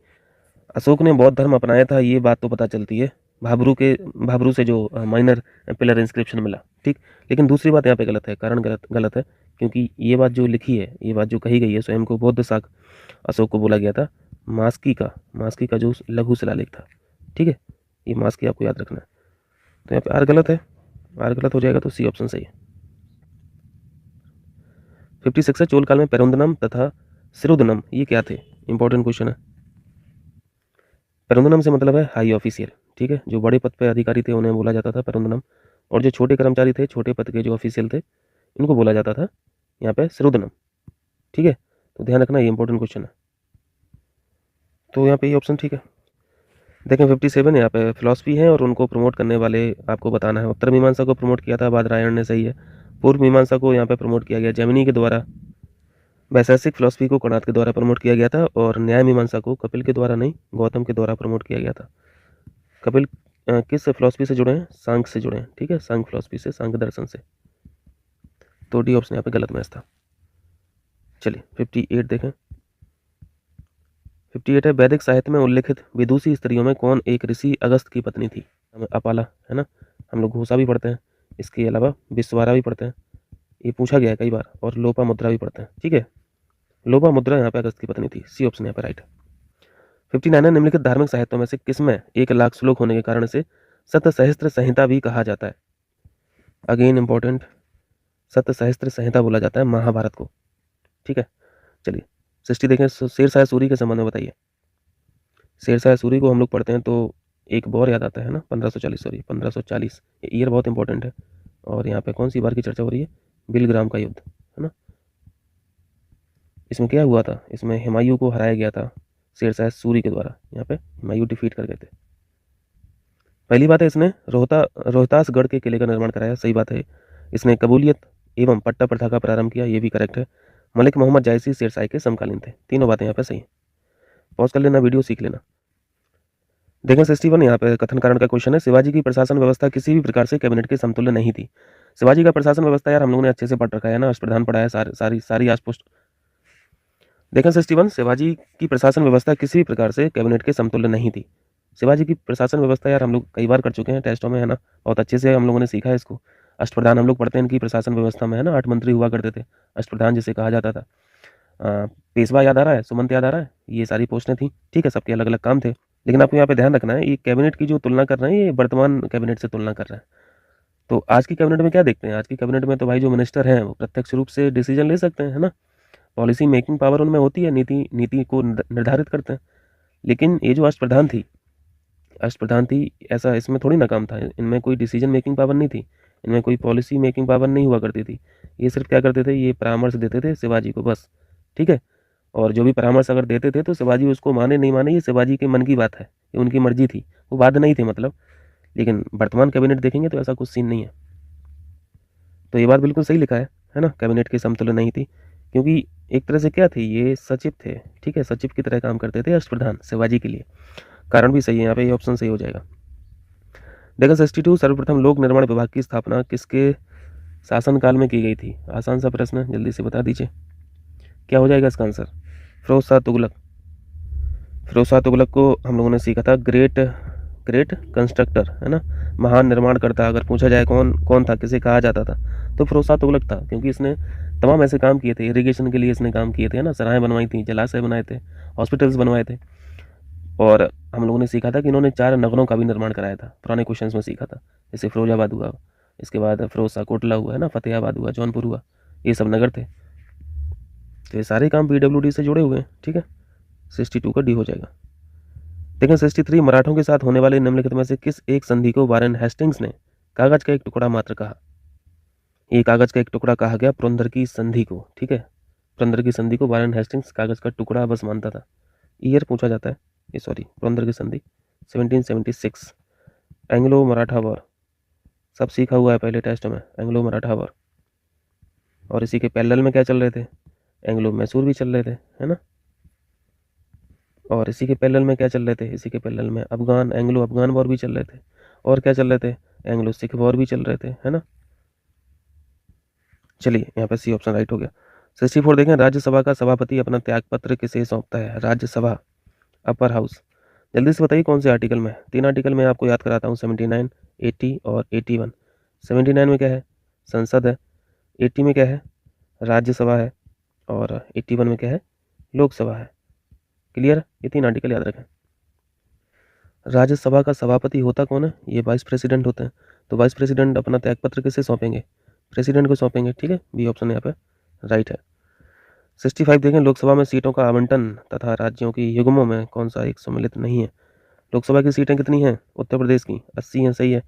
अशोक ने बौद्ध धर्म अपनाया था, ये बात तो पता चलती है भाबरू से जो माइनर पिलर इंस्क्रिप्शन मिला, ठीक। लेकिन दूसरी बात यहाँ पे गलत है, कारण गलत है, क्योंकि ये बात जो लिखी है, ये बात जो कही गई है, स्वयं को बौद्ध शाक अशोक को बोला गया था। मास्की का जो लघु शिलालेख था, ठीक है, ये मास्की आपको याद रखना है। तो यहाँ पे आर गलत है, आर गलत हो जाएगा, तो सी ऑप्शन सही है। 56 है, चोल काल में पेरुंदनम तथा सिरुदनम ये क्या थे? इंपॉर्टेंट क्वेश्चन है। पेरुंदनम से मतलब है हाई ऑफिशियल, ठीक है, जो बड़े पद पे अधिकारी थे उन्हें बोला जाता था पेरुंदनम, और जो छोटे कर्मचारी थे, छोटे पद के जो ऑफिशियल थे, इनको बोला जाता था यहाँ पे सिरुदनम, ठीक है। तो ध्यान रखना, ये इंपॉर्टेंट क्वेश्चन है। तो यहाँ पे ये ऑप्शन ठीक है। देखें 57 यहाँ पे फिलॉसफी है और उनको प्रमोट करने वाले आपको बताना है। उत्तर मीमांसा को प्रमोट किया था बादरायण ने, सही है। पूर्व मीमांसा को यहाँ पे प्रमोट किया गया जैमिनी के द्वारा। वैशेषिक फिलॉसफी को कणाद के द्वारा प्रमोट किया गया था, और न्याय मीमांसा को कपिल के द्वारा नहीं, गौतम के द्वारा प्रमोट किया गया था। कपिल किस फिलॉसफी से जुड़े हैं? सांख्य से जुड़े हैं, ठीक है, सांख्य फिलॉसफी से, सांख्य दर्शन से। तो डी ऑप्शन यहाँ पे गलत मैच था। चलिए 58 देखें। 58 है, वैदिक साहित्य में उल्लेखित विदुषी स्त्रियों में कौन एक ऋषि अगस्त की पत्नी थी? हमें अपाला, है ना, हम लोग घोषा भी पढ़ते हैं, इसके अलावा विश्वारा भी पढ़ते हैं, ये पूछा गया है कई बार, और लोपा मुद्रा भी पढ़ते हैं, ठीक है। लोपा मुद्रा यहाँ पे अगस्त की पत्नी थी, सी ऑप्शन यहाँ पे राइट है। 59 है, निम्नलिखित धार्मिक साहित्यों में से किसमें 1,00,000 श्लोक होने के कारण से सतसहस्त्र संहिता भी कहा जाता है? अगेन इंपॉर्टेंट, सतसहस्त्र संहिता बोला जाता है महाभारत को, ठीक है। चलिए 60 देखें, शेरशाह सूरी के संबंध में बताइए। शेरशाह सूरी को हम लोग पढ़ते हैं तो एक वॉर याद आता है ना, 1540, ये ईयर बहुत इंपॉर्टेंट है। और यहाँ पे कौन सी बार की चर्चा हो रही है? बिलग्राम का युद्ध, है ना। इसमें क्या हुआ था? इसमें हुमायूं को हराया गया था शेरशाह सूरी के द्वारा, यहाँ पे हुमायूं डिफीट कर गए थे। पहली बात है, इसने रोहतासगढ़ के किले का निर्माण कराया, सही बात है। इसने कबूलियत एवं पट्टा प्रथा का प्रारंभ किया, ये भी करेक्ट है। मलिक मोहम्मद जायसी शेरशाह के समकालीन थे, तीनों बातें यहाँ पे सही हैं। पॉज कर लेना, वीडियो सीख लेना। देखें 61 यहाँ पे कथन कारण का क्वेश्चन है, शिवाजी की प्रशासन व्यवस्था किसी भी प्रकार से कैबिनेट के समतुल्य नहीं थी। शिवाजी का प्रशासन व्यवस्था यार हम लोगों ने अच्छे से पढ़ रखा है ना, अष्टप्रधान पढ़ा है, सारी आसपोस्ट। देखें 61, शिवाजी की प्रशासन व्यवस्था किसी भी प्रकार से कैबिनेट के समतुल्य नहीं थी। शिवाजी की प्रशासन व्यवस्था यार हम लोग कई बार कर चुके हैं टेस्टों में, है ना, बहुत अच्छे से हम लोगों ने सीखा है इसको। अष्टप्रधान हम लोग पढ़ते हैं इनकी प्रशासन व्यवस्था में, है ना, 8 मंत्री हुआ करते थे, अष्टप्रधान जिसे कहा जाता था। पेशवा याद आ रहा है, सुमंत याद आ रहा है, ये सारी पोस्टें थी, ठीक है, सबके अलग अलग काम थे। लेकिन आपको यहाँ पे ध्यान रखना है, ये कैबिनेट की जो तुलना कर रहे हैं, ये वर्तमान कैबिनेट से तुलना कर रहे हैं। तो आज की कैबिनेट में क्या देखते हैं? आज की कैबिनेट में तो भाई जो मिनिस्टर हैं वो प्रत्यक्ष रूप से डिसीजन ले सकते हैं, है ना, पॉलिसी मेकिंग पावर उनमें होती है, नीति को निर्धारित करते हैं। लेकिन ये जो अष्टप्रधान थी, ऐसा इसमें थोड़ी ना काम था, इनमें कोई डिसीजन मेकिंग पावर नहीं थी, इनमें कोई पॉलिसी मेकिंग पावर नहीं हुआ करती थी। ये सिर्फ क्या करते थे, ये परामर्श देते थे शिवाजी को, बस, ठीक है। और जो भी परामर्श अगर देते थे तो शिवाजी उसको माने नहीं माने, ये शिवाजी के मन की बात है, ये उनकी मर्जी थी, वो बाध्य नहीं थे मतलब। लेकिन वर्तमान कैबिनेट देखेंगे तो ऐसा कुछ सीन नहीं है। तो ये बात बिल्कुल सही लिखा है ना, कैबिनेट की समतुल्य नहीं थी, क्योंकि एक तरह से क्या थे, ये सचिव थे, ठीक है, सचिव की तरह काम करते थे अष्टप्रधान शिवाजी के लिए। कारण भी सही है, यहाँ पे ये ऑप्शन सही हो जाएगा। देखो 62, सर्वप्रथम लोक निर्माण विभाग की स्थापना किसके शासनकाल में की गई थी? आसान सा प्रश्न है, जल्दी से बता दीजिए, क्या हो जाएगा इसका आंसर? फिरोज शाह तुगलक। फिरोज शाह तुगलक को हम लोगों ने सीखा था ग्रेट कंस्ट्रक्टर, है ना, महान निर्माणकर्ता। अगर पूछा जाए कौन था, किसे कहा जाता था, तो फिरोज शाह तुगलक था, क्योंकि इसने तमाम ऐसे काम किए थे, इरिगेशन के लिए इसने काम किए थे, है ना, सराहें बनवाई थी, जलाशय बनाए थे, हॉस्पिटल्स बनवाए थे। और हम लोगों ने सीखा था कि इन्होंने 4 नगरों का भी निर्माण कराया था, पुराने क्वेश्चंस में सीखा था, जैसे फिरोजाबाद हुआ, इसके बाद फिरोज शाह कोटला हुआ, है ना, फतेहाबाद हुआ, जौनपुर हुआ, ये सब नगर थे। तो ये सारे काम PWD से जुड़े हुए हैं, ठीक है। 62 का डी हो जाएगा। लेकिन 63, मराठों के साथ होने वाले निम्नलिखित में से किस एक संधि को वारेन हेस्टिंग्स ने कागज का एक टुकड़ा मात्र कहा? ये कागज का एक टुकड़ा कहा गया पुरंदर की संधि को, ठीक है, पुरंदर की संधि को वारेन हेस्टिंग्स कागज का टुकड़ा बस मानता था। ईयर पूछा जाता है, ये सॉरी, पुरंदर की संधि 1776। एंग्लो मराठा वॉर सब सीखा हुआ है पहले टेस्ट में, एंग्लो मराठा वॉर। और इसी के पैरेलल में क्या चल रहे थे? एंग्लो मैसूर भी चल रहे थे, है ना। और इसी के पैरेलल में क्या चल रहे थे, इसी के पैरेलल में एंग्लो अफगान वॉर भी चल रहे थे। और क्या चल रहे थे, एंग्लो सिख वॉर भी चल रहे थे, है ना। चलिए यहाँ पे सी ऑप्शन राइट हो गया। 64 देखें, राज्यसभा का सभापति अपना त्यागपत्र किसे सौंपता है, राज्यसभा, अपर हाउस। जल्दी से बताइए कौन से आर्टिकल में। 3 आर्टिकल में आपको याद कराता हूँ, 79, 80 और 81। 79 में क्या है, संसद है। 80 में क्या है, राज्यसभा है। और 81 में क्या है, लोकसभा है। क्लियर, ये 3 आर्टिकल याद रखें। राज्यसभा का सभापति होता कौन है, ये वाइस प्रेसिडेंट होते हैं। तो वाइस प्रेसिडेंट अपना त्यागपत्र किसे सौंपेंगे, प्रेसिडेंट को सौंपेंगे, ठीक है। बी ऑप्शन यहाँ पे राइट है। 65 देखें, लोकसभा में सीटों का आवंटन तथा राज्यों की युग्मों में कौन सा एक सम्मिलित नहीं है। लोकसभा की सीटें कितनी हैं, उत्तर प्रदेश की 80 हैं, सही है।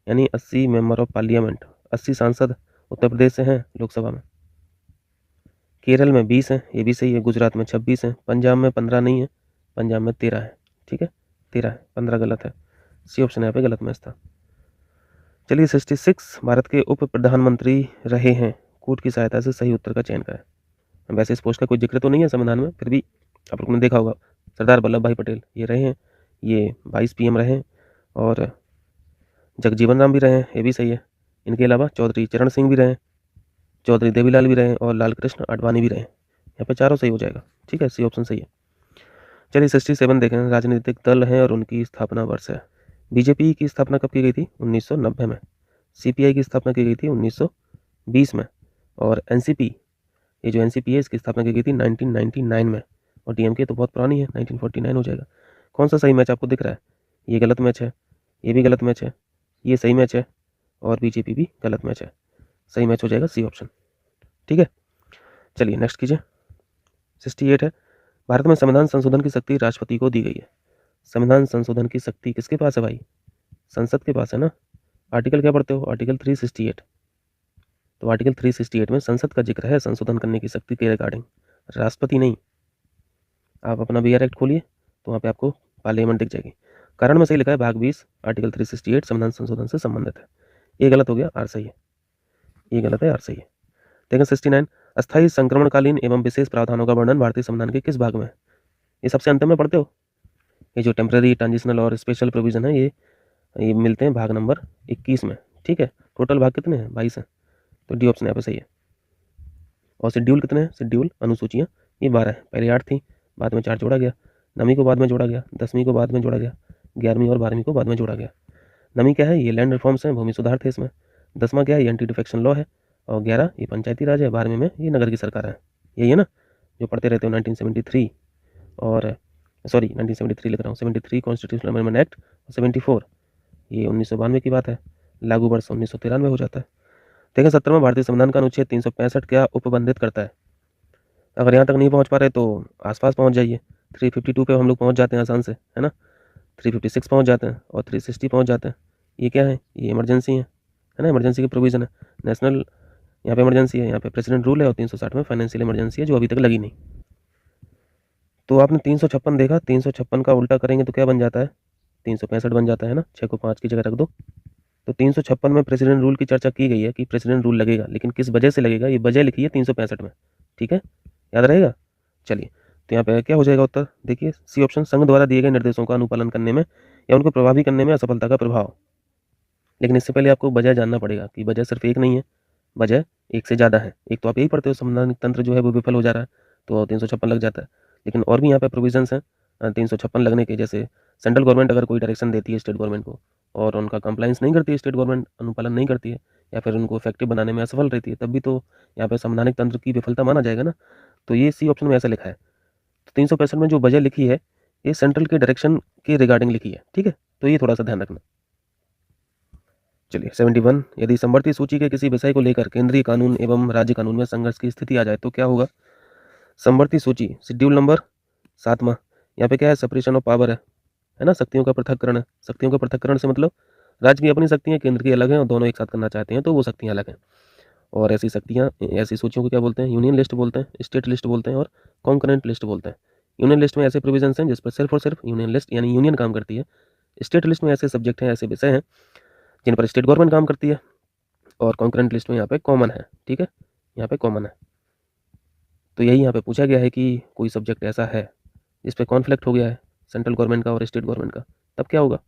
यानी 80 मेंबर ऑफ पार्लियामेंट, 80 सांसद उत्तर प्रदेश से हैं लोकसभा में। केरल में 20 हैं, ये भी सही है। गुजरात में 26 हैं। पंजाब में 15 नहीं है, पंजाब में 13 है, ठीक है। 13 है, 15 गलत है। सी ऑप्शन यहाँ पे गलत मैच था। चलिए 66, भारत के उप प्रधानमंत्री रहे हैं, कूट की सहायता से सही उत्तर का चयन करें। वैसे इस पोस्ट का कोई जिक्र तो नहीं है संविधान में, फिर भी आप लोगों ने देखा होगा, सरदार वल्लभ भाई पटेल ये रहे हैं, ये 22 PM रहे हैं। और जगजीवन राम भी रहे हैं, ये भी सही है। इनके अलावा चौधरी चरण सिंह भी रहे, चौधरी देवीलाल भी रहे और लाल कृष्ण आडवाणी भी रहे। यहाँ पे चारों सही हो जाएगा, ठीक है। सी ऑप्शन सही है। चलिए 67 देखें, राजनीतिक दल हैं और उनकी स्थापना वर्ष है। बीजेपी की स्थापना कब की गई थी, 1990 में। सीपीआई की स्थापना की गई थी 1920 में। और एनसीपी, ये जो एनसीपी है, इसकी स्थापना की गई थी 1999 में। और डीएमके तो बहुत पुरानी है, 1949 हो जाएगा। कौन सा सही मैच आपको दिख रहा है, ये गलत मैच है, ये भी गलत मैच है, ये सही मैच है, और बीजेपी भी गलत मैच है। सही मैच हो जाएगा सी ऑप्शन, ठीक है। चलिए नेक्स्ट कीजिए। 68 है, भारत में संविधान संशोधन की शक्ति राष्ट्रपति को दी गई है। संविधान संशोधन की शक्ति किसके पास है भाई, संसद के पास है ना। आर्टिकल क्या पढ़ते हो, आर्टिकल 368। तो आर्टिकल 368 में संसद का जिक्र है संशोधन करने की शक्ति के रिगार्डिंग, राष्ट्रपति नहीं। आप अपना BR एक्ट खोलिए तो वहाँ पे आपको पार्लियामेंट दिख जाएगी। कारण में सही लिखा है, भाग 20 आर्टिकल 368 संविधान संशोधन से संबंधित है। ये गलत हो गया, आर सही है। ये गलत है, आर सही है। देखें 69, अस्थायी संक्रमणकालीन एवं विशेष प्रावधानों का वर्णन भारतीय संविधान के किस भाग में है। ये सबसे अंत में पढ़ते हो। ये जो टेम्पररी, ट्रांजिशनल और स्पेशल प्रोविजन है, ये मिलते हैं भाग नंबर 21 में, ठीक है। टोटल भाग कितने हैं, 22 हैं। तो डी ऑप्शन यहाँ पे सही है। और शेड्यूल कितने हैं, शेड्यूल अनुसूचियाँ ये 12 है। पहले 8 थी, बाद में 4 जोड़ा गया। 9वीं को बाद में जोड़ा गया, 10वीं को बाद में जोड़ा गया, 11वीं और 12वीं को बाद में जोड़ा गया। 9वीं क्या है, ये लैंड रिफॉर्म्स हैं, भूमि सुधार थे इसमें। 10वां क्या है, ये एंटी डिफेक्शन लॉ है। और 11 ये पंचायती राज है। 12वीं में ये नगर की सरकार है। यही है ना जो पढ़ते रहते हो, 1973 और 1973 लिख रहा हूँ, 73 कॉन्स्टिट्यूशनल अमेंडमेंट एक्ट, 74 ये 1992 की बात है। लागू वर्ष 1993 हो जाता है। देखिए 17वां भारतीय संविधान का अनुच्छेद 365 क्या उपबंधित करता है। अगर यहाँ तक नहीं पहुँच पा रहे तो आसपास पहुँच जाइए। 352 पे हम लोग पहुँच जाते हैं आसान से, है ना। 356 पहुँच जाते हैं और 360 पहुँच जाते हैं। ये क्या है, ये इमरजेंसी है ना, इमरजेंसी की प्रोविज़न है। नेशनल यहाँ पे इमरजेंसी है, यहाँ पे प्रेसिडेंट रूल है। और 360 में फाइनेंशियल इमरजेंसी है जो अभी तक लगी नहीं। तो आपने 356 देखा, 356 का उल्टा करेंगे तो क्या बन जाता है, 365 बन जाता है ना। 6 को 5 की जगह रख दो। तो 356 में प्रेसिडेंट रूल की चर्चा की गई है कि प्रेसिडेंट रूल लगेगा, लेकिन किस वजह से लगेगा, ये वजह लिखी है 365 में, ठीक है, याद रहेगा। चलिए तो यहाँ पे क्या हो जाएगा उत्तर, देखिए सी ऑप्शन, संघ द्वारा दिए गए निर्देशों का अनुपालन करने में या उनको प्रभावी करने में असफलता का प्रभाव। लेकिन इससे पहले आपको वजह जानना पड़ेगा कि वजह सिर्फ एक नहीं है, वजह एक से ज़्यादा है। एक तो आप यही पढ़ते हो, संवैधानिक तंत्र जो है वो विफल हो जा रहा है, तो 356 लग जाता है। लेकिन और भी यहाँ पे प्रोविजंस हैं 356 लगने के। जैसे सेंट्रल गवर्नमेंट अगर कोई डायरेक्शन देती है स्टेट गवर्नमेंट को और उनका कंप्लाइंस नहीं करती है, स्टेट गवर्नमेंट अनुपालन नहीं करती है या फिर उनको इफेक्टिव बनाने में असफल रहती है, तब भी तो यहाँ पे संवैधानिक तंत्र की विफलता माना जाएगा ना। तो ये सी ऑप्शन में ऐसा लिखा है। तो 365 में जो वजह लिखी है ये सेंट्रल के डायरेक्शन के रिगार्डिंग लिखी है, ठीक है। तो ये थोड़ा सा ध्यान रखना। चलिए 71, यदि समवर्ती सूची के किसी विषय को लेकर केंद्रीय कानून एवं राज्य कानून में संघर्ष की स्थिति आ जाए तो क्या होगा। समवर्ती सूची शेड्यूल नंबर 7वां, यहाँ पे क्या है, सेपरेशन ऑफ पावर है ना, शक्तियों का पृथक्करण है। शक्तियों का पृथक्करण से मतलब राज्य की अपनी शक्तियाँ, केंद्र की अलग हैं और दोनों एक साथ करना चाहते हैं तो वो शक्तियाँ अलग हैं। और ऐसी शक्तियाँ, ऐसी सूचियों को क्या बोलते हैं, यूनियन लिस्ट बोलते हैं, स्टेट लिस्ट बोलते हैं और कॉन्करेंट लिस्ट बोलते हैं। यूनियन लिस्ट में ऐसे प्रोविजंस हैं जिस पर सिर्फ और सिर्फ यूनियन लिस्ट यानी यूनियन काम करती है। स्टेट लिस्ट में ऐसे सब्जेक्ट हैं, ऐसे विषय हैं जिन पर स्टेट गवर्नमेंट काम करती है। और कॉन्करेंट लिस्ट में यहाँ पे कॉमन है, ठीक है, यहाँ पे कॉमन है। तो यही यहाँ पे पूछा गया है कि कोई सब्जेक्ट ऐसा है जिस पे कॉन्फ्लिक्ट हो गया है सेंट्रल गवर्नमेंट का और स्टेट गवर्नमेंट का, तब क्या होगा?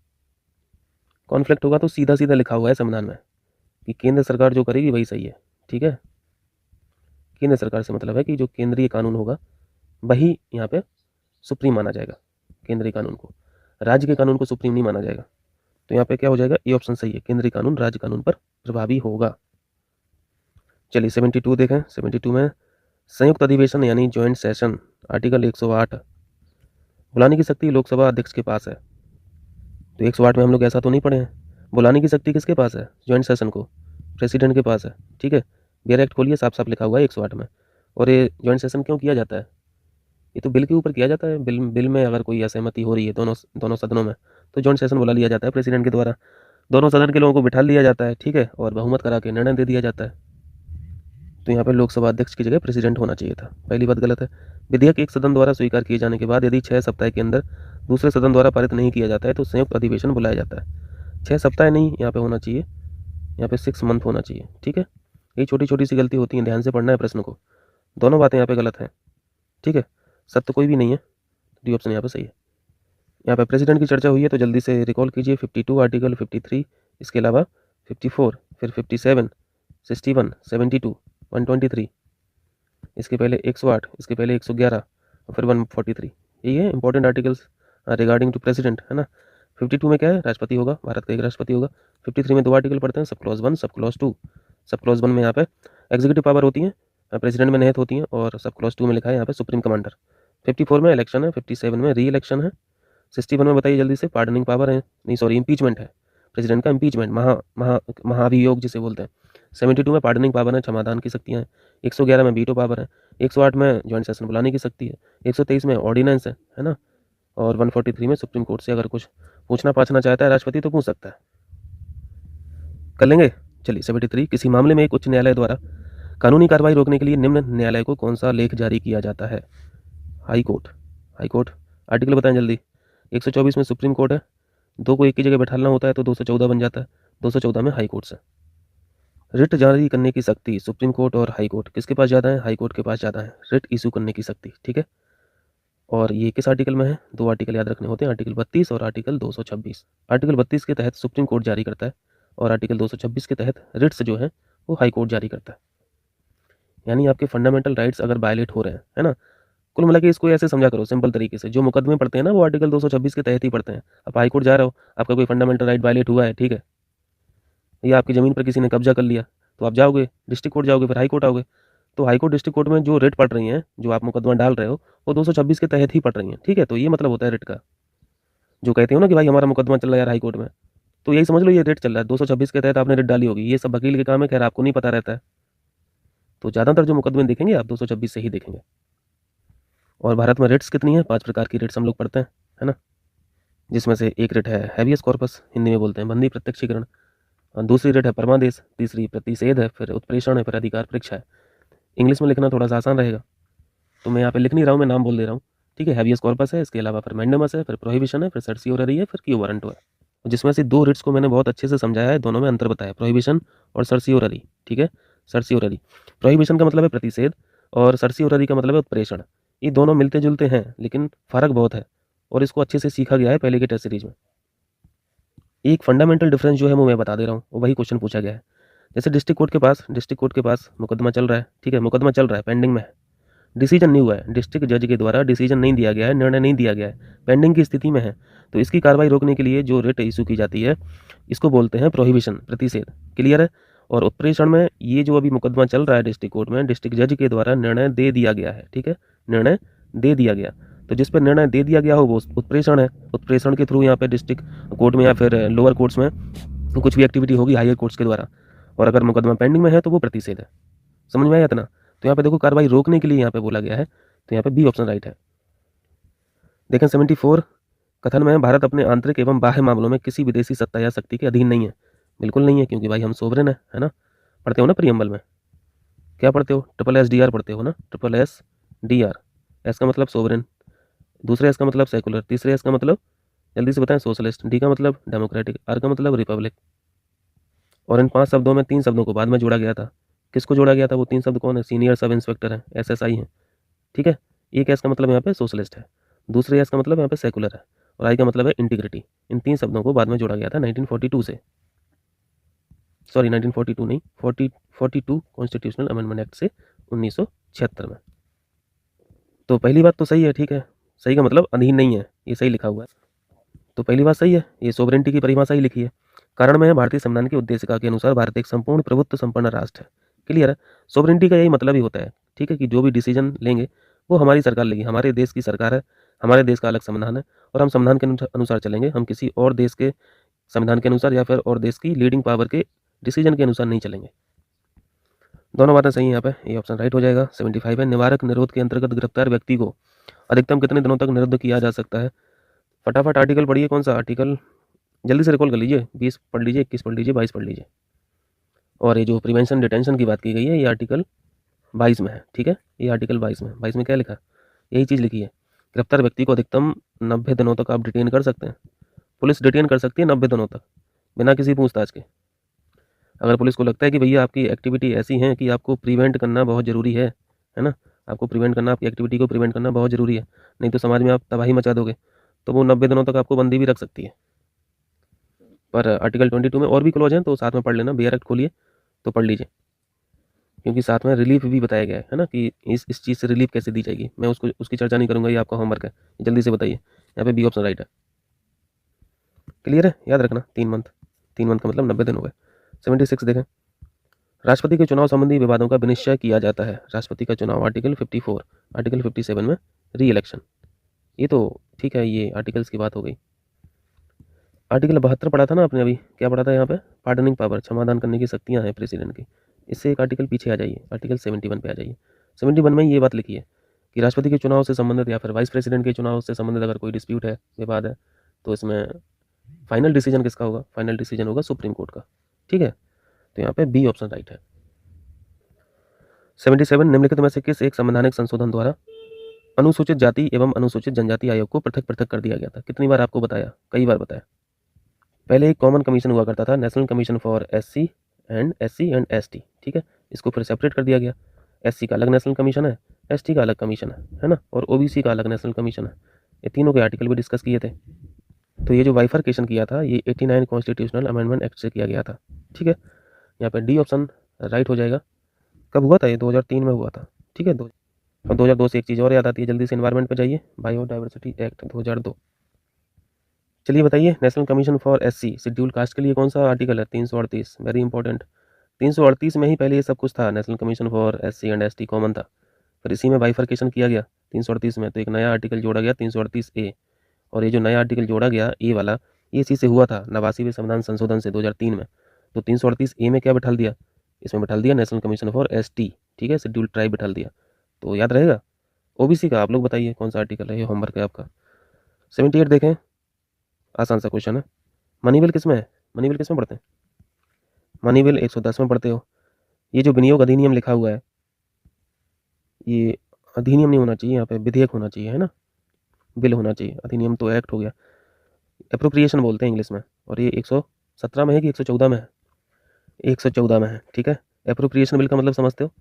कॉन्फ्लिक्ट होगा तो सीधा सीधा लिखा हुआ है संविधान में कि केंद्र सरकार जो करेगी वही सही है, ठीक है। केंद्र सरकार से मतलब है कि जो केंद्रीय कानून होगा वही यहाँ पे सुप्रीम माना जाएगा, केंद्रीय कानून को, राज्य के कानून को सुप्रीम नहीं माना जाएगा। तो यहाँ पे क्या हो जाएगा, ये ऑप्शन सही है, केंद्रीय कानून राज्य कानून पर प्रभावी होगा। चलिए 72 देखें। 72 में संयुक्त अधिवेशन यानी ज्वाइंट सेशन, आर्टिकल 108, बुलाने की शक्ति लोकसभा अध्यक्ष के पास है। तो 108 में हम लोग ऐसा तो नहीं पढ़े हैं, बुलाने की शक्ति किसके पास है? ज्वाइंट सेशन को, प्रेसिडेंट के पास है, ठीक है। बियर एक्ट खोलिए, साफ साफ लिखा हुआ है 108 में। और ये ज्वाइंट सेशन क्यों किया जाता है? ये तो बिल के ऊपर किया जाता है। बिल में अगर कोई असहमति हो रही है दोनों सदनों में, तो ज्वाइंट सेशन बुला लिया जाता है प्रेसिडेंट के द्वारा, दोनों सदन के लोगों को बिठा लिया जाता है, ठीक है, और बहुमत करा के निर्णय दे दिया जाता है। तो यहाँ पर लोकसभा अध्यक्ष की जगह प्रेसिडेंट होना चाहिए था, पहली बात गलत है। विधेयक एक सदन द्वारा स्वीकार किए जाने के बाद यदि 6 सप्ताह के अंदर दूसरे सदन द्वारा पारित नहीं किया जाता है तो संयुक्त अधिवेशन बुलाया जाता है। 6 सप्ताह नहीं यहाँ पे होना चाहिए, यहाँ पे 6 मंथ होना चाहिए, ठीक है। ये छोटी छोटी सी गलती होती है, ध्यान से पढ़ना है प्रश्न को, दोनों बातें यहाँ पे गलत हैं, ठीक है। सत्य कोई भी नहीं है, डी ऑप्शन यहाँ पे सही है। यहाँ पे प्रेसिडेंट की चर्चा हुई है तो जल्दी से रिकॉल कीजिए। 52 आर्टिकल, 53, इसके अलावा 54, फिर 57, 61, 72, 123, इसके पहले 108, इसके पहले 111 और फिर 143। यही है important articles regarding to president, है ना। 52 में क्या है, राष्ट्रपति होगा, भारत का एक राष्ट्रपति होगा। 53 में 2 आर्टिकल पढ़ते हैं, sub clause 1, sub clause 2। Sub clause 1 में यहाँ पे एग्जीक्यूटिव पावर होती है, प्रेसिडेंट में निहित होती हैं, और सब क्लॉज 2 में लिखा है यहाँ पे सुप्रीम कमांडर। 54 में इलेक्शन है, 57 में री इलेक्शन है, 61 में बताइए जल्दी से, पार्डनिंग पावर है, नहीं सॉरी इम्पीचमेंट है, प्रेसिडेंट का इम्पीचमेंट, महाभियोग जिसे बोलते हैं। 72 में पार्डनिंग पावर है, क्षमादान की शक्तियाँ हैं। 111 में वीटो पावर है। 108 में ज्वाइंट सेशन बुलाने की शक्ति है। 123 में ऑर्डिनेंस है ना। और 143 में सुप्रीम कोर्ट से अगर कुछ पूछना पाछना चाहता है राष्ट्रपति तो पूछ सकता है। कर लेंगे। चलिए 73, किसी मामले में एक उच्च न्यायालय द्वारा कानूनी कार्रवाई रोकने के लिए निम्न न्यायालय को कौन सा लेख जारी किया जाता है? High court. High court article बताएं जल्दी। 124 में सुप्रीम कोर्ट है, 2 को एक की जगह बैठाना होता है तो 214 बन जाता है, 214 में हाई कोर्ट से। रिट जारी करने की शक्ति सुप्रीम कोर्ट और हाई कोर्ट किसके पास ज़्यादा है? हाई कोर्ट के पास ज़्यादा है, रिट इशू करने की शक्ति, ठीक है। और ये किस आर्टिकल में है? 2 आर्टिकल याद रखने होते हैं, आर्टिकल 32 और आर्टिकल 226। आर्टिकल 32 के तहत सुप्रीम कोर्ट जारी करता है और आर्टिकल 226 के तहत रिट्स जो है वो हाई कोर्ट जारी करता है। यानी आपके फंडामेंटल राइट्स अगर वायलेट हो रहे हैं, है ना। कुल मिला के इसको ऐसे समझा करो सिंपल तरीके से, जो मुकदमे पढ़ते हैं ना वो आर्टिकल 226 के तहत ही पढ़ते हैं। आप हाई कोर्ट जा रहे हो, आपका कोई फंडामेंटल राइट वायलेट हुआ है, ठीक है, या आपकी ज़मीन पर किसी ने कब्जा कर लिया, तो आप जाओगे डिस्ट्रिक्ट कोर्ट, जाओगे फिर हाई कोर्ट आओगे। तो हाई कोर्ट डिस्ट्रिक्ट कोर्ट में जो रेट पढ़ रही हैं, जो आप मुकदमा डाल रहे हो, वो 226 के तहत ही पढ़ रही हैं, ठीक है। तो ये मतलब होता है रेट का। जो कहते हो ना कि भाई हमारा मुकदमा चल रहा है यार हाई कोर्ट में, तो यही समझ लो ये रेट चल रहा है, 226 के तहत आपने रेट डाली होगी। ये सब वकील के काम है, खैर आपको नहीं पता रहता है। तो ज़्यादातर जो मुकदमे देखेंगे आप 226 से ही देखेंगे। और भारत में रेट्स कितनी है? 5 प्रकार की रेट्स हम लोग पढ़ते हैं, है ना। जिसमें से एक रेट है हैबियस कॉर्पस, हिंदी में बोलते हैं बंदी प्रत्यक्षीकरण, और दूसरी रेट है परमादेश, तीसरी प्रतिषेध है, फिर उत्प्रेषण है, फिर अधिकार परीक्षा है। इंग्लिश में लिखना थोड़ा सा आसान रहेगा, तो मैं यहाँ पे लिख नहीं रहा हूँ, मैं नाम बोल दे रहा हूँ, ठीक है। हैबियस कॉर्पस है, इसके अलावा फिर मैंडेमस है, फिर प्रोहिबिशन है, फिर सर्सियोररी है, फिर क्यू वारंटो है। जिसमें से 2 रिट्स को मैंने बहुत अच्छे से समझाया है, दोनों में अंतर बताया, प्रोहिबिशन और सर्सियोररी, ठीक है। सर्सियोररी, प्रोहिबिशन का मतलब है प्रतिषेध और सर्सियोररी का मतलब है उत्प्रेषण। ये दोनों मिलते जुलते हैं लेकिन फ़र्क बहुत है, और इसको अच्छे से सीखा गया है पहले के टेस्ट सीरीज में। एक फंडामेंटल डिफरेंस जो है वो मैं बता दे रहा हूँ, वो वही क्वेश्चन पूछा गया है। जैसे डिस्ट्रिक्ट कोर्ट के पास मुकदमा चल रहा है, ठीक है, मुकदमा चल रहा है, पेंडिंग में है, डिसीजन नहीं हुआ है, डिस्ट्रिक्ट जज के द्वारा डिसीजन नहीं दिया गया है, निर्णय नहीं दिया गया है, पेंडिंग की स्थिति में है, तो इसकी कार्रवाई रोकने के लिए जो रिट इशू की जाती है इसको बोलते हैं प्रोहिबिशन, प्रतिषेध, क्लियर है। और उत्प्रेषण में ये जो अभी मुकदमा चल रहा है डिस्ट्रिक्ट कोर्ट में, डिस्ट्रिक्ट जज के द्वारा निर्णय दे दिया गया है, ठीक है, निर्णय दे दिया गया, तो जिस पर निर्णय दे दिया गया हो वो उत्प्रेषण है। उत्प्रेषण के थ्रू यहाँ पे डिस्ट्रिक्ट कोर्ट में या फिर लोअर कोर्ट्स में कुछ भी एक्टिविटी होगी हायर कोर्ट्स के द्वारा, और अगर मुकदमा पेंडिंग में है तो वो प्रतिषेध है। समझ में आया इतना? तो यहाँ पे देखो कार्रवाई रोकने के लिए यहाँ पे बोला गया है, तो यहाँ पे बी ऑप्शन राइट है। देखें 74 कथन में भारत अपने आंतरिक एवं बाह्य मामलों में किसी विदेशी सत्ता या शक्ति के अधीन नहीं है। बिल्कुल नहीं है, क्योंकि भाई हम सोवरेन है ना। पढ़ते हो ना प्रीएम्बल में, क्या पढ़ते हो? SSDR पढ़ते हो ना, SSDR। एस का मतलब सोवरेन, दूसरे एस का मतलब सेकुलर, तीसरे एस का मतलब जल्दी से बताएं सोशलिस्ट, डी का मतलब डेमोक्रेटिक, आर का मतलब रिपब्लिक। और इन 5 शब्दों में 3 शब्दों को बाद में जोड़ा गया था। किसको जोड़ा गया था? वो 3 शब्द कौन है? सीनियर सब इंस्पेक्टर है, SSI है, ठीक है। एक एस का मतलब यहाँ पे सोशलिस्ट है, दूसरे एस का मतलब यहाँ पे सेकुलर है, और आई का मतलब है इंटीग्रिटी। इन 3 शब्दों को बाद में जोड़ा गया था 1942 से, सॉरी 1942 नहीं, 42 कॉन्स्टिट्यूशनल अमेंडमेंट एक्ट से 1976 में। तो पहली बात तो सही है, ठीक है। सही का मतलब अधीन नहीं है, ये सही लिखा हुआ है। तो पहली बात सही है, ये सोवरेंटी की परिभाषा ही लिखी है। कारण में है भारतीय संविधान की उद्देशिका के अनुसार भारत एक संपूर्ण प्रभुत्व संपन्न राष्ट्र है। क्लियर है। सोवरेंटी का यही मतलब ही होता है, ठीक है, कि जो भी डिसीजन लेंगे वो हमारी सरकार लेगी, हमारे देश की सरकार है, हमारे देश का अलग संविधान है, और हम संविधान के अनुसार चलेंगे। हम किसी और देश के संविधान के अनुसार या फिर और देश की लीडिंग पावर के डिसीजन के अनुसार नहीं चलेंगे। दोनों बातें सही हैं यहाँ पे, ये ऑप्शन राइट हो जाएगा। 75 है, निवारक निरोध के अंतर्गत गिरफ्तार व्यक्ति को अधिकतम कितने दिनों तक निरुद्ध किया जा सकता है। फटाफट आर्टिकल पढ़िए, कौन सा आर्टिकल, जल्दी से रिकॉल कर लीजिए। 20 पढ़ लीजिए, 21 पढ़ लीजिए, 22 पढ़ लीजिए। और ये जो प्रिवेंशन डिटेंशन की बात की गई है, ये आर्टिकल 22 में है, ठीक है। ये आर्टिकल 22 में क्या लिखा, यही चीज़ लिखी है। गिरफ्तार व्यक्ति को अधिकतम 90 दिनों तक आप डिटेन कर सकते हैं। पुलिस डिटेन कर सकती है 90 दिनों तक बिना किसी पूछताछ के। अगर पुलिस को लगता है कि भैया आपकी एक्टिविटी ऐसी है कि आपको प्रिवेंट करना बहुत ज़रूरी है ना, आपको प्रिवेंट करना, आपकी एक्टिविटी को प्रिवेंट करना बहुत ज़रूरी है, नहीं तो समाज में आप तबाही मचा दोगे, तो वो 90 दिनों तक आपको बंदी भी रख सकती है। पर आर्टिकल 22 में और भी क्लॉज हैं, तो साथ में पढ़ लेना। बेयर एक्ट खोलिए तो पढ़ लीजिए, क्योंकि साथ में रिलीफ भी बताया गया है ना, कि इस चीज़ से रिलीफ कैसे दी जाएगी। मैं उसकी चर्चा नहीं करूँगा, ये आपका होमवर्क है। जल्दी से बताइए, यहाँ पे बी ऑप्शन राइट है। क्लियर है, याद रखना। 3 मंथ का मतलब 90 दिन हो गए। 76 देखें, राष्ट्रपति के चुनाव संबंधी विवादों का विनिश्चय किया जाता है। राष्ट्रपति का चुनाव आर्टिकल 54, आर्टिकल 57 में री इलेक्शन। ये तो ठीक है, ये आर्टिकल्स की बात हो गई। आर्टिकल 72 पढ़ा था ना आपने अभी, क्या पढ़ा था यहाँ पे, पार्डनिंग पावर, क्षमादान करने की शक्तियाँ हैं प्रेसिडेंट की। इससे एक आर्टिकल पीछे आ जाइए, आर्टिकल 71 पे आ जाइए। 71 में ये बात लिखी है कि राष्ट्रपति के चुनाव से संबंधित या फिर वाइस प्रेसिडेंट के चुनाव से संबंधित अगर कोई डिस्प्यूट है, विवाद है, तो इसमें फाइनल डिसीजन किसका होगा, फाइनल डिसीजन होगा सुप्रीम कोर्ट का, ठीक है। तो यहाँ पे बी ऑप्शन राइट है। 77, निम्नलिखित में से किस एक संवैधानिक संशोधन द्वारा अनुसूचित जाति एवं अनुसूचित जनजाति आयोग को पृथक पृथक कर दिया गया था। कितनी बार आपको बताया, कई बार बताया। पहले एक कॉमन कमीशन हुआ करता था, national commission for SC and ST, ठीक है। इसको फिर सेपरेट कर दिया गया। SC का अलग नेशनल कमीशन है, ST का अलग कमीशन है ना, और OBC का अलग नेशनल कमीशन है। ये तीनों के आर्टिकल भी डिस्कस किए थे। तो ये जो बाइफर्केशन किया था, ये 89 कॉन्स्टिट्यूशनल अमेंडमेंट एक्ट से किया गया था, ठीक है। यहाँ पे डी ऑप्शन राइट हो जाएगा। कब हुआ था ये, 2003 में हुआ था, ठीक है। और 2002 से एक चीज़ और याद आती है, जल्दी से एनवायरनमेंट पे जाइए, बायोडाइवर्सिटी एक्ट 2002। चलिए बताइए, national commission for SC schedule caste के लिए कौन सा आर्टिकल है, 338, वेरी इंपॉर्टेंट। 338 में ही पहले ये सब कुछ था, national commission for SC and ST common था, फिर इसी में बाइफर्केशन किया गया 338 में, तो एक नया आर्टिकल जोड़ा गया 338A। और ये जो नया आर्टिकल जोड़ा गया ए वाला, ये इसी से हुआ था 89वें संविधान संशोधन से 2003 में। तो 338A में क्या बिठा दिया, इसमें बिठा दिया नेशनल कमीशन फॉर ST, ठीक है, शेड्यूल ट्राइब बिठा दिया। तो याद रहेगा। OBC का आप लोग बताइए कौन सा आर्टिकल है, ये होमवर्क है आपका। 78 देखें, आसान सा क्वेश्चन है। मनी बिल किस में है, मनी बिल किस में पढ़ते हैं, मनी बिल 110 में पढ़ते हो। ये जो विनियोग अधिनियम लिखा हुआ है, ये अधिनियम नहीं होना चाहिए, यहाँ पे विधेयक होना चाहिए, है ना, बिल होना चाहिए। अधिनियम तो एक्ट हो गया, एप्रोप्रिएशन बोलते हैं इंग्लिश में। और ये 117 में है कि 114 में है, 114 में है, ठीक है। एप्रोप्रिएशन बिल का मतलब समझते हो।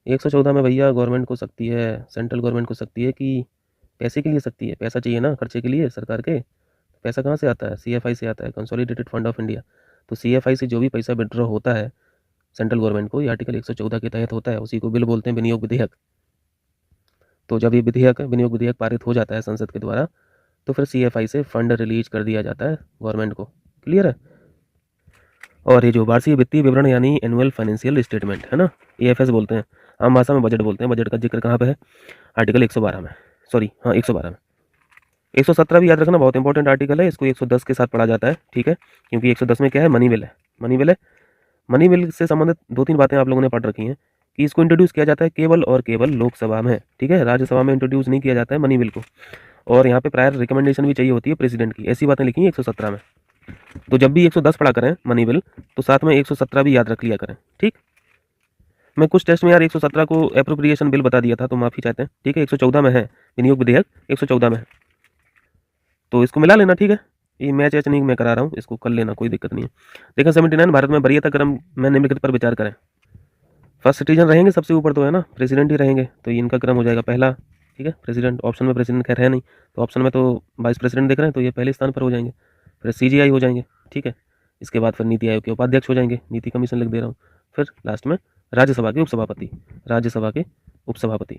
114 में भैया गवर्नमेंट को सकती है, सेंट्रल गवर्नमेंट को सकती है कि पैसे के लिए सकती है, पैसा चाहिए ना खर्चे के लिए सरकार के। पैसा कहाँ से आता है, CFI से आता है, कंसोलिडेटेड फंड ऑफ इंडिया। तो CFI से जो भी पैसा विड्रॉ होता है सेंट्रल गवर्नमेंट को, ये आर्टिकल 114 के तहत होता है, उसी को बिल बोलते हैं, विनियोग विधेयक। तो जब ये विनियोग विधेयक पारित हो जाता है संसद के द्वारा, तो फिर CFI से फंड रिलीज कर दिया जाता है गवर्नमेंट को। क्लियर है। और ये जो वार्षिक वित्तीय विवरण यानी एनुअल फाइनेंशियल स्टेटमेंट है ना, AFS बोलते हैं, आम भाषा में बजट बोलते हैं। बजट का जिक्र कहाँ पे है, आर्टिकल 112 में, सॉरी हाँ 112 में। 117 भी याद रखना, बहुत इंपॉर्टेंट आर्टिकल है, इसको 110 के साथ पढ़ा जाता है, ठीक है। क्योंकि 110 में क्या है, मनी बिल है, मनी बिल है। मनी बिल से संबंधित 2-3 बातें आप लोगों ने पढ़ रखी हैं कि इसको इंट्रोड्यूस किया जाता है केवल और केवल लोकसभा में, ठीक है, राज्यसभा में इंट्रोड्यूस नहीं किया जाता है मनी बिल को। और यहाँ पे प्रायर रिकमेंडेशन भी चाहिए होती है प्रेसिडेंट की, ऐसी बातें लिखी हैं 117 में। तो जब भी 110 पढ़ा करें मनी बिल, तो साथ में 117 भी याद रख लिया करें, ठीक। मैं कुछ टेस्ट में यार 117 को एप्रोप्रिएशन बिल बता दिया था, तो माफ़ी चाहते हैं, ठीक है। 114 में है विनियोग विधेयक, 114 में है, तो इसको मिला लेना, ठीक है। ये मैच ऐच नहीं मैं करा रहा हूँ, इसको कर लेना, कोई दिक्कत नहीं है। देखा 79, भारत में वरीयता क्रम में निम्नलिखित पर विचार करें। फर्स्ट सिटीजन रहेंगे सबसे ऊपर, तो है ना, प्रेसिडेंट ही रहेंगे, तो इनका क्रम हो जाएगा पहला ठीक है। प्रेसिडेंट ऑप्शन में प्रेसिडेंट खैर है नहीं, तो ऑप्शन में तो वाइस प्रेसिडेंट देख रहे हैं, तो ये पहले स्थान पर हो जाएंगे। फिर CGI हो जाएंगे, ठीक है। इसके बाद फिर नीति आयोग के उपाध्यक्ष हो जाएंगे, नीति कमीशन लिख दे रहा हूँ। फिर लास्ट में राज्यसभा के उपसभापति, राज्यसभा के उपसभापति।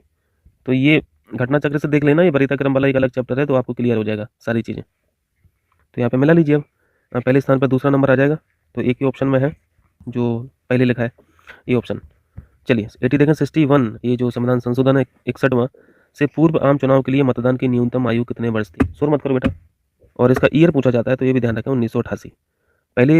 तो ये घटना चक्र से देख लेना, ये वरीयता क्रम वाला एक अलग चैप्टर है, तो आपको क्लियर हो जाएगा सारी चीज़ें। तो यहाँ पे मिला लीजिए। अब पहले स्थान पर दूसरा नंबर आ जाएगा, तो एक ही ऑप्शन में है जो पहले लिखा है, ये ऑप्शन। चलिए 80 देखें 61, ये जो संविधान संशोधन है 61वां, से पूर्व आम चुनाव के लिए मतदान की न्यूनतम आयु कितने वर्ष थी? शोर मत करो बेटा। और इसका ईयर पूछा जाता है, तो ये भी ध्यान रखें 1988। पहले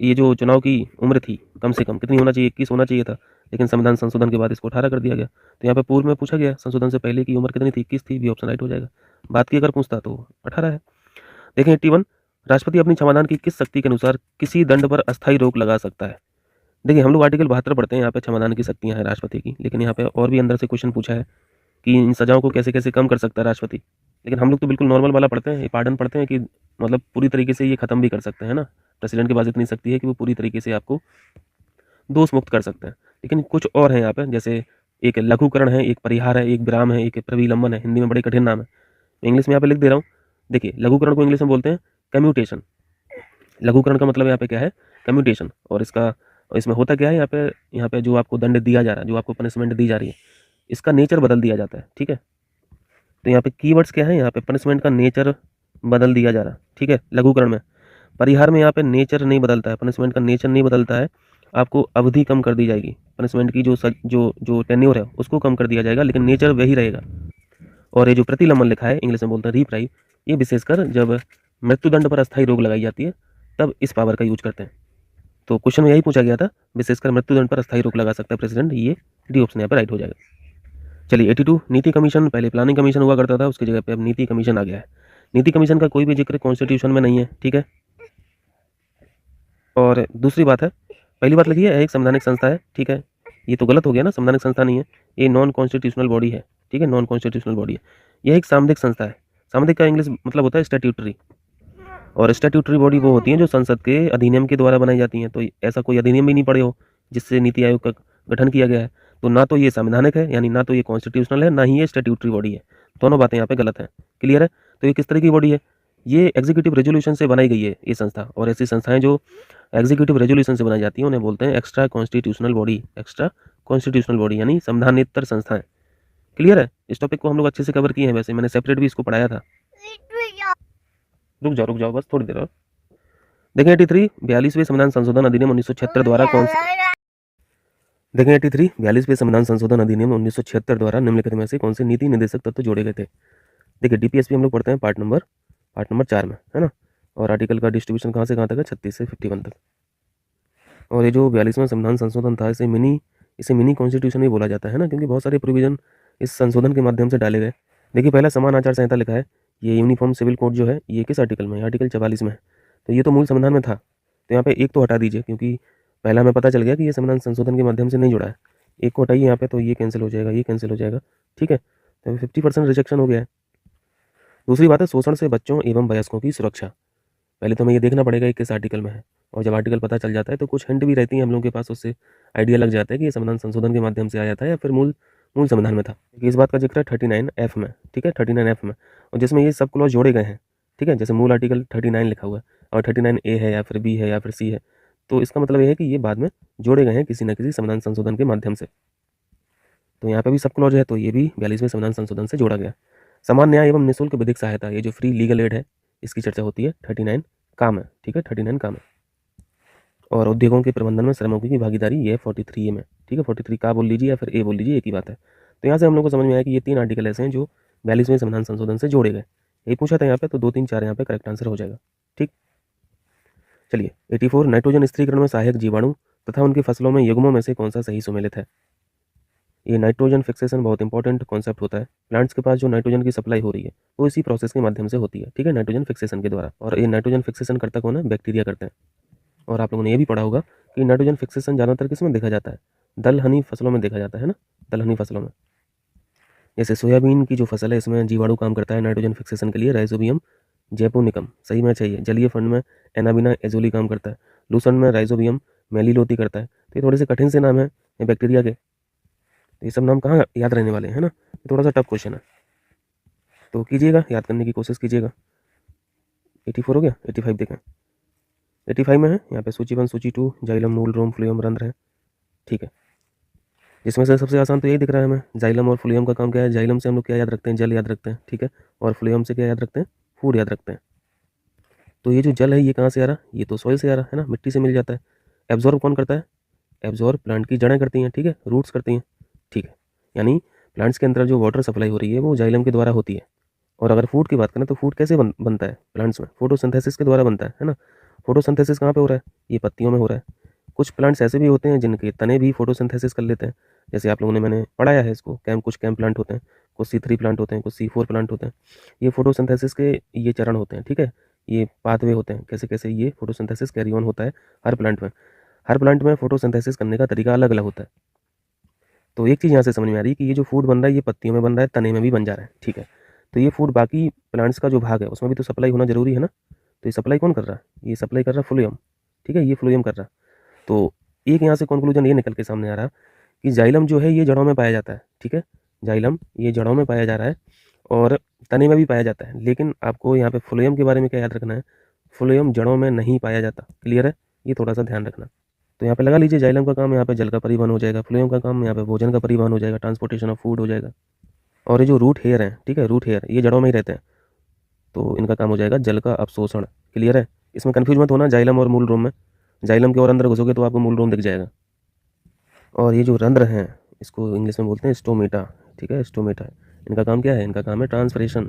ये जो चुनाव की उम्र थी कम से कम कितनी होना चाहिए? 21 होना चाहिए था, लेकिन संविधान संशोधन के बाद इसको 18 कर दिया गया। तो यहाँ पे पूर्व में पूछा गया संशोधन से पहले की उम्र कितनी थी? 21 थी, भी ऑप्शन राइट हो जाएगा। बात की अगर पूछता तो 18 है। देखें 81, राष्ट्रपति अपनी क्षमादान की किस शक्ति के अनुसार किसी दंड पर अस्थायी रोक लगा सकता है? देखिए हम लोग आर्टिकल 72 पढ़ते हैं, यहाँ पे क्षमादान की शक्तियाँ हैं राष्ट्रपति की, लेकिन यहाँ पे और भी अंदर से क्वेश्चन पूछा है कि इन सजाओं को कैसे कैसे कम कर सकता है राष्ट्रपति। लेकिन हम लोग तो बिल्कुल नॉर्मल वाला पढ़ते हैं, पार्डन पढ़ते हैं कि मतलब पूरी तरीके से ये खत्म भी कर सकते हैं ना। प्रेसिडेंट के पास इतनी शक्ति है कि वो पूरी तरीके से आपको दोष मुक्त कर सकते हैं। लेकिन कुछ और है यहाँ पे, जैसे एक लघुकरण है, एक परिहार है, एक विराम है, एक प्रविलंबन है। हिंदी में बड़े कठिन नाम है, इंग्लिश में यहाँ पे लिख दे रहा हूँ। देखिए लघुकरण को इंग्लिश में बोलते हैं कम्यूटेशन। लघुकरण का मतलब यहाँ पे क्या है? कम्यूटेशन। और इसमें होता क्या है, यहाँ पे जो आपको दंड दिया जा रहा है, जो आपको पनिशमेंट दी जा रही है, इसका नेचर बदल दिया जाता है, ठीक है। तो यहाँ पे कीवर्ड्स क्या है? यहाँ पे पनिशमेंट का नेचर बदल दिया जा रहा है, ठीक है, लघुकरण में। परिहार में यहाँ पे नेचर नहीं बदलता है, पनिशमेंट का नेचर नहीं बदलता है, आपको अवधि कम कर दी जाएगी, पनिशमेंट की जो टेन्योर है उसको कम कर दिया जाएगा, लेकिन नेचर वही रहेगा। और ये जो प्रतिलंबन लिखा है, इंग्लिश में बोलते हैं रीप्राइव, ये विशेषकर जब मृत्युदंड पर अस्थायी रोक लगाई जाती है तब इस पावर का यूज करते हैं। तो क्वेश्चन में यही पूछा गया था, विशेषकर मृत्युदंड पर अस्थायी रोक लगा सकता है प्रेसिडेंट, ये डी ऑप्शन यहाँ पर राइट हो जाएगा। चलिए 82, नीति कमीशन। पहले प्लानिंग कमीशन हुआ करता था, उसकी जगह पे अब नीति कमीशन आ गया है। नीति कमीशन का कोई भी जिक्र कॉन्स्टिट्यूशन में नहीं है, ठीक है। और दूसरी बात है, पहली बात लिखिए एक संवैधानिक संस्था है, ठीक है। ये तो गलत हो गया ना, संवैधानिक संस्था नहीं है, ये नॉन कॉन्स्टिट्यूशनल बॉडी है, ठीक है, नॉन कॉन्स्टिट्यूशनल बॉडी है। यह एक सामरिक संस्था है। सामरिक का इंग्लिश मतलब होता है स्टैट्यूटरी, और स्टैट्यूटरी बॉडी वो होती है जो संसद के अधिनियम के द्वारा बनाई जाती हैं। तो ऐसा कोई अधिनियम भी नहीं पड़े हो जिससे नीति आयोग का गठन किया गया है, तो ना तो ये संवैधानिक है, यानी ना तो ये कॉन्स्टिट्यूशनल है, ना ही ये स्टैट्यूटरी बॉडी है। दोनों बातें यहाँ पे गलत हैं, क्लियर है। तो ये किस तरह की बॉडी है? ये एग्जीक्यूटिव रेजोल्यूशन से बनाई गई है ये संस्था, और ऐसी संस्थाएं जो एग्जीक्यूटिव रेजोल्यूशन से बनाई जाती हैं उन्हें बोलते हैं extra constitutional body. Extra constitutional body यानी संवैधानेतर संस्थाएं, क्लियर है। इस टॉपिक को हम लोग अच्छे से कवर किए हैं, वैसे मैंने सेपरेट भी इसको पढ़ाया था। रुक जाओ बस थोड़ी देर और। देखें 83, 42वें संविधान संशोधन अधिनियम 1976 द्वारा कौन सा? देखें 83, 42वें संविधान संशोधन अधिनियम 1976 द्वारा निम्नलिखित में से कौन से नीति निर्देशक तत्व जोड़े गए थे? देखिए DPSP हम लोग पढ़ते हैं पार्ट नंबर 4 में, है ना। और आर्टिकल का डिस्ट्रीब्यूशन कहाँ से कहाँ तक है? 36 से 51 तक। और ये जो 42वां संविधान संशोधन था, इसे मिनी कॉन्स्टिट्यूशन भी बोला जाता है ना, क्योंकि बहुत सारे प्रोविजन इस संशोधन के माध्यम से डाले गए। देखिए पहला समान आचार संहिता लिखा है, ये यूनिफॉर्म सिविल कोड जो है ये किस आर्टिकल में है? आर्टिकल 44 में है। तो ये तो मूल संविधान में था, तो यहाँ पे एक तो हटा दीजिए, क्योंकि पहला हमें पता चल गया कि ये संविधान संशोधन के माध्यम से नहीं जुड़ा है। एक को हटाइए यहाँ पे, तो ये कैंसिल हो जाएगा, ये कैंसिल हो जाएगा, ठीक है। तो 50% रिजेक्शन हो गया है। दूसरी बात है शोषण से बच्चों एवं वयस्कों की सुरक्षा। पहले तो हमें ये देखना पड़ेगा कि किस आर्टिकल में है, और जब आर्टिकल पता चल जाता है तो कुछ हिंट भी रहती है हम लोगों के पास, उससे आइडिया लग जाता है कि ये संविधान संशोधन के माध्यम से आया था या फिर मूल संविधान में था। इस बात का जिक्र है 39F में, ठीक है, 39F में, और जिसमें ये सब क्लॉज जोड़े गए हैं, ठीक है। जैसे मूल आर्टिकल 39 लिखा हुआ है और 39A है या फिर B है या फिर C है, तो इसका मतलब ये है कि ये बाद में जोड़े गए हैं किसी न किसी संविधान संशोधन के माध्यम से। तो यहाँ पे भी सब क्लॉज है, तो ये भी 42वें संविधान संशोधन से जोड़ा गया। समान न्याय एवं निःशुल्क विधिक सहायता, ये जो फ्री लीगल एड है इसकी चर्चा होती है 39 काम है, ठीक है, 39 काम है। और उद्योगों के प्रबंधन में श्रमिकों की भागीदारी ये 43A में, ठीक है। 43 का बोल लीजिए या फिर ए बोल लीजिए, एक ही बात है। तो यहाँ से हम लोग को समझ में आया कि ये 3 आर्टिकल ऐसे हैं जो 42वें संविधान संशोधन से जोड़े गए। ये पूछा था यहाँ पे, तो 2, 3, 4 यहाँ पे करेक्ट आंसर हो जाएगा, ठीक। चलिए 84, नाइट्रोजन स्थिरीकरण में सहायक जीवाणु तथा उनकी फसलों में युग्मों में से कौन सा सही सुमेलित है? ये नाइट्रोजन फिक्सेशन बहुत इंपॉर्टेंट कॉन्सेप्ट होता है। प्लांट्स के पास जो नाइट्रोजन की सप्लाई हो रही है वो इसी प्रोसेस के माध्यम से होती है, ठीक है, नाइट्रोजन फिक्सेशन के द्वारा। और ये नाइट्रोजन फिक्सेशन करता कौन है? बैक्टीरिया करते हैं। और आप लोगों ने ये भी पढ़ा होगा कि नाइट्रोजन फिक्सेशन ज़्यादातर किस में देखा जाता है? दलहनी फसलों में देखा जाता है ना, दलहनी फसलों में। जैसे सोयाबीन की जो फसल है इसमें जीवाणु काम करता है नाइट्रोजन फिक्सेशन के लिए, राइजोबियम जैपोनिकम, सही में चाहिए। जलीय फंड में एनाबिना एजोली काम करता है। लूसन में राइजोबियम मेलिलोती करता है। तो ये थोड़े से कठिन से नाम है ये बैक्टीरिया के, तो ये सब नाम कहाँ याद रहने वाले हैं ना, थोड़ा सा टफ क्वेश्चन है। तो कीजिएगा, याद करने की कोशिश कीजिएगा। 84 हो गया, 85 देखें, 85 में है यहाँ पे सूची 1 सूची 2 जाइलम मूल रोम फ्लूएम रंध्र है, ठीक है। जिसमें से सबसे आसान तो यही दिख रहा है हमें। जाइलम और फ्लूएम का काम क्या है? जाइलम से हम लोग क्या याद रखते हैं? जल याद रखते हैं, ठीक है। और फ्लूएम से क्या याद रखते हैं? फूड याद रखते हैं। तो ये जो जल है ये कहाँ से आ रहा? ये तो सॉइल से आ रहा है ना, मिट्टी से मिल जाता है। एब्जॉर्ब कौन करता है? एब्जॉर्ब प्लांट की जड़ें करती हैं, ठीक है, रूट्स करती हैं, ठीक है। यानी प्लांट्स के अंदर जो वाटर सप्लाई हो रही है वो जाइलम के द्वारा होती है। और अगर फूड की बात करें तो फूड कैसे बनता है प्लांट्स में? फोटोसिंथेसिस के द्वारा बनता है ना। फोटोसिंथेसिस कहाँ पे हो रहा है? ये पत्तियों में हो रहा है। कुछ प्लांट्स ऐसे भी होते हैं जिनके तने भी फोटोसिंथेसिस कर लेते हैं, जैसे आप लोगों ने मैंने पढ़ाया है इसको, कुछ कैम्प प्लांट होते हैं, कुछ C3 प्लांट होते हैं, कुछ C4 प्लांट होते हैं। ये फोटोसिंथेसिस के ये चरण होते हैं, ठीक है, ये पाथवे होते हैं, कैसे कैसे ये फोटोसिंथेसिस कैरी ऑन होता है हर प्लांट में। हर प्लांट में फोटोसिंथेसिस करने का तरीका अलग अलग होता है। तो एक चीज़ यहाँ से समझ में आ रही है कि ये जो फूड बन रहा है ये पत्तियों में बन रहा है, तने में भी बन जा रहा है, ठीक है। तो ये फूड बाकी प्लांट्स का जो भाग है उसमें भी तो सप्लाई होना जरूरी है ना। तो ये सप्लाई कौन कर रहा है? ये सप्लाई कर रहा है फ्लोएम, ठीक है, ये फ्लोएम कर रहा है। तो एक यहाँ से कंक्लूजन ये निकल के सामने आ रहा कि जाइलम जो है ये जड़ों में पाया जाता है, ठीक है। जाइलम ये जड़ों में पाया जा रहा है और तने में भी पाया जाता है। लेकिन आपको यहाँ पे फ्लोएम के बारे में क्या याद रखना है? फ्लोएम जड़ों में नहीं पाया जाता, क्लियर है, ये थोड़ा सा ध्यान रखना। तो यहाँ पे लगा लीजिए जाइलम का काम यहाँ पे जल का परिवहन हो जाएगा, फ्लोएम का काम यहाँ पे भोजन का परिवहन हो जाएगा, ट्रांसपोर्टेशन ऑफ फूड हो जाएगा। और ये जो रूट हेयर हैं, ठीक है, रूट हेयर ये जड़ों में ही रहते हैं, तो इनका काम हो जाएगा जल का अवशोषण, क्लियर है। इसमें कन्फ्यूज मत होना जाइलम और मूल रोम में। जाइलम के और अंदर घुसोगे तो आपको मूल रोम दिख जाएगा। और ये जो रंध्र हैं इसको इंग्लिश में बोलते हैं स्टोमेटा, ठीक है, स्टोमेटा। इनका काम क्या है? इनका काम है ट्रांसपरेशन।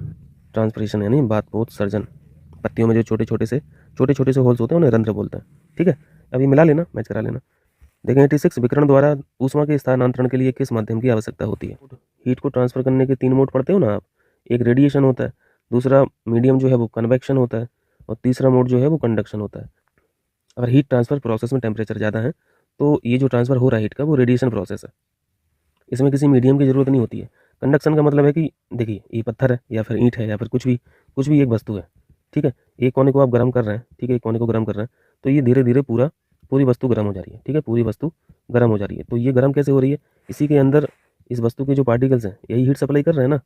ट्रांसपरेशन यानी बातपोत सर्जन। पत्तियों में जो छोटे छोटे से होल्स होते हैं उन्हें रंध्र बोलते हैं, ठीक है। अभी मिला लेना, मैच करा लेना। देखें 86 विकिरण द्वारा ऊष्मा के स्थानांतरण के लिए किस माध्यम की आवश्यकता होती है? हीट को ट्रांसफर करने के 3 मोड पढ़ते हो ना आप। एक रेडिएशन होता है, दूसरा मीडियम जो है वो कन्वेक्शन होता है, और तीसरा मोड जो है वो कंडक्शन होता है। अगर हीट ट्रांसफर प्रोसेस में टेम्परेचर ज़्यादा है तो ये जो ट्रांसफ़र हो रहा है हीट का वो रेडिएशन प्रोसेस है, इसमें किसी मीडियम की ज़रूरत नहीं होती है। कंडक्शन का मतलब है कि देखिए ये पत्थर है या फिर ईंट है या फिर कुछ भी एक वस्तु है, ठीक है। एक कोने को आप गर्म कर रहे हैं, ठीक है, एक कोने को गर्म कर रहे हैं, तो ये धीरे धीरे पूरी वस्तु गर्म हो जा रही है, ठीक है, पूरी वस्तु गर्म हो जा रही है। तो ये गर्म कैसे हो रही है? इसी के अंदर इस वस्तु के जो पार्टिकल्स हैं यही हीट सप्लाई कर रहे हैं ना।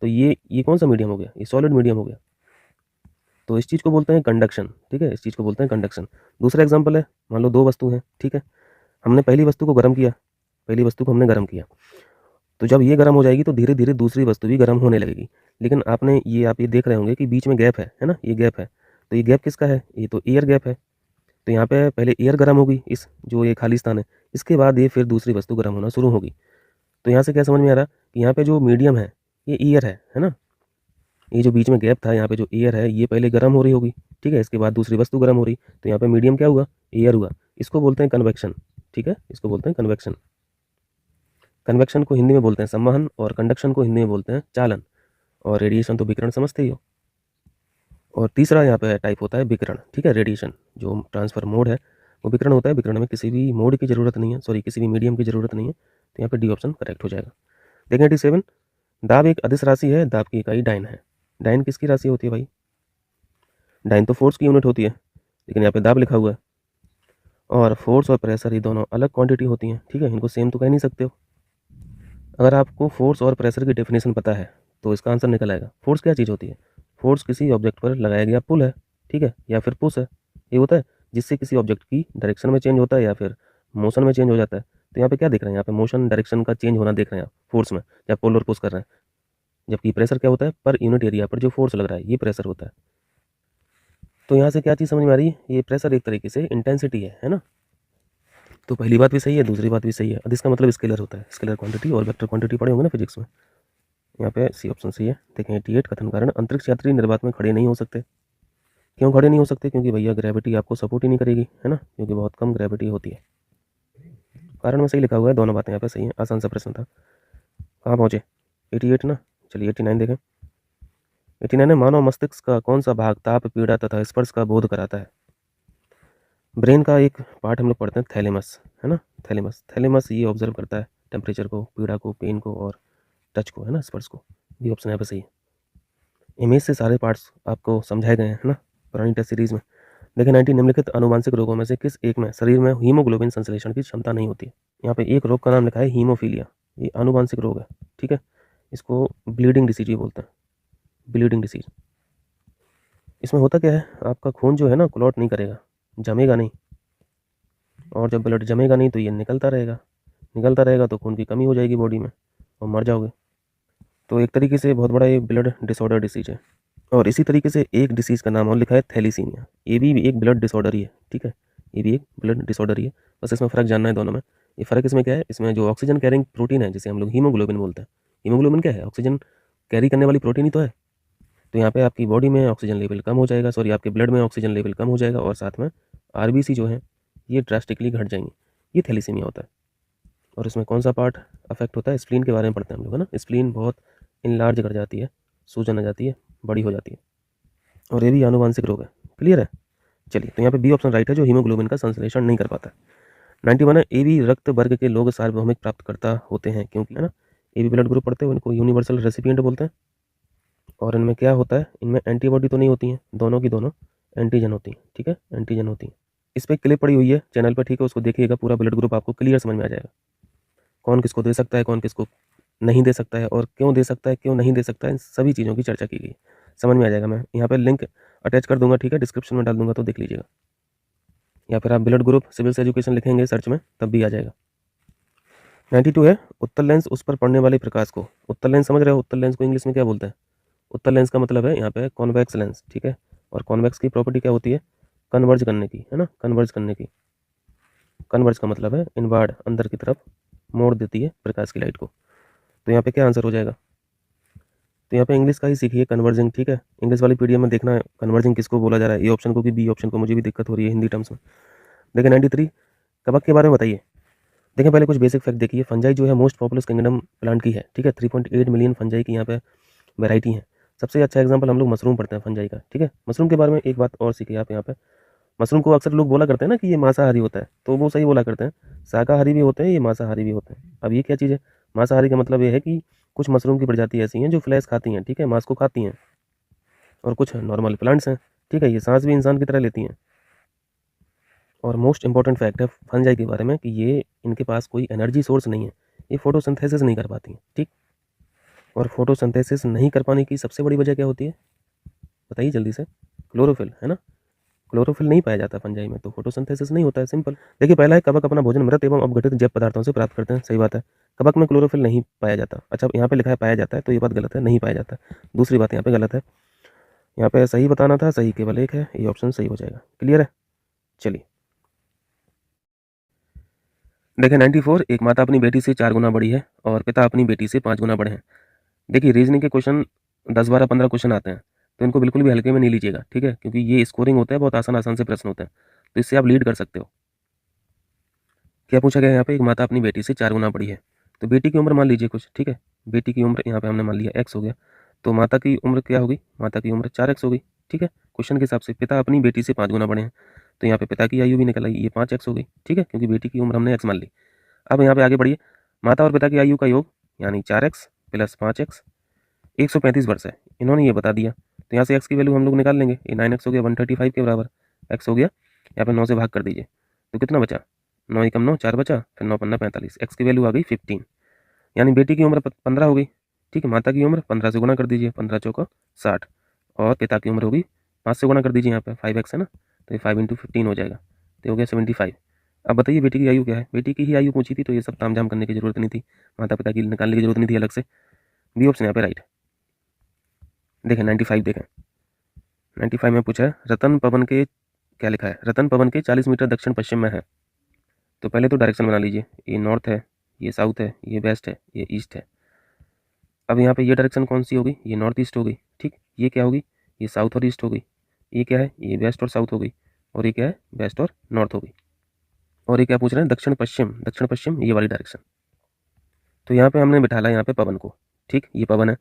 तो ये कौन सा मीडियम हो गया? ये सॉलिड मीडियम हो गया। तो इस चीज़ को बोलते हैं कंडक्शन, ठीक है, इस चीज़ को बोलते हैं कंडक्शन। दूसरा एग्जाम्पल है, मान लो 2 वस्तु हैं, ठीक है, हमने पहली वस्तु को गर्म किया, पहली वस्तु को हमने गर्म किया, तो जब ये गर्म हो जाएगी तो धीरे धीरे दूसरी वस्तु भी गर्म होने लगेगी। लेकिन आप ये देख रहे होंगे कि बीच में गैप है ना, ये गैप है। तो ये गैप किसका है? ये तो एयर गैप है। तो यहाँ पे पहले एयर गर्म होगी, इस जो ये खाली स्थान है, इसके बाद ये फिर दूसरी वस्तु गर्म होना शुरू होगी। तो यहाँ से क्या समझ में आ रहा कि यहाँ पे जो मीडियम है ये एयर है ना। ये जो बीच में गैप था यहाँ पे जो एयर है ये पहले गर्म हो रही होगी, ठीक है, इसके बाद दूसरी वस्तु गर्म हो रही, तो यहाँ पे मीडियम क्या हुआ? एयर हुआ। इसको बोलते हैं कन्वेक्शन, ठीक है, इसको बोलते हैं कन्वेक्शन। कन्वेक्शन को हिंदी में बोलते हैं संवहन और कंडक्शन को हिंदी में बोलते हैं चालन। और रेडिएशन तो विकिरण समझते ही हो। और तीसरा यहाँ पे टाइप होता है विकिरण, ठीक है, रेडिएशन जो ट्रांसफर मोड है वो विकिरण होता है। विकिरण में किसी भी मोड की ज़रूरत नहीं है, सॉरी किसी भी मीडियम की ज़रूरत नहीं है। तो यहाँ पे डी ऑप्शन करेक्ट हो जाएगा। देखें 87, दाब एक अदिश राशि है, दाब की इकाई डाइन है। डाइन किसकी राशि होती है भाई? डाइन तो फोर्स की यूनिट होती है, लेकिन यहाँ पे दाब लिखा हुआ है। और फोर्स और प्रेशर ये दोनों अलग क्वांटिटी होती हैं, ठीक है, इनको सेम तो कह नहीं सकते हो। अगर आपको फोर्स और प्रेशर की डेफिनेशन पता है तो इसका आंसर निकल आएगा। फोर्स क्या चीज़ होती है? फोर्स किसी ऑब्जेक्ट पर लगाया गया पुल है, ठीक है, या फिर पुश है, ये होता है जिससे किसी ऑब्जेक्ट की डायरेक्शन में चेंज होता है या फिर मोशन में चेंज हो जाता है। तो यहाँ पे क्या देख रहे हैं? यहाँ पे मोशन डायरेक्शन का चेंज होना देख रहे हैं आप फोर्स में, या पुल और पुश कर रहे हैं। जबकि प्रेशर क्या होता है? पर यूनिट एरिया पर जो फोर्स लग रहा है ये प्रेशर होता है। तो यहाँ से क्या चीज़ समझ में आ रही है? ये प्रेशर एक तरीके से इंटेंसिटी है ना। तो पहली बात भी सही है, दूसरी बात भी सही है। अब इसका मतलब स्केलर होता है, स्केलर क्वांटिटी और वेक्टर क्वांटिटी पढ़े होंगे ना फिजिक्स में। यहाँ पे सी ऑप्शन सही है। देखें 88, कथन कारण अंतरिक्ष यात्री निर्वात में खड़े नहीं हो सकते। क्यों खड़े नहीं हो सकते? क्योंकि भैया ग्रेविटी आपको सपोर्ट ही नहीं करेगी, है ना, क्योंकि बहुत कम ग्रेविटी होती है। कारण में सही लिखा हुआ है, दोनों बातें यहाँ पे सही है। आसान सा प्रश्न था। कहाँ पहुँचे? 88 ना। चलिए 89 देखें। 89 है, मानव मस्तिष्क का कौन सा भाग ताप, पीड़ा तथा स्पर्श का बोध कराता है? ब्रेन का एक पार्ट हम लोग पढ़ते हैं थैलेमस, है ना, थैलेमस। थैलेमस ये ऑब्जर्व करता है टेम्परेचर को, पीड़ा को, पेन को और टच को, है ना, स्पर्श को। ये ऑप्शन यहाँ पे सही है। इमेज से सारे पार्ट्स आपको समझाए गए हैं, है ना, पुरानी टेस्ट सीरीज में। देखिए 90, निम्नलिखित आनुवांशिक रोगों में से किस एक में शरीर में हीमोग्लोबिन संश्लेषण की क्षमता नहीं होती है? यहाँ पे एक रोग का नाम लिखा है हीमोफीलिया, ये आनुवांशिक रोग है, ठीक है, इसको ब्लीडिंग डिसीज भी बोलते हैं। Bleeding disease. इसमें होता क्या है, आपका खून जो है ना क्लॉट नहीं करेगा, जमेगा नहीं, और जब ब्लड जमेगा नहीं तो ये निकलता रहेगा तो खून की कमी हो जाएगी बॉडी में और मर जाओगे। तो एक तरीके से बहुत बड़ा ये ब्लड डिसऑर्डर डिसीज है। और इसी तरीके से एक डिसीज़ का नाम और लिखा है थैलीसीमिया। ये भी एक ब्लड डिसऑर्डर ही है, ठीक है, ये भी एक ब्लड डिसऑर्डर ही है। बस इसमें फ़र्क जानना है दोनों में। ये फ़र्क इसमें क्या है, इसमें जो ऑक्सीजन कैरिंग प्रोटीन है जिसे हम लोग हीमोग्लोबिन बोलते हैं, हीमोग्लोबिन क्या है, ऑक्सीजन कैरी करने वाली प्रोटीन ही तो है। तो यहाँ पे आपकी बॉडी में ऑक्सीजन लेवल कम हो जाएगा, सॉरी आपके ब्लड में ऑक्सीजन लेवल कम हो जाएगा और साथ में आरबीसी जो है ये ड्रास्टिकली घट जाएंगी। ये थैलीसीमिया होता है। और इसमें कौन सा पार्ट अफेक्ट होता है, स्प्लीन के बारे में पढ़ते हैं हम लोग, है ना। स्प्लीन बहुत इनलार्ज कर जाती है, सूजन आ जाती है, बड़ी हो जाती है, और ये भी आनुवांशिक रोग है। क्लियर है। चलिए, तो यहाँ पे बी ऑप्शन राइट है, जो हीमोग्लोबिन का संश्लेषण नहीं कर पाता। 91 है, ए बी रक्त वर्ग के लोग सार्वभौमिक प्राप्तकर्ता होते हैं क्योंकि, है ना, ए बी ब्लड ग्रुप पढ़ते हैं उनको यूनिवर्सल रेसिपिएंट बोलते हैं। और इनमें क्या होता है, इनमें एंटीबॉडी तो नहीं होती हैं, दोनों की दोनों एंटीजन होती हैं, ठीक है, एंटीजन होती हैं। इस पर क्लिप पड़ी हुई है चैनल पर, ठीक है, उसको देखिएगा, पूरा ब्लड ग्रुप आपको क्लियर समझ में आ जाएगा, कौन किसको दे सकता है, कौन किसको नहीं दे सकता है, और क्यों दे सकता है, क्यों नहीं दे सकता है, इन सभी चीज़ों की चर्चा की गई, समझ में आ जाएगा। मैं यहाँ पर लिंक अटैच कर दूंगा, ठीक है, डिस्क्रिप्शन में डाल दूंगा, तो देख लीजिएगा। या फिर आप ब्लड ग्रुप सिविल एजुकेशन लिखेंगे सर्च में, तब भी आ जाएगा। 92 है, उत्तल लेंस उस पर पड़ने वाले प्रकाश को, उत्तल लेंस समझ रहे हो, उत्तल लेंस को इंग्लिश में क्या बोलते हैं। उत्तल लेंस का मतलब है यहाँ पे कॉन्वेक्स लेंस, ठीक है, और कॉन्वेक्स की प्रॉपर्टी क्या होती है, कन्वर्ज करने की, है ना, कन्वर्ज करने की। कन्वर्ज का मतलब है इनवर्ड, अंदर की तरफ मोड़ देती है प्रकाश की लाइट को। तो यहाँ पे क्या आंसर हो जाएगा, तो यहाँ पे इंग्लिश का ही सीखिए, कन्वर्जिंग, ठीक है, इंग्लिश वाली पीडीएफ में देखना है कन्वर्जिंग किसको बोला जा रहा है, ए ऑप्शन को कि बी ऑप्शन को, मुझे भी दिक्कत हो रही है हिंदी टर्म्स में। देखिए 93, कवक के बारे में बताइए। देखें पहले कुछ बेसिक फैक्ट देखिए, फंजाई जो है मोस्ट पॉपुलर किंगडम प्लांट की है, ठीक है, 3.8 मिलियन फंजाई की यहाँ पे वैरायटी है। सबसे अच्छा एग्जांपल हम लोग मशरूम पढ़ते हैं फंजाई का, ठीक है। मशरूम के बारे में एक बात और सीखिए आप यहाँ पे, मशरूम को अक्सर लोग बोला करते हैं ना कि ये मांसाहारी होता है, तो वो सही बोला करते हैं, शाकाहारी भी होते हैं, ये मांसाहारी भी होते हैं। अब ये क्या चीज़ है, मांसाहारी का मतलब ये है कि कुछ मशरूम की प्रजाति ऐसी हैं जो फ्लैश खाती हैं, ठीक है, मांस को खाती हैं, और कुछ नॉर्मल प्लांट्स हैं, ठीक है, ये सांस भी इंसान की तरह लेती हैं। और मोस्ट इंपॉर्टेंट फैक्ट है फंजाई के बारे में कि ये इनके पास कोई एनर्जी सोर्स नहीं है, ये फोटोसिंथेसिस नहीं कर पाती हैं, ठीक। और फोटोसिंथेसिस नहीं कर पाने की सबसे बड़ी वजह क्या होती है, बताइए जल्दी से, क्लोरोफिल, है ना, क्लोरोफिल नहीं पाया जाता फंजाई में, तो फोटोसिंथेसिस नहीं होता है, सिंपल। देखिए पहला है, कवक अपना भोजन मृत एवं अपघटित जैव पदार्थों से प्राप्त करते हैं, सही बात है, कवक में क्लोरोफिल नहीं पाया जाता। अच्छा, यहाँ पे लिखा है पाया जाता है, तो ये बात गलत है, नहीं पाया जाता। दूसरी बात यहाँ पे गलत है, यहाँ पे सही बताना था, सही केवल एक है, ये ऑप्शन सही हो जाएगा। क्लियर है। चलिए देखें 94, एक माता अपनी बेटी से 4 गुना बड़ी है और पिता अपनी बेटी से 5 गुना बड़े हैं। देखिए रीजनिंग के क्वेश्चन 10, 12, 15 क्वेश्चन आते हैं, तो इनको बिल्कुल भी हल्के में नहीं लीजिएगा, ठीक है, क्योंकि ये स्कोरिंग होता है, बहुत आसान आसान से प्रश्न होते हैं, तो इससे आप लीड कर सकते हो। क्या पूछा गया यहाँ पे, एक माता अपनी बेटी से 4 गुना बड़ी है, तो बेटी की उम्र मान लीजिए कुछ, ठीक है, बेटी की उम्र यहाँ पे हमने मान लिया x हो गया, तो माता की उम्र क्या होगी, माता की उम्र 4x होगी, ठीक है। क्वेश्चन के हिसाब से पिता अपनी बेटी से 5 गुना बड़े हैं, तो यहाँ पे पिता की आयु भी निकल आई, ये 5x हो गई, ठीक है, क्योंकि बेटी की उम्र हमने x मान ली। अब यहाँ पे आगे बढ़िए, माता और पिता की आयु का योग यानी 4x प्लस 5x 135 वर्ष है, इन्होंने ये बता दिया, तो यहाँ से x की वैल्यू हम लोग निकाल लेंगे, ये 9x हो गया 135 के बराबर, x हो गया, यहाँ पे 9 से भाग कर दीजिए, तो कितना बचा, 9 एकम 9, 4 बचा, फिर 9 पन्ना 45, x की वैल्यू आ गई 15, यानी बेटी की उम्र 15 हो गई, ठीक है। माता की उम्र 15 से गुना कर दीजिए, 15 चौका 60, और पिता की उम्र होगी 5 से गुना कर दीजिए, यहाँ पे 5x है ना, तो ये 5 × 15 हो जाएगा, तो हो गया 75। अब बताइए बेटी की आयु क्या है, बेटी की ही आयु पूछी थी, तो ये सब तामझाम करने की जरूरत नहीं थी, माता पिता की निकालने की जरूरत नहीं थी अलग से, बी ऑप्शन यहाँ पे राइट है। देखें 95, देखें 95 में पूछा है, रतन पवन के, क्या लिखा है, रतन पवन के 40 मीटर दक्षिण पश्चिम में है। तो पहले तो डायरेक्शन बना लीजिए, ये नॉर्थ है, ये साउथ है, ये वेस्ट है, ये ईस्ट है। अब यहाँ पे ये डायरेक्शन कौन सी होगी, ये नॉर्थ ईस्ट हो गई, ठीक, ये क्या होगी, ये साउथ और ईस्ट हो गई, ये क्या है, ये वेस्ट और साउथ हो गई, और ये क्या है, वेस्ट और नॉर्थ हो गई। और ये क्या पूछ रहे हैं, दक्षिण पश्चिम, दक्षिण पश्चिम ये वाली डायरेक्शन। तो यहाँ पे हमने बिठाला यहाँ पे पवन को, ठीक, ये पवन है,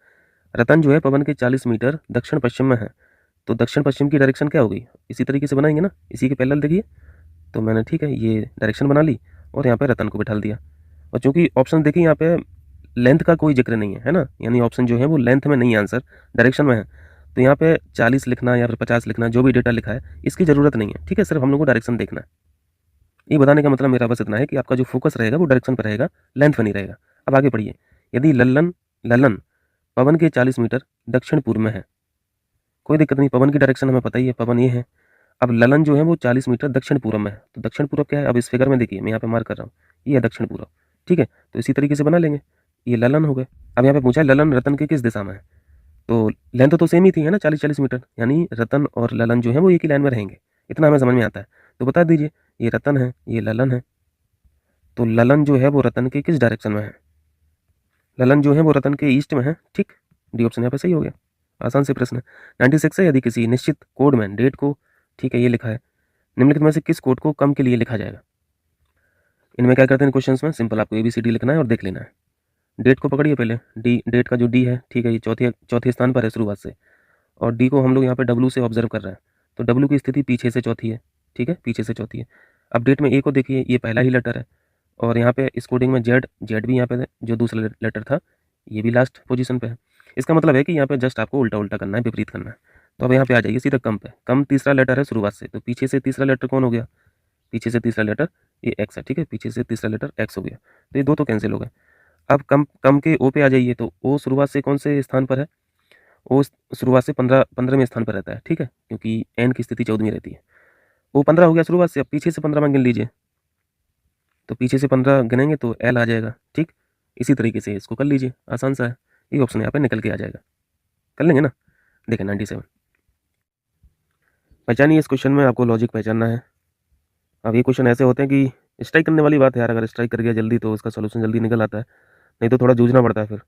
रतन जो है पवन के 40 मीटर दक्षिण पश्चिम में है, तो दक्षिण पश्चिम की डायरेक्शन क्या होगी, इसी तरीके से बनाएंगे ना, इसी के पैरेलल देखिए, तो मैंने ठीक है ये डायरेक्शन बना ली और यहाँ पे रतन को बिठा दिया। और चूंकि ऑप्शन देखिए यहाँ पे लेंथ का कोई जिक्र नहीं है ना, यानी ऑप्शन जो है वो लेंथ में नहीं है, आंसर डायरेक्शन में है, तो यहाँ पे 40 लिखना या फिर 50 लिखना, जो भी डेटा लिखा है इसकी ज़रूरत नहीं है, ठीक है, सिर्फ हम लोग को डायरेक्शन देखना है। ये बताने का मतलब मेरा बस इतना है कि आपका जो फोकस रहेगा वो डायरेक्शन पर रहेगा, लेंथ पर नहीं रहेगा। अब आगे पढ़िए, यदि ललन ललन पवन के 40 मीटर दक्षिण पूर्व में है, कोई दिक्कत नहीं, पवन की डायरेक्शन हमें पता ही है, पवन ये है। अब ललन जो है वो 40 मीटर दक्षिण पूर्व में है, तो दक्षिण पूर्व क्या है, अब इस फिगर में देखिए, मैं यहाँ पे मार्क कर रहा हूँ, ये है दक्षिण पूर्व, ठीक है। तो इसी तरीके से बना लेंगे, ये ललन हो गए। अब यहाँ पे पूछा है ललन रतन के किस दिशा में है, तो लेंथ तो सेम ही थी है ना, 40-40 मीटर, यानी रतन और ललन जो है वो एक ही लाइन में रहेंगे, इतना हमें समझ में आता है। तो बता दीजिए, ये रतन है, ये ललन है, तो ललन जो है वो रतन के किस डायरेक्शन में है, ललन जो है वो रतन के ईस्ट में है, ठीक। डी ऑप्शन यहाँ पे सही हो गया, आसान से प्रश्न है। 96 है, यदि किसी निश्चित कोड में डेट को, ठीक है ये लिखा है, निम्नलिखित में से किस कोड को कम के लिए लिखा जाएगा। इनमें क्या करते हैं क्वेश्चंस में, सिंपल आपको ABCD लिखना है और देख लेना है। डेट को पकड़िए पहले, डी, डेट का जो डी है, ठीक है, ये चौथे स्थान पर है शुरुआत से, और डी को हम लोग यहाँ पे W से ऑब्जर्व कर रहे हैं, तो W की स्थिति पीछे से चौथी है, ठीक है, पीछे से चौथी है। अब डेट में A को देखिए, ये पहला ही लेटर है, और यहाँ पे इस कोडिंग में जेड भी यहाँ पे जो दूसरा लेटर था, ये भी लास्ट पोजीशन पे है। इसका मतलब है कि यहाँ पे जस्ट आपको उल्टा उल्टा करना है, विपरीत करना है। तो अब यहाँ पे आ जाइए सीधा कम पे, कम तीसरा लेटर है शुरुआत से, तो पीछे से तीसरा लेटर कौन हो गया, पीछे से तीसरा लेटर ये एक्स है, ठीक है, पीछे से तीसरा लेटर एक्स हो गया, तो ये दो तो कैंसिल हो गए। अब कम कम के ओ पे आ जाइए, तो ओ शुरुआत से कौन से स्थान पर है, ओ शुरुआत से 15वें स्थान पर रहता है, ठीक है, क्योंकि एन की स्थिति 14वीं रहती है। वो 15 हो गया शुरुआत से, अब पीछे से 15 में गिन लीजिए, तो पीछे से 15 गिनेंगे तो एल आ जाएगा, ठीक। इसी तरीके से इसको कर लीजिए, आसान सा है, ये ऑप्शन यहाँ पे निकल के आ जाएगा, कर लेंगे ना। देखें 97 पहचानिए, इस क्वेश्चन में आपको लॉजिक पहचानना है। अब ये क्वेश्चन ऐसे होते हैं कि स्ट्राइक करने वाली बात है यार, अगर स्ट्राइक कर गया जल्दी तो उसका सोल्यूशन जल्दी निकल आता है, नहीं तो थोड़ा जूझना पड़ता है फिर।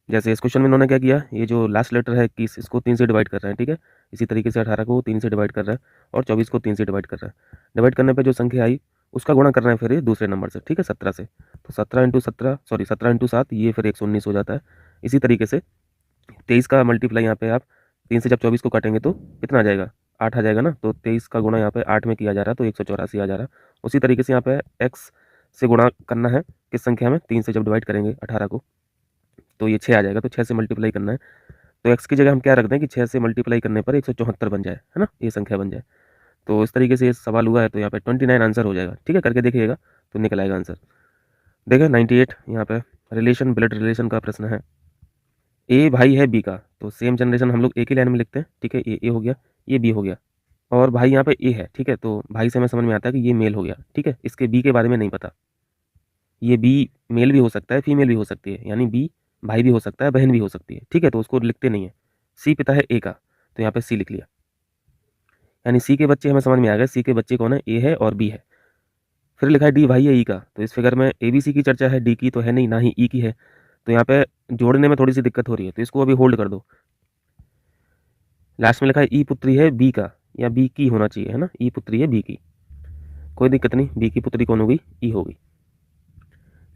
जैसे इस क्वेश्चन में इन्होंने क्या किया, ये जो लास्ट लेटर है कि इसको 3 से डिवाइड कर रहे हैं, ठीक है, इसी तरीके से 18 को 3 से डिवाइड कर रहा है और 24 को 3 से डिवाइड कर रहा है। डिवाइड करने पे जो संख्या आई उसका गुणा कर रहे हैं फिर ये दूसरे नंबर से, ठीक है, 17 से, तो 17 × 7 ये फिर 119 हो जाता है। इसी तरीके से 23 का मल्टीप्लाई यहाँ पे आप 3 से जब 24 को काटेंगे तो कितना आ जाएगा, 8 आ जाएगा ना, तो 23 का गुणा यहाँ पे 8 में किया जा रहा है, तो 184 आ जा रहा है। उसी तरीके से यहाँ पे x से गुणा करना है किस संख्या में, 3 से जब डिवाइड करेंगे 18 को तो ये 6 आ जाएगा, तो 6 से मल्टीप्लाई करना है, तो x की जगह हम क्या रख दें कि 6 से मल्टीप्लाई करने पर 174 बन जाए, है ना, ये संख्या बन जाए। तो इस तरीके से ये सवाल हुआ है, तो यहाँ पे 29 आंसर हो जाएगा, ठीक है, करके देखिएगा तो निकल आएगा आंसर। देखिए 98 यहाँ पे रिलेशन, ब्लड रिलेशन का प्रश्न है। ए भाई है बी का, तो सेम जनरेशन हम लोग एक ही लाइन में लिखते हैं, ठीक है, ये ए हो गया, ये बी हो गया, और भाई यहाँ पे ए है, ठीक है, तो भाई से हमें समझ में आता है कि ये मेल हो गया, ठीक है, इसके बी के बारे में नहीं पता, ये बी मेल भी हो सकता है, फीमेल भी हो सकती है, यानी बी भाई भी हो सकता है, बहन भी हो सकती है, ठीक है, तो उसको लिखते नहीं है। सी पिता है ए का, तो यहाँ पे सी लिख लिया, यानी सी के बच्चे हमें समझ में आ गए, सी के बच्चे कौन है, ए है और बी है। फिर लिखा है डी भाई है ई का, तो इस फिगर में ए बी सी की चर्चा है, डी की तो है नहीं, ना ही ई की है, तो यहाँ पे जोड़ने में थोड़ी सी दिक्कत हो रही है, तो इसको अभी होल्ड कर दो। लास्ट में लिखा है ई पुत्री है बी का, या बी की होना चाहिए, है ना, ई पुत्री है बी की, कोई दिक्कत नहीं, बी की पुत्री कौन होगी, ई होगी।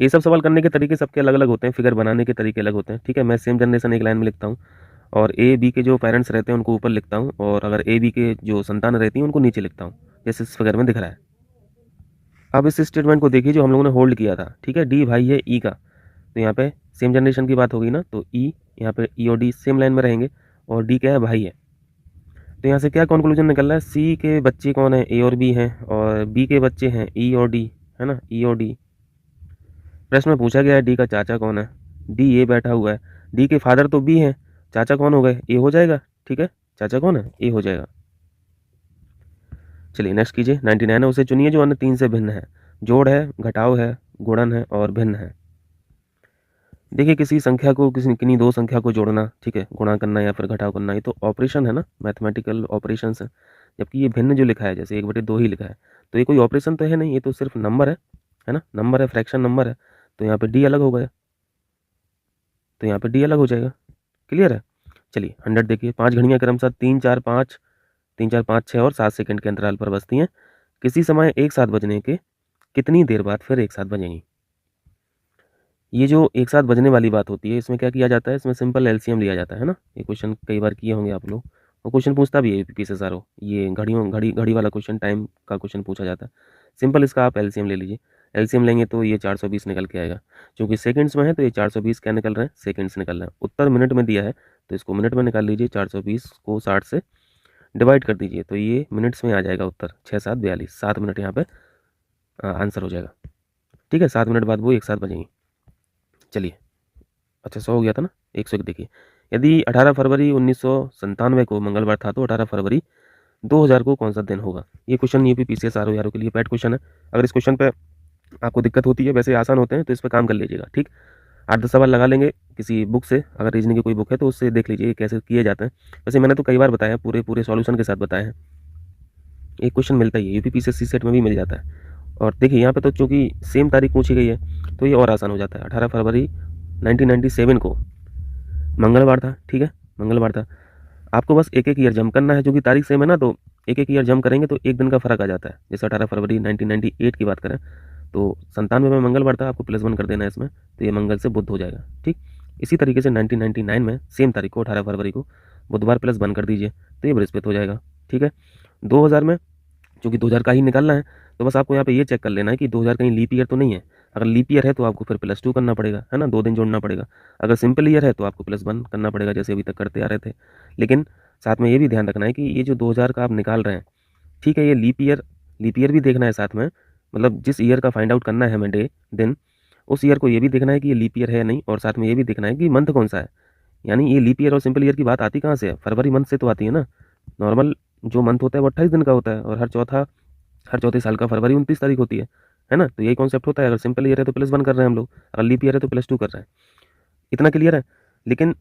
ये सब सवाल करने के तरीके सबके अलग अलग होते हैं, फिगर बनाने के तरीके अलग होते हैं, ठीक है। मैं सेम जनरेशन एक लाइन में लिखता हूँ, और ए बी के जो पेरेंट्स रहते हैं उनको ऊपर लिखता हूँ, और अगर ए बी के जो संतान रहती हैं उनको नीचे लिखता हूँ, जैसे इस फिगर में दिख रहा है। अब इस स्टेटमेंट को देखिए जो हम लोगों ने होल्ड किया था, ठीक है, डी भाई है ई का, तो यहाँ पे सेम जनरेशन की बात होगी ना, तो ई यहाँ पे ई और डी सेम लाइन में रहेंगे, और डी क्या है, भाई है, तो यहाँ से क्या कंक्लूजन निकल रहा है, सी के बच्चे कौन है, ए और बी हैं, और बी के बच्चे हैं ई और डी, है ना, ई और डी। प्रश्न में पूछा गया है डी का चाचा कौन है, डी ये बैठा हुआ है, डी के फादर तो बी हैं, चाचा कौन हो गए, ए हो जाएगा, ठीक है, चाचा कौन है, ए हो जाएगा। चलिए नेक्स्ट कीजिए, 99 है, उसे चुनिए जो अन्य 3 से भिन्न है, जोड़ है, घटाव है, गुणन है और भिन्न है। देखिए किसी संख्या को किन्हीं दो संख्या को जोड़ना, ठीक है, गुणा करना या फिर घटाव करना, ये तो ऑपरेशन है ना, मैथमेटिकल ऑपरेशंस है। जबकि ये भिन्न जो लिखा है, जैसे 1/2 ही लिखा है, तो ये कोई ऑपरेशन तो है नहीं, ये तो सिर्फ नंबर है ना, नंबर है, फ्रैक्शन नंबर है, तो यहाँ पे डी अलग हो गया, तो यहाँ पे डी अलग हो जाएगा, क्लियर है। चलिए 100 देखिए, 5 घड़ियाँ क्रमशः 3 4 5 3 4 5 6 और 7 सेकंड के अंतराल पर बजती हैं, किसी समय एक साथ बजने के कितनी देर बाद फिर एक साथ बजेंगी। ये जो एक साथ बजने वाली बात होती है, इसमें क्या किया जाता है, इसमें सिंपल एलसीएम लिया जाता है ना, ये क्वेश्चन कई बार किए होंगे आप लोग, और क्वेश्चन पूछता भी है PCSRO, ये घड़ी वाला क्वेश्चन, टाइम का क्वेश्चन पूछा जाता है। सिंपल इसका आप एलसीएम ले लीजिए, एलसीएम लेंगे तो ये 420 निकल के आएगा, क्योंकि सेकंड्स में है तो ये 420 क्या निकल रहे हैं, सेकंड्स निकल रहे हैं। उत्तर मिनट में दिया है तो इसको मिनट में निकाल लीजिए, 420 को 60 से डिवाइड कर दीजिए, तो ये मिनट्स में आ जाएगा उत्तर, 6 7 42, 7 मिनट यहाँ पे आंसर हो जाएगा, ठीक है, 7 मिनट बाद वो एक साथ बजेंगी। चलिए अच्छा 100 हो गया था ना, 101 देखिए। यदि 18 फरवरी 1997 को मंगलवार था तो 18 फरवरी 2000 को कौन सा दिन होगा? ये क्वेश्चन यूपी पीसीएस आरओ के लिए पैट क्वेश्चन है। अगर इस क्वेश्चन पे आपको दिक्कत होती है, वैसे आसान होते हैं, तो इस पर काम कर लीजिएगा, ठीक। 8-10 सवाल लगा लेंगे किसी बुक से, अगर रीजनिंग की कोई बुक है तो उससे देख लीजिए कैसे किए जाते हैं। वैसे मैंने तो कई बार बताया, पूरे पूरे सॉल्यूशन के साथ बताया है। एक क्वेश्चन मिलता ही है, यूपी पीसीएस सेट में भी मिल जाता है। और देखिए यहाँ पे तो चूंकि सेम तारीख पूछी गई है तो ये और आसान हो जाता है। 18 फरवरी 1997 को मंगलवार था, ठीक है, मंगलवार था। आपको बस एक एक ईयर जम करना है, क्योंकि तारीख सेम है ना, तो एक एक ईयर जम करेंगे तो एक दिन का फर्क आ जाता है। जैसे 18 फरवरी 1998 की बात करें तो 97 में मंगलवार था, आपको +1 कर देना है इसमें, तो ये मंगल से बुध हो जाएगा, ठीक। इसी तरीके से 1999 में सेम तारीख को 18 फरवरी को बुधवार +1 कर दीजिए तो ये बृहस्पति हो जाएगा, ठीक है। 2000 में चूँकि 2000 का ही निकालना है तो बस आपको यहाँ पे ये चेक कर लेना है कि 2000 कहीं लीप ईयर तो नहीं है। अगर लीप ईयर है तो आपको फिर +2 करना पड़ेगा, है ना, 2 दिन जोड़ना पड़ेगा। अगर सिंपल ईयर है तो आपको +1 करना पड़ेगा, जैसे अभी तक करते आ रहे थे। लेकिन साथ में ये भी ध्यान रखना है कि ये जो 2000 का आप निकाल रहे हैं, ठीक है, ये लीप ईयर भी देखना है साथ में। मतलब जिस ईयर का फाइंड आउट करना है हमें दिन, उस ईयर को ये भी देखना है कि ये लीप ईयर है नहीं, और साथ में ये भी देखना है कि मंथ कौन सा है। यानी ये लीप ईयर और सिंपल ईयर की बात आती कहाँ से है? फरवरी मंथ से तो आती है ना। नॉर्मल जो मंथ होता है वो 28 दिन का होता है, और हर चौथे साल का फरवरी 29 तारीख होती है ना। तो यही कॉन्सेप्ट होता है। अगर सिंपल ईयर है तो +1 कर रहे हैं हम लोग, अगर लीप ईयर है तो +2 कर रहे हैं। इतना क्लियर है। लेकिन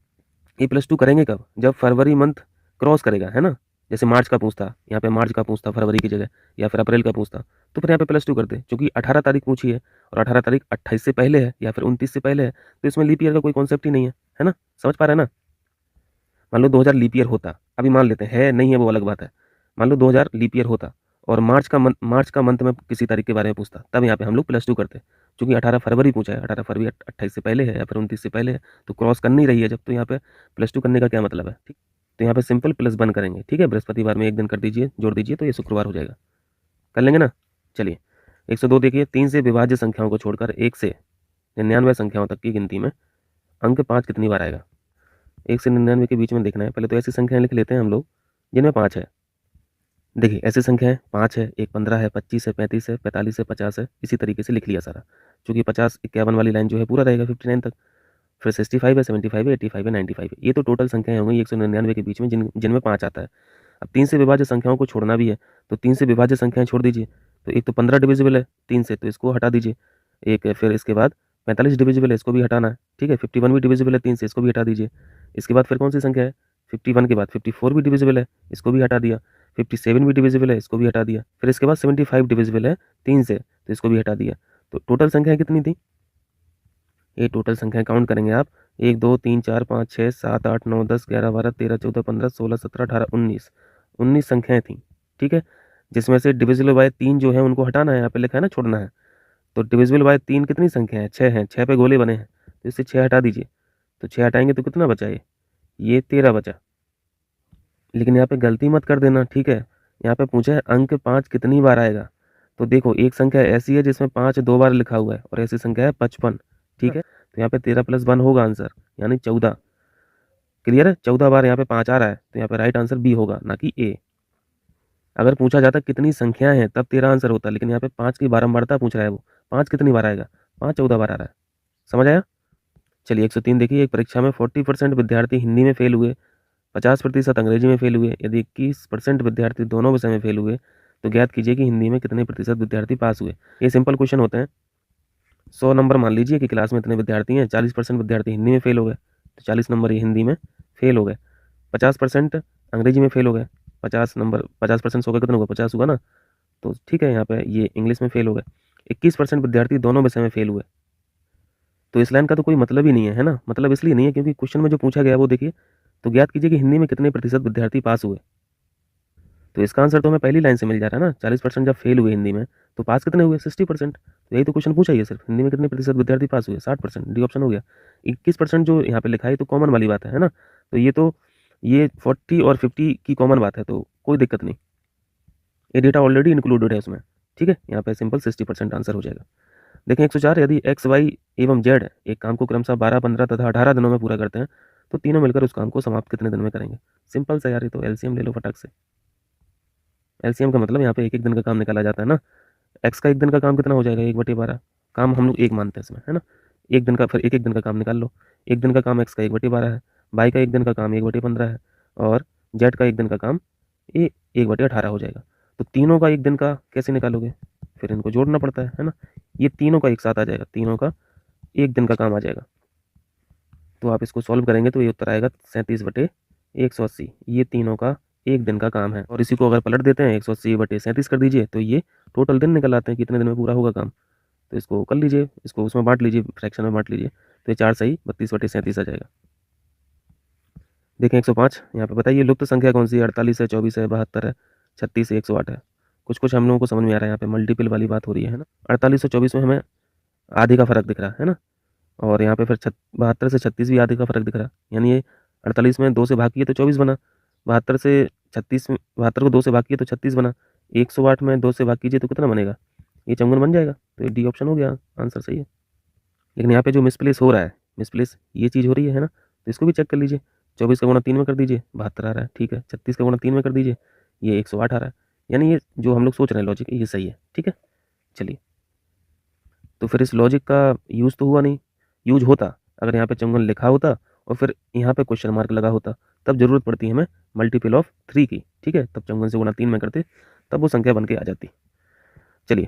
ये +2 करेंगे कब? जब फरवरी मंथ क्रॉस करेगा, है ना। जैसे मार्च का पूछता, यहाँ पे मार्च का पूछता फरवरी की जगह, या फिर अप्रैल का पूछता, तो फिर यहाँ पे +2 करते, क्योंकि 18 तारीख पूछी है और 18 तारीख 28 से पहले है या फिर 29 से पहले है, तो इसमें लीप ईयर का कोई कॉन्सेप्ट ही नहीं है ना। समझ पा रहे हैं ना। मान लो 2000 लीप ईयर होता, अभी मान लेते हैं, है नहीं है वो अलग बात है। मान लो 2000 लीप ईयर होता और मार्च का मंथ में किसी तारीख के बारे में पूछता, तब यहाँ पे हम लोग +2 करते। क्योंकि 18 फरवरी पूछा है, 18 फरवरी 28 से पहले है या फिर 29 से पहले है, तो क्रॉस करनी रही है जब, तो यहाँ पे +2 करने का क्या मतलब है, ठीक। तो यहाँ पे सिंपल +1 करेंगे, ठीक है। बृहस्पतिवार में एक दिन कर दीजिए, जोड़ दीजिए, तो ये शुक्रवार हो जाएगा। कर लेंगे ना। चलिए 102 देखिए, 3 से विभाज्य संख्याओं को छोड़कर 1 से 99 संख्याओं तक की गिनती में अंक 5 कितनी बार आएगा? 1 से 99 के बीच में देखना है। पहले तो ऐसी संख्याएं लिख लेते हैं हम लोग जिनमें 5 है। देखिए ऐसी संख्याएं 5 है, एक 15 है, 25 है, 35 है, 45 है, 50 है, इसी तरीके से लिख लिया सारा। चूँकि 50-51 वाली लाइन जो है पूरा रहेगा 59 तक। फिर 65 है, 75 है, 85 है, 95 है। ये तो टोटल संख्याएं होंगी 199 के बीच में जिनमें 5 आता है। अब 3 से विभाज्य संख्याओं को छोड़ना भी है, तो 3 से विभाज्य संख्याएं छोड़ दीजिए। तो एक तो 15 डिविजिबल है 3 से, तो इसको हटा दीजिए। एक फिर इसके बाद 45 डिविजिबल है, इसको भी हटाना है, ठीक है। 51 भी डिविजिबल है 3 से, इसको भी हटा दीजिए। इसके बाद फिर कौन सी संख्या है? 51 के बाद 54 भी डिविजिबल है, इसको भी हटा दिया। 57 भी डिविजिबल है, इसको भी हटा दिया। फिर इसके बाद 75 डिविजिबल है 3 से, तो इसको भी हटा दिया। तो टोटल संख्याएं कितनी थी? ये टोटल संख्याएं काउंट करेंगे आप, 1 2 3 4 5 6 7 8 9 10 11 12 13 14 15 16 17 18 19 संख्याएं थी, ठीक है। जिसमें से डिविजिबल बाय 3 जो है उनको हटाना है, यहाँ पे लिखा है ना छोड़ना है। तो डिविजिबल बाय 3 कितनी संख्या है? 6 है, 6 पे गोले बने हैं, तो इससे 6 हटा दीजिए। तो 6 हटाएंगे तो कितना बचा? ये 13 बचा। लेकिन यहाँ पे गलती मत कर देना, ठीक है। यहाँ पे पूछा है अंक 5 कितनी बार आएगा। तो देखो एक संख्या ऐसी है जिसमें 5 2 बार लिखा हुआ है, और ऐसी संख्या है 55, ठीक है। तो यहाँ पे 13 + 1 होगा आंसर, यानी 14। क्लियर है? 14 बार यहाँ पे 5 आ रहा है, तो यहाँ पे राइट आंसर बी होगा, ना कि ए। अगर पूछा जाता कितनी संख्याएं हैं तब 13 आंसर होता, लेकिन यहाँ पे 5 की बारंबारता पूछ रहा है वो। 5 कितनी बार आएगा? 5 14 बार आ रहा है। समझ आया? चलिए 103 देखिए, एक परीक्षा में 40% विद्यार्थी हिंदी में फेल हुए, 50% अंग्रेजी में फेल हुए। यदि 21% विद्यार्थी दोनों विषय में फेल हुए तो ज्ञात कीजिए कि हिंदी में कितने प्रतिशत विद्यार्थी पास हुए। ये सिंपल क्वेश्चन होते हैं। 100 नंबर मान लीजिए कि क्लास में इतने विद्यार्थी हैं, 40% विद्यार्थी हिंदी में फेल हो गए, तो 40 नंबर ये हिंदी में फेल हो गए। 50% अंग्रेजी में फेल हो गए, 50 नंबर, 50% हो गए, कितना हुआ? 50 हुआ ना। तो ठीक है, यहाँ पे ये इंग्लिश में फेल हो गए। 21% विद्यार्थी दोनों विषय में फेल हुए। तो इस लाइन का तो कोई मतलब ही नहीं है ना। मतलब इसलिए नहीं है क्योंकि क्वेश्चन में जो पूछा गया है वो देखिए, तो ज्ञात कीजिए कि हिंदी में कितने प्रतिशत विद्यार्थी पास हुए। तो इसका आंसर तो हमें पहली लाइन से मिल जा रहा है ना। 40% जब फेल हुए हिंदी में, तो पास कितने हुए? 60%। तो यही तो क्वेश्चन पूछा ही है, सिर्फ हिंदी में कितने प्रतिशत विद्यार्थी पास हुए? 60%, डी ऑप्शन हो गया। 21% जो यहाँ पे लिखा है तो कॉमन वाली बात है ना। तो ये 40 और 50 की कॉमन बात है, तो कोई दिक्कत नहीं, ये डेटा ऑलरेडी इंक्लूडेड है उसमें, ठीक है। यहाँ पे सिंपल 60% आंसर हो जाएगा। देखें 104, यदि एक्स वाई एवं जेड एक काम को क्रमशः 12 15 तथा 18 दिनों में पूरा करते हैं तो तीनों मिलकर उस काम को समाप्त कितने दिन में करेंगे? सिंपल सा यार, ये तो एलसीएम ले लो फटाक से। एलसीएम का मतलब यहाँ पे एक एक दिन का काम निकाला जाता है ना। एक्स का एक दिन का काम कितना हो जाएगा? 1/12। काम हम लोग एक मानते हैं इसमें, है ना। एक दिन का, फिर एक एक दिन का काम निकाल लो। एक दिन का काम एक्स का 1/12 है, वाई का एक दिन का काम 1/15 है, और जेड का एक दिन का काम ये 1/18 हो जाएगा। तो तीनों का एक दिन का कैसे निकालोगे, फिर इनको जोड़ना पड़ता है ना। ये तीनों का एक साथ आ जाएगा, तीनों का एक दिन का काम आ जाएगा। तो आप इसको सॉल्व करेंगे तो ये उत्तर आएगा 37/180। ये तीनों का एक दिन का काम है। और इसी को अगर पलट देते हैं 180/37 कर दीजिए तो ये टोटल दिन निकल आते हैं, कितने दिन में पूरा होगा काम। तो इसको कर लीजिए, इसको उसमें बांट लीजिए, फ्रैक्शन में बांट लीजिए, तो ये 4 सही 32/37 आ जाएगा। देखें 105, यहाँ पे बताइए लुप्त संख्या कौन सी है। 48 है, 24 है, 72 है, 36 है, 108 है। कुछ कुछ हम लोगों को समझ में आ रहा है, यहाँ पे मल्टीपल वाली बात हो रही है ना। 48 और 24 में हमें आधे का फर्क दिख रहा है ना, और यहाँ पे फिर 72 से 36 भी आधे का फर्क दिख रहा है। यानी ये 48 में 2 से भाग किए तो 24 बना, 72 से 36 में, 72 को 2 से भाग किए तो 36 बना, 108 में 2 से भाग कीजिए तो कितना बनेगा, ये चौगुन बन जाएगा। तो ये डी ऑप्शन हो गया, आंसर सही है। लेकिन यहाँ पे जो मिसप्लेस हो रहा है, मिसप्लेस ये चीज़ हो रही है ना, तो इसको भी चेक कर लीजिए। 24 का गुणा 3 में कर दीजिए, 72 आ रहा है, ठीक है। 36 का गुणा 3 में कर दीजिए, ये 108 आ रहा है। यानी ये जो हम लोग सोच रहे हैं लॉजिक, ये सही है, ठीक है। चलिए, तो फिर इस लॉजिक का यूज़ तो हुआ नहीं। यूज होता अगर यहाँ पे चंगुल लिखा होता और फिर यहाँ पे क्वेश्चन मार्क लगा होता, तब जरूरत पड़ती है हमें मल्टीपल ऑफ 3 की, ठीक है। तब चंगुल से गुणा 3 में करते, तब वो संख्या बन के आ जाती। चलिए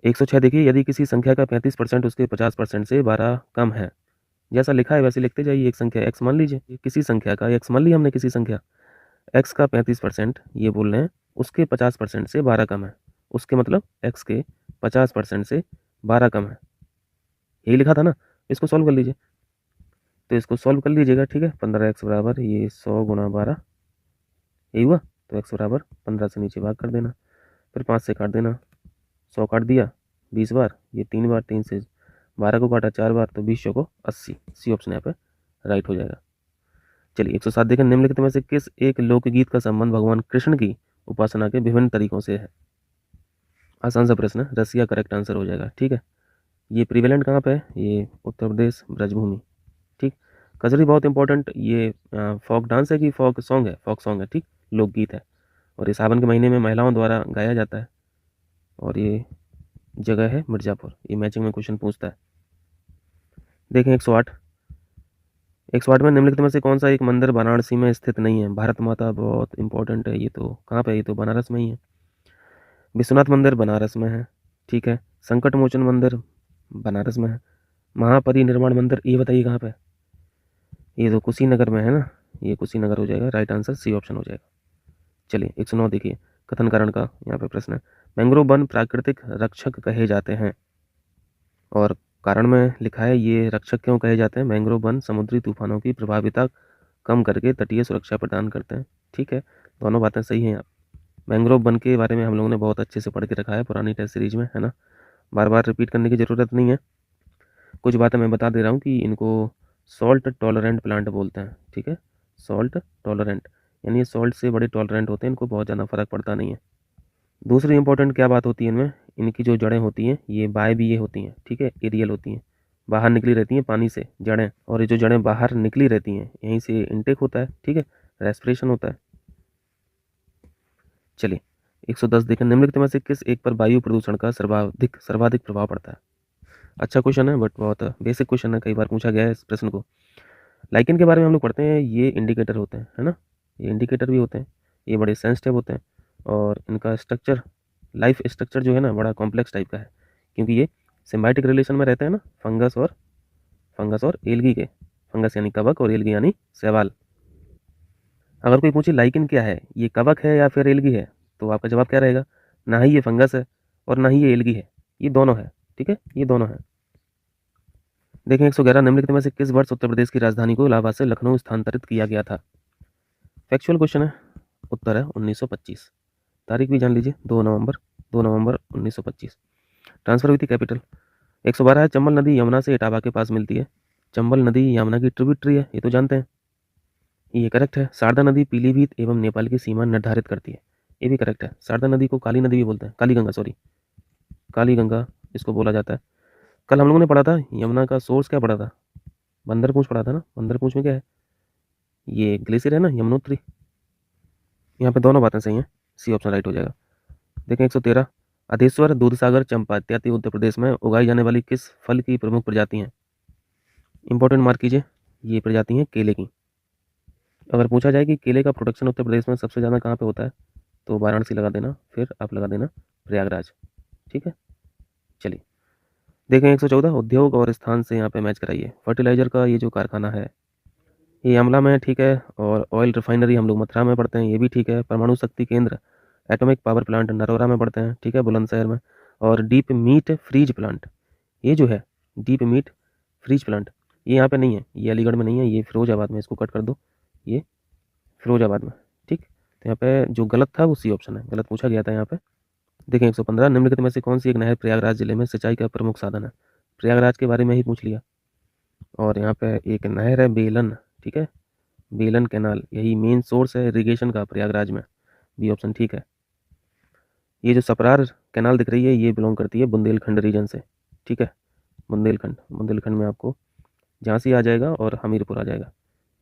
106 देखिए, यदि किसी संख्या का 35% उसके 50% से 12 कम है, जैसा लिखा है वैसे लिखते जाइए। एक संख्या x मान लीजिए, किसी संख्या का x मान लिया हमने, किसी संख्या x का 35% ये बोल रहे हैं उसके 50% से 12 कम है। उसके मतलब x के 50% से 12 कम है, यही लिखा था ना। इसको सॉल्व कर लीजिए, तो इसको सॉल्व कर लीजिएगा, ठीक है। 15x बराबर ये 100 गुणा 12, यही हुआ। तो x बराबर 15 से नीचे भाग कर देना, फिर 5 से काट देना, 100 काट दिया 20 बार, ये 3 बार, 3 से 12 को काटा 4 बार, तो 20 को 80। सी ऑप्शन यहाँ पे राइट हो जाएगा। चलिए 107 देखें, निम्नलिखित में से किस एक लोकगीत का संबंध भगवान कृष्ण की उपासना के विभिन्न तरीकों से है। आसान सा प्रश्न है, रसिया करेक्ट आंसर हो जाएगा, ठीक है। ये प्रिवेलेंट कहाँ पे है, ये उत्तर प्रदेश ब्रजभूमि, ठीक। कजरी बहुत इंपॉर्टेंट, ये फोक डांस है कि फोक सॉन्ग है, फोक सॉन्ग है, ठीक, लोकगीत है। और ये सावन के महीने में महिलाओं द्वारा गाया जाता है, और ये जगह है मिर्ज़ापुर। ये मैचिंग में क्वेश्चन पूछता है। देखें 108, 108 में निम्नलिखित में से कौन सा एक मंदिर वाराणसी में स्थित नहीं है। भारत माता बहुत इंपॉर्टेंट है, ये तो कहाँ पे है, ये तो बनारस में ही है। विश्वनाथ मंदिर बनारस में है, ठीक है। संकट मोचन मंदिर बनारस में है। महापरिनिर्वाण मंदिर ये बताइए कहाँ पे है, ये तो कुशीनगर में है ना, ये कुशीनगर हो जाएगा। राइट आंसर सी ऑप्शन हो जाएगा। चलिए 109 देखिए, कथन कारण का यहाँ पे प्रश्न है। मैंग्रोव वन प्राकृतिक रक्षक कहे जाते हैं, और कारण में लिखा है ये रक्षक क्यों कहे जाते हैं। मैंग्रोव वन समुद्री तूफानों की प्रभाविता कम करके तटीय सुरक्षा प्रदान करते हैं, ठीक है। दोनों बातें सही हैं। यहाँ मैंग्रोव वन के बारे में हम लोगों ने बहुत अच्छे से पढ़ के रखा है पुरानी टेस्ट सीरीज में, है ना। बार बार रिपीट करने की ज़रूरत नहीं है। कुछ बातें मैं बता दे रहा हूँ कि इनको सॉल्ट टॉलरेंट प्लांट बोलते हैं, ठीक है। सॉल्ट टॉलरेंट यानी ये सॉल्ट से बड़े टॉलरेंट होते हैं, इनको बहुत ज़्यादा फर्क पड़ता नहीं है। दूसरी इंपॉर्टेंट क्या बात होती है इनमें, इनकी जो जड़ें होती हैं ये बायबीय होती हैं, ठीक है, एरियल होती हैं, बाहर निकली रहती हैं पानी से जड़ें। और ये जो जड़ें बाहर निकली रहती हैं यहीं से इनटेक होता है, ठीक है, रेस्पिरेशन होता है। चलिए 110 देखें, निम्नलिखित में से किस एक पर वायु प्रदूषण का सर्वाधिक प्रभाव पड़ता है। अच्छा क्वेश्चन है, बट बहुत बेसिक क्वेश्चन है, कई बार पूछा गया है इस प्रश्न को। लाइकेन के बारे में हम लोग पढ़ते हैं, ये इंडिकेटर होते हैं, है ना, ये इंडिकेटर भी होते हैं, ये बड़े सेंसिटिव होते हैं, और इनका स्ट्रक्चर, लाइफ स्ट्रक्चर जो है ना बड़ा कॉम्प्लेक्स टाइप का है, क्योंकि ये सिम्बायोटिक रिलेशन में रहते हैं ना, फंगस और एल्गी के। फंगस यानी कवक और एल्गी यानी शैवाल। अगर कोई पूछे लाइकेन क्या है, ये कवक है या फिर एल्गी है, तो आपका जवाब क्या रहेगा, ना ही ये फंगस है और ना ही ये एल्गी है, ये दोनों है, ठीक है, ये दोनों है। देखें 111, निम्नलिखित में से किस वर्ष उत्तर प्रदेश की राजधानी को इलाहाबाद से लखनऊ स्थानांतरित किया गया था। फैक्चुअल क्वेश्चन है, उत्तर है 1925। तारीख भी जान लीजिए, 2 नवंबर 1925 ट्रांसफर हुई थी कैपिटल। 112 है, चंबल नदी यमुना से इटावा के पास मिलती है। चंबल नदी यमुना की ट्रिब्यूटरी है, ये तो जानते हैं, ये करेक्ट है। शारदा नदी पीलीभीत एवं नेपाल की सीमा निर्धारित करती है, ये भी करेक्ट है। शारदा नदी को काली नदी भी बोलते हैं, काली गंगा, सॉरी, काली गंगा इसको बोला जाता है। कल हम लोगों ने पढ़ा था यमुना का सोर्स क्या पढ़ा था, बंदरपूंछ पढ़ा था ना। बंदरपूंछ में क्या है, ये ग्लेशियर है ना, यमुनोत्री। यहाँ पे दोनों बातें सही हैं, सी ऑप्शन राइट हो जाएगा। देखें 113, अधेश्वर, दूधसागर, चंपा इत्यादि उत्तर प्रदेश में उगाई जाने वाली किस फल की प्रमुख प्रजाति हैं। इंपॉर्टेंट मार्क कीजिए, ये प्रजाति हैं केले की। अगर पूछा जाए कि केले का प्रोडक्शन उत्तर प्रदेश में सबसे ज़्यादा कहाँ पे होता है, तो वाराणसी लगा देना, फिर आप लगा देना प्रयागराज। ठीक है, चलिए देखें 114 उद्योग और स्थान से यहाँ पे मैच कराइए। फर्टिलाइज़र का ये जो कारखाना है ये आमला में है, ठीक है। और ऑयल रिफाइनरी हम लोग मथुरा में पढ़ते हैं, ये भी ठीक है। परमाणु शक्ति केंद्र एटॉमिक पावर प्लांट नरोरा में पढ़ते हैं, ठीक है, बुलंदशहर में। और डीप मीट फ्रीज प्लांट, ये जो है डीप मीट फ्रीज प्लांट, ये यहाँ पे नहीं है, ये अलीगढ़ में नहीं है, ये फिरोजाबाद में, इसको कट कर दो, ये फिरोजाबाद में। ठीक, तो यहाँ पे जो गलत था वो सी ऑप्शन है, गलत पूछा गया था यहाँ पे। देखें 115 निम्नलिखित में से कौन सी एक नहर प्रयागराज जिले में सिंचाई का प्रमुख साधन है। प्रयागराज के बारे में ही पूछ लिया। और यहाँ पे एक नहर है बेलन, ठीक है, बेलन कैनाल, यही मेन सोर्स है इरिगेशन का प्रयागराज में, बी ऑप्शन ठीक है। ये जो सपरार कैनाल दिख रही है ये बिलोंग करती है बुंदेलखंड रीजन से, ठीक है। बुंदेलखंड में आपको झांसी आ जाएगा और हमीरपुर आ जाएगा।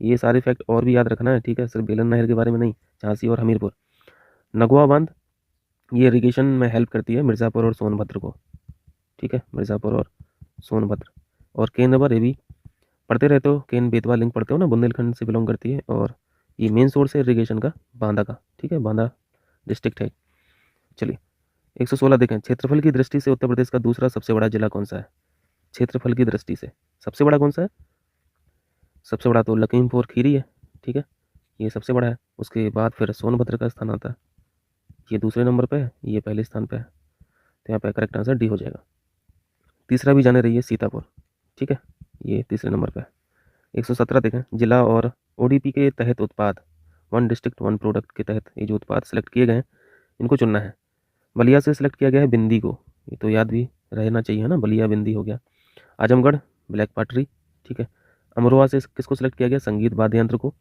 ये सारे फैक्ट और भी याद रखना है, ठीक है, सिर्फ बेलन नहर के बारे में नहीं, झांसी और हमीरपुर। नगवा बांध ये इरिगेशन में हेल्प करती है मिर्ज़ापुर और सोनभद्र को, ठीक है, मिर्ज़ापुर और सोनभद्र। और केन नंबर ये भी पढ़ते रहते हो, केन बेतवा लिंक पढ़ते हो ना, बुंदेलखंड से बिलोंग करती है। और ये मेन सोर्स है इरिगेशन का बांदा का, ठीक है, बांदा डिस्ट्रिक्ट है। चलिए 116 देखें, क्षेत्रफल की दृष्टि से उत्तर प्रदेश का दूसरा सबसे बड़ा जिला कौन सा है। क्षेत्रफल की दृष्टि से सबसे बड़ा कौन सा है, सबसे बड़ा तो लखीमपुर खीरी है, ठीक है, ये सबसे बड़ा है। उसके बाद फिर सोनभद्र का स्थान आता है, ये दूसरे नंबर पे है, ये पहले स्थान पे है। तो यहाँ पे करेक्ट आंसर डी हो जाएगा। तीसरा भी जाने रहिए सीतापुर, ठीक है, ये तीसरे नंबर पे है। 117 देखें, जिला और ओडीपी के तहत उत्पाद, वन डिस्ट्रिक्ट वन प्रोडक्ट के तहत ये जो उत्पाद सेलेक्ट किए गए हैं इनको चुनना है। बलिया से सिलेक्ट किया गया है बिंदी को, ये तो याद भी रहना चाहिए ना, बलिया बिंदी हो गया। आजमगढ़ ब्लैक पाटरी, ठीक है। अमरोहा से किसको सिलेक्ट किया गया, संगीत वाद्य यंत्र को।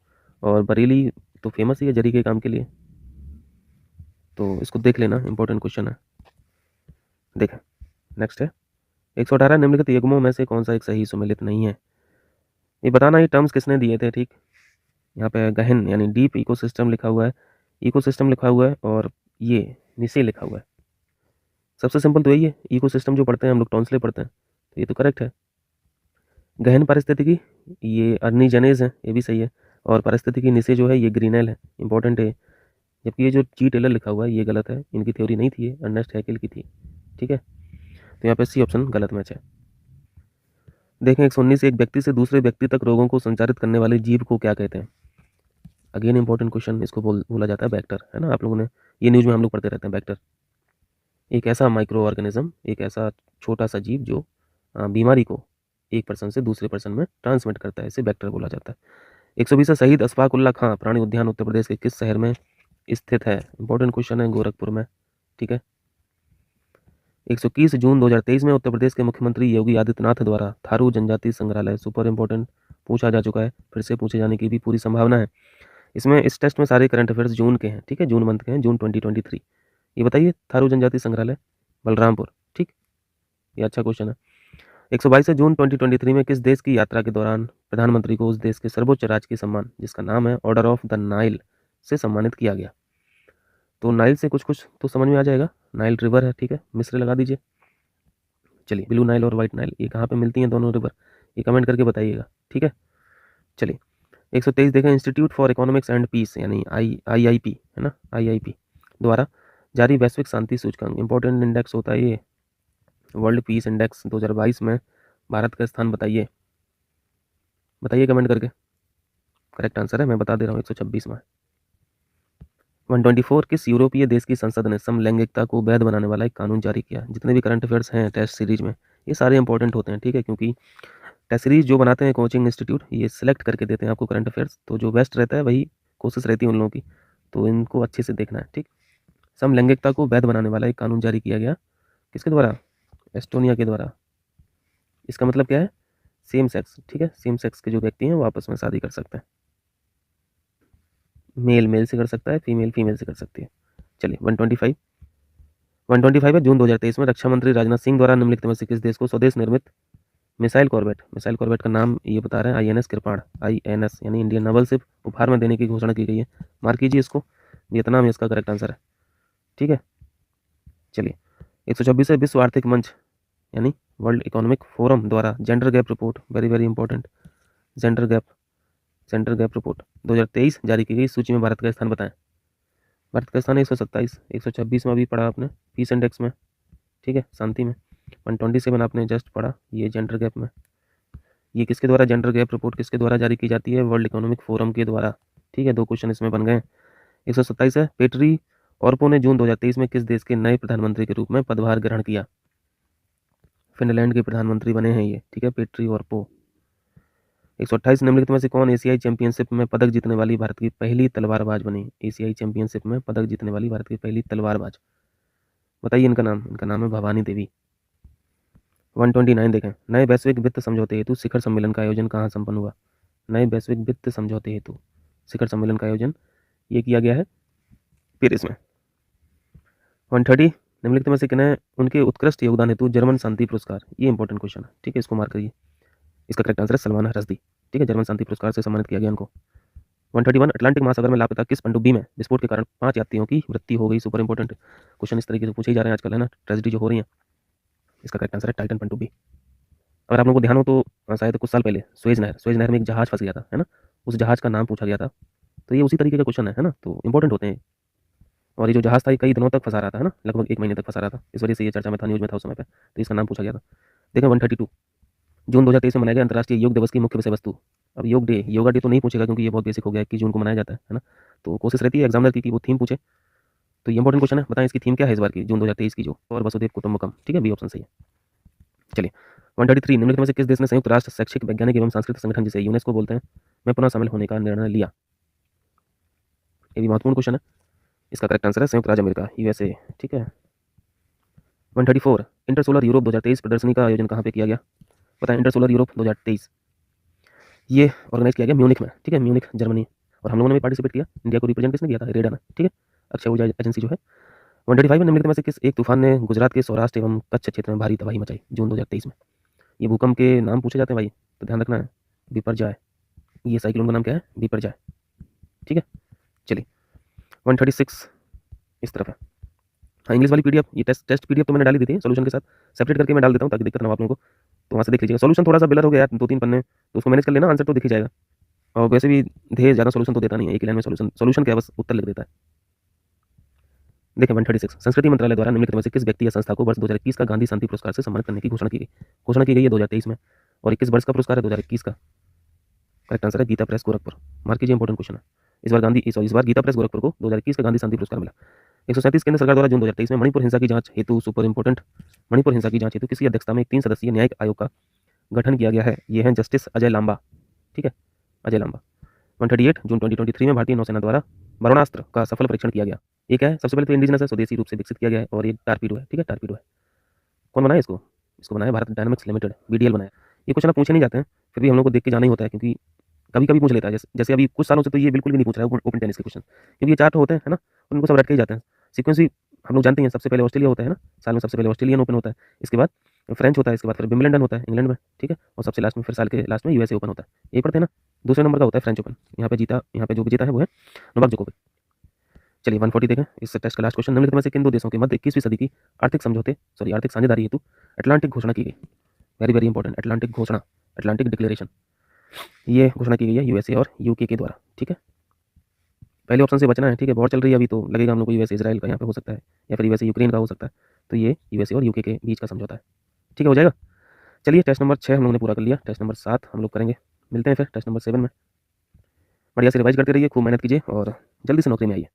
और बरेली तो फेमस ही है जरी के काम के लिए, तो इसको देख लेना, इंपॉर्टेंट क्वेश्चन है। देखें नेक्स्ट है 118 निम्नलिखित युग्मों में से कौन सा एक सही सुमेलित नहीं है। ये बताना ये टर्म्स किसने दिए थे, ठीक। यहाँ पे गहन यानी डीप इकोसिस्टम लिखा हुआ है, इकोसिस्टम लिखा हुआ है, और ये निसे लिखा हुआ है। सबसे सिंपल तो यही है, इकोसिस्टम जो पढ़ते हैं हम लोग टॉन्सले पढ़ते हैं, तो ये तो करेक्ट है। गहन पारिस्थितिकी ये अर्नी जनेज है, ये भी सही है। और पारिस्थितिकी निसे जो है ये ग्रीनेल है, इंपॉर्टेंट है। जबकि ये जो जी टेलर लिखा हुआ है ये गलत है, इनकी थ्योरी नहीं थी, अर्नेस्ट हैकेल की थी, ठीक है। तो यहाँ पे सी ऑप्शन गलत मैच है। देखें 119 एक व्यक्ति से दूसरे व्यक्ति तक रोगों को संचारित करने वाले जीव को क्या कहते हैं। अगेन इंपॉर्टेंट क्वेश्चन, इसको बोला जाता है बैक्टर, है ना, आप लोगों ने ये न्यूज़ में हम लोग पढ़ते रहते हैं। बैक्टर एक ऐसा माइक्रो ऑर्गेनिज्म, एक ऐसा छोटा सा जीव जो बीमारी को एक पर्सन से दूसरे पर्सन में ट्रांसमिट करता है, इसे बैक्टर बोला जाता है। 120 शहीद अशफाक उल्ला खां प्राणी उद्यान उत्तर प्रदेश के किस शहर में स्थित है। इंपॉर्टेंट क्वेश्चन है, गोरखपुर में, ठीक है। 121 जून 2023 में उत्तर प्रदेश के मुख्यमंत्री योगी आदित्यनाथ द्वारा थारू जनजाति संग्रहालय, सुपर इंपॉर्टेंट, पूछा जा चुका है, फिर से पूछे जाने की भी पूरी संभावना है। इसमें इस टेस्ट में सारे करंट अफेयर्स जून के हैं, ठीक है, जून मंथ के हैं, जून 2023। ये बताइए थारू जनजाति संग्रहालय बलरामपुर, ठीक, ये अच्छा क्वेश्चन है। 122 जून 2023 में किस देश की यात्रा के दौरान प्रधानमंत्री को उस देश के सर्वोच्च राजकीय सम्मान जिसका नाम है ऑर्डर ऑफ द नाइल से सम्मानित किया गया। तो नाइल से कुछ कुछ तो समझ में आ जाएगा, नाइल रिवर है, ठीक है, मिस्र लगा दीजिए। चलिए ब्लू नाइल और वाइट नाइल ये कहाँ पे मिलती हैं दोनों रिवर, ये कमेंट करके बताइएगा, ठीक है। चलिए 123 देखें, institute for economics and peace यानी IIP है ना, IIP द्वारा जारी वैश्विक शांति सूचकांक, इंपॉर्टेंट इंडेक्स होता है ये, वर्ल्ड पीस इंडेक्स 2022 में भारत का स्थान बताइए, बताइए कमेंट करके। करेक्ट आंसर है, मैं बता दे रहा हूँ, 126 में। 124 किस यूरोपीय देश की संसद ने समलैंगिकता को वैध बनाने वाला एक कानून जारी किया। जितने भी करंट अफेयर्स हैं टेस्ट सीरीज में ये सारे इंपॉर्टेंट होते हैं, ठीक है, क्योंकि टेस्ट सीरीज जो बनाते हैं कोचिंग इंस्टीट्यूट ये सिलेक्ट करके देते हैं आपको करंट अफेयर्स, तो जो बेस्ट रहता है वही कोशिश रहती है उन लोगों की, तो इनको अच्छे से देखना है, ठीक। समलैंगिकता को वैध बनाने वाला एक कानून जारी किया गया, किसके द्वारा, एस्टोनिया के द्वारा। इसका मतलब क्या है, सेम सेक्स, ठीक है, सेम सेक्स के जो व्यक्ति हैं वो आपस में शादी कर सकते हैं, मेल मेल से कर सकता है, फीमेल फीमेल से कर सकती है। चलिए 125 है जून 2023 में रक्षा मंत्री राजनाथ सिंह द्वारा निम्नलिखित में से किस देश को स्वदेश निर्मित मिसाइल कॉर्वेट का नाम ये बता रहे हैं, INS कृपाण, INS यानी इंडियन नेवल शिप उपहार में देने की घोषणा की गई है। मार्क कीजिए इसको, वियतनाम इसका करेक्ट आंसर है, ठीक है। चलिए 126 है विश्व आर्थिक मंच यानी वर्ल्ड इकोनॉमिक फोरम द्वारा gender gap report, very very important, gender gap report 2023 जारी की गई। सूची में भारत का स्थान बताएं। भारत का स्थान 127, 126 में अभी पढ़ा आपने पीस इंडेक्स में, ठीक है, शांति में। 127 आपने जस्ट पढ़ा ये जेंडर गैप में। ये किसके द्वारा जेंडर गैप रिपोर्ट किसके द्वारा जारी की जाती है? वर्ल्ड इकोनॉमिक फोरम के द्वारा, ठीक है। 2 क्वेश्चन इसमें बन गए। 127 है, पेट्री ऑर्पो ने जून 2023 में किस देश के नए प्रधानमंत्री के रूप में पदभार ग्रहण किया? फिनलैंड के प्रधानमंत्री बने हैं ये, ठीक है, पेट्री ऑर्पो। 128 निम्नलिखित में से कौन एशियाई चैंपियनशिप में पदक जीतने वाली भारत की पहली तलवारबाज बनी? एशियाई चैंपियनशिप में पदक जीतने वाली भारत की पहली तलवारबाज, बताइए इनका नाम। इनका नाम है भवानी देवी। 129 देखें, नए वैश्विक वित्त समझौते हेतु शिखर सम्मेलन का आयोजन कहाँ संपन्न हुआ? नए वैश्विक वित्त समझौते हेतु शिखर सम्मेलन का आयोजन ये किया गया है पेरिस में। 130 निम्नलिखित में से किन्हें उनके उत्कृष्ट योगदान हेतु जर्मन शांति पुरस्कार, ये इंपॉर्टेंट क्वेश्चन है, ठीक है, इसको मार्क करिए। इसका करेक्ट आंसर है सलमान रश्दी, ठीक है, जर्मन शांति पुरस्कार से सम्मानित किया गया उनको। 131 अटलांटिक महासागर में लापता किस पनडुब्बी में विस्फोट के कारण 5 यात्रियों की मृत्यु हो गई? सुपर इंपॉर्टेंट क्वेश्चन इस तरीके से पूछे ही जा रहे हैं आजकल, है ना, ट्रेजेडी जो हो रही है। इसका करेक्ट आंसर है टाइटन पनडुब्बी। अगर आप लोगों को ध्यान हो तो शायद कुछ साल पहले सुएज नहर में एक जहाज फंस गया था, है ना, उस जहाज का नाम पूछा गया था। तो ये उसी तरीके का क्वेश्चन है ना, तो इंपॉर्टेंट होते हैं। और ये जो जहाज था ये कई दिनों तक फंसा रहा था, है ना, लगभग 1 महीने तक फंसा रहा था, इस वजह से ये चर्चा में था, न्यूज़ में था उस समय पे, तो इसका नाम पूछा गया था। देखें 132 जून 2023 में मनाया गया अंतर्राष्ट्रीय योग दिवस की मुख्य विषय वस्तु। अब योग डे, योगा डे तो नहीं पूछेगा क्योंकि ये बहुत बेसिक हो गया है कि जून को मनाया जाता है ना, तो कोशिश रहती है एग्जामिनर की कि वो थीम पूछे। तो ये इंपॉर्टेंट क्वेश्चन है, बताएं इसकी थीम क्या है इस बार की जून 2023 की जो, और वसुदेव कुटुंबकम, ठीक है, बी ऑप्शन सही है। चलिए 133 निम्नलिखित में से किस देश ने संयुक्त राष्ट्र शैक्षिक वैज्ञानिक एवं सांस्कृतिक संगठन जिसे यूनेस्को बोलते हैं में पुनः शामिल होने का निर्णय लिया? ये भी महत्वपूर्ण क्वेश्चन है। इसका करेक्ट आंसर है संयुक्त राज्य अमेरिका, यूएसए, ठीक है। 134 इंटरसोलर यूरोप 2023 प्रदर्शनी का आयोजन कहाँ पे किया गया? पता है, इंटरसोलर यूरोप 2023 ये ऑर्गेनाइज किया गया म्यूनिख में, ठीक है, म्यूनिख जर्मनी। और हम लोगों ने भी पार्टिसिपेट किया, इंडिया को रिप्रेजेंट किसने किया था? रेडा ने, ठीक है, अक्षय ऊर्जा एजेंसी जो है। 135 में निम्नलिखित में से किस एक तूफान ने गुजरात के सौराष्ट्र एवं कच्छ क्षेत्र में भारी तबाही मचाई जून 2023 में? ये भूकंप के नाम पूछे जाते हैं भाई, तो ध्यान रखना है। बिपरजॉय, ये साइक्लोन का नाम क्या है? बिपरजॉय, ठीक है। चलिए 136 इस तरफ है। हाँ, इंग्लिश वाली पीडीएफ, ये टेस्ट पीडीएफ तो मैंने डाली दी थी सोल्यूशन के साथ, सेपरेट करके मैं डाल देता हूँ ताकि दिक्कत ना हो आप लोगों को। तो वहाँ से देख लीजिएगा। सोल्यूशन थोड़ा सा ब्लर हो गया यार, 2-3 पन्ने, तो उसको मैनेज कर लेना, आंसर तो दिख ही जाएगा। और वैसे भी ढेर ज़्यादा सोल्यूशन तो देता नहीं है, एक ही लाइन में सोल्यूशन क्या, बस उत्तर लिख देता है। देखिए 136 संस्कृति मंत्रालय द्वारा निम्नलिखित में से किस व्यक्ति या संस्था को वर्ष 2021 का गांधी शांति पुरस्कार से सम्मानित करने की घोषणा की गई? घोषणा की गई है 2023 में। और 21 वर्ष का पुरस्कार है 2021 का। करेक्ट आंसर है गीता प्रेस गोरखपुर। मार्क कीजिए, इंपॉर्टेंट क्वेश्चन है। इस बार गीता प्रेस गोरखपुर को 2021 का गांधी शांति पुरस्कार मिला। 137 केंद्र सरकार द्वारा जून 2023 में मणिपुर हिंसा की जांच हेतु, सुपर इंपॉर्टेंट, मणिपुर हिंसा की जांच हेतु किसी अध्यक्षता में एक 3 सदस्यीय न्यायिक आयोग का गठन किया गया है? ये है जस्टिस अजय लांबा, ठीक है, अजय लांबा। 138 जून 2023 में भारतीय नौसेना द्वारा वरुणास्त्र का सफल परीक्षण किया गया। ये क्या है? सबसे पहले तो इंडिजिनस है, स्वदेशी रूप से विकसित किया गया है, और ये टारपीडो है, ठीक है, टारपीडो है। कौन बनाया इसको? इसको बनाया भारत डायनामिक्स लिमिटेड, बीडीएल बनाया। ये क्वेश्चन आप पूछे नहीं जाते हैं, फिर भी हम लोग को देख के जाना ही होता है, क्योंकि कभी कभी पूछ लेता है। जैसे अभी कुछ सालों से तो ये बिल्कुल भी नहीं पूछ रहा है ओपन टेनिस के क्वेश्चन, क्योंकि ये 4 होते हैं, है ना, उनको सब रट के ही जाते हैं। सीक्वेंस भी हम लोग जानते हैं, सबसे पहले ऑस्ट्रेलिया होता है ना, साल में सबसे पहले ऑस्ट्रेलियन ओपन होता है, इसके बाद फ्रेंच होता है, इसके बाद फिर विंबलडन होता है इंग्लैंड में, ठीक है, और सबसे लास्ट में फिर साल के लास्ट में यूएसए ओपन होता है। ये पढ़ते हैं ना। दूसरे नंबर का होता है फ्रेंच ओपन, यहाँ पे जो विजेता है वो है नोवाक जोकोविच। चलिए 140 देखें, इस टेस्ट का लास्ट क्वेश्चन। निम्नलिखित में से किन 2 देशों के मध्य 21वीं सदी की आर्थिक साझेदारी हेतु अटलांटिक घोषणा की गई? वेरी वेरी इंपॉर्टेंट, अटलांटिक घोषणा, अटलांटिक डिक्लेरेशन, ये घोषणा की गई है यूएसए और यूके के द्वारा, ठीक है। पहले ऑप्शन से बचना है, ठीक है, वॉर चल रही है अभी, तो लगेगा हम लोग को यूएसए इजराइल का यहाँ पे हो सकता है, या फिर यूएसए यूक्रेन का हो सकता है, तो ये यूएसए और यूके के बीच का समझौता है, ठीक है, हो जाएगा। चलिए टेस्ट नंबर 6 हम लोगों ने पूरा कर लिया, टेस्ट नंबर 7 हम लोग करेंगे। मिलते हैं फिर टेस्ट नंबर 7 में। बढ़िया से रिवाइज करते रहिए, खूब मेहनत कीजिए और जल्दी से नौकरी में आइए।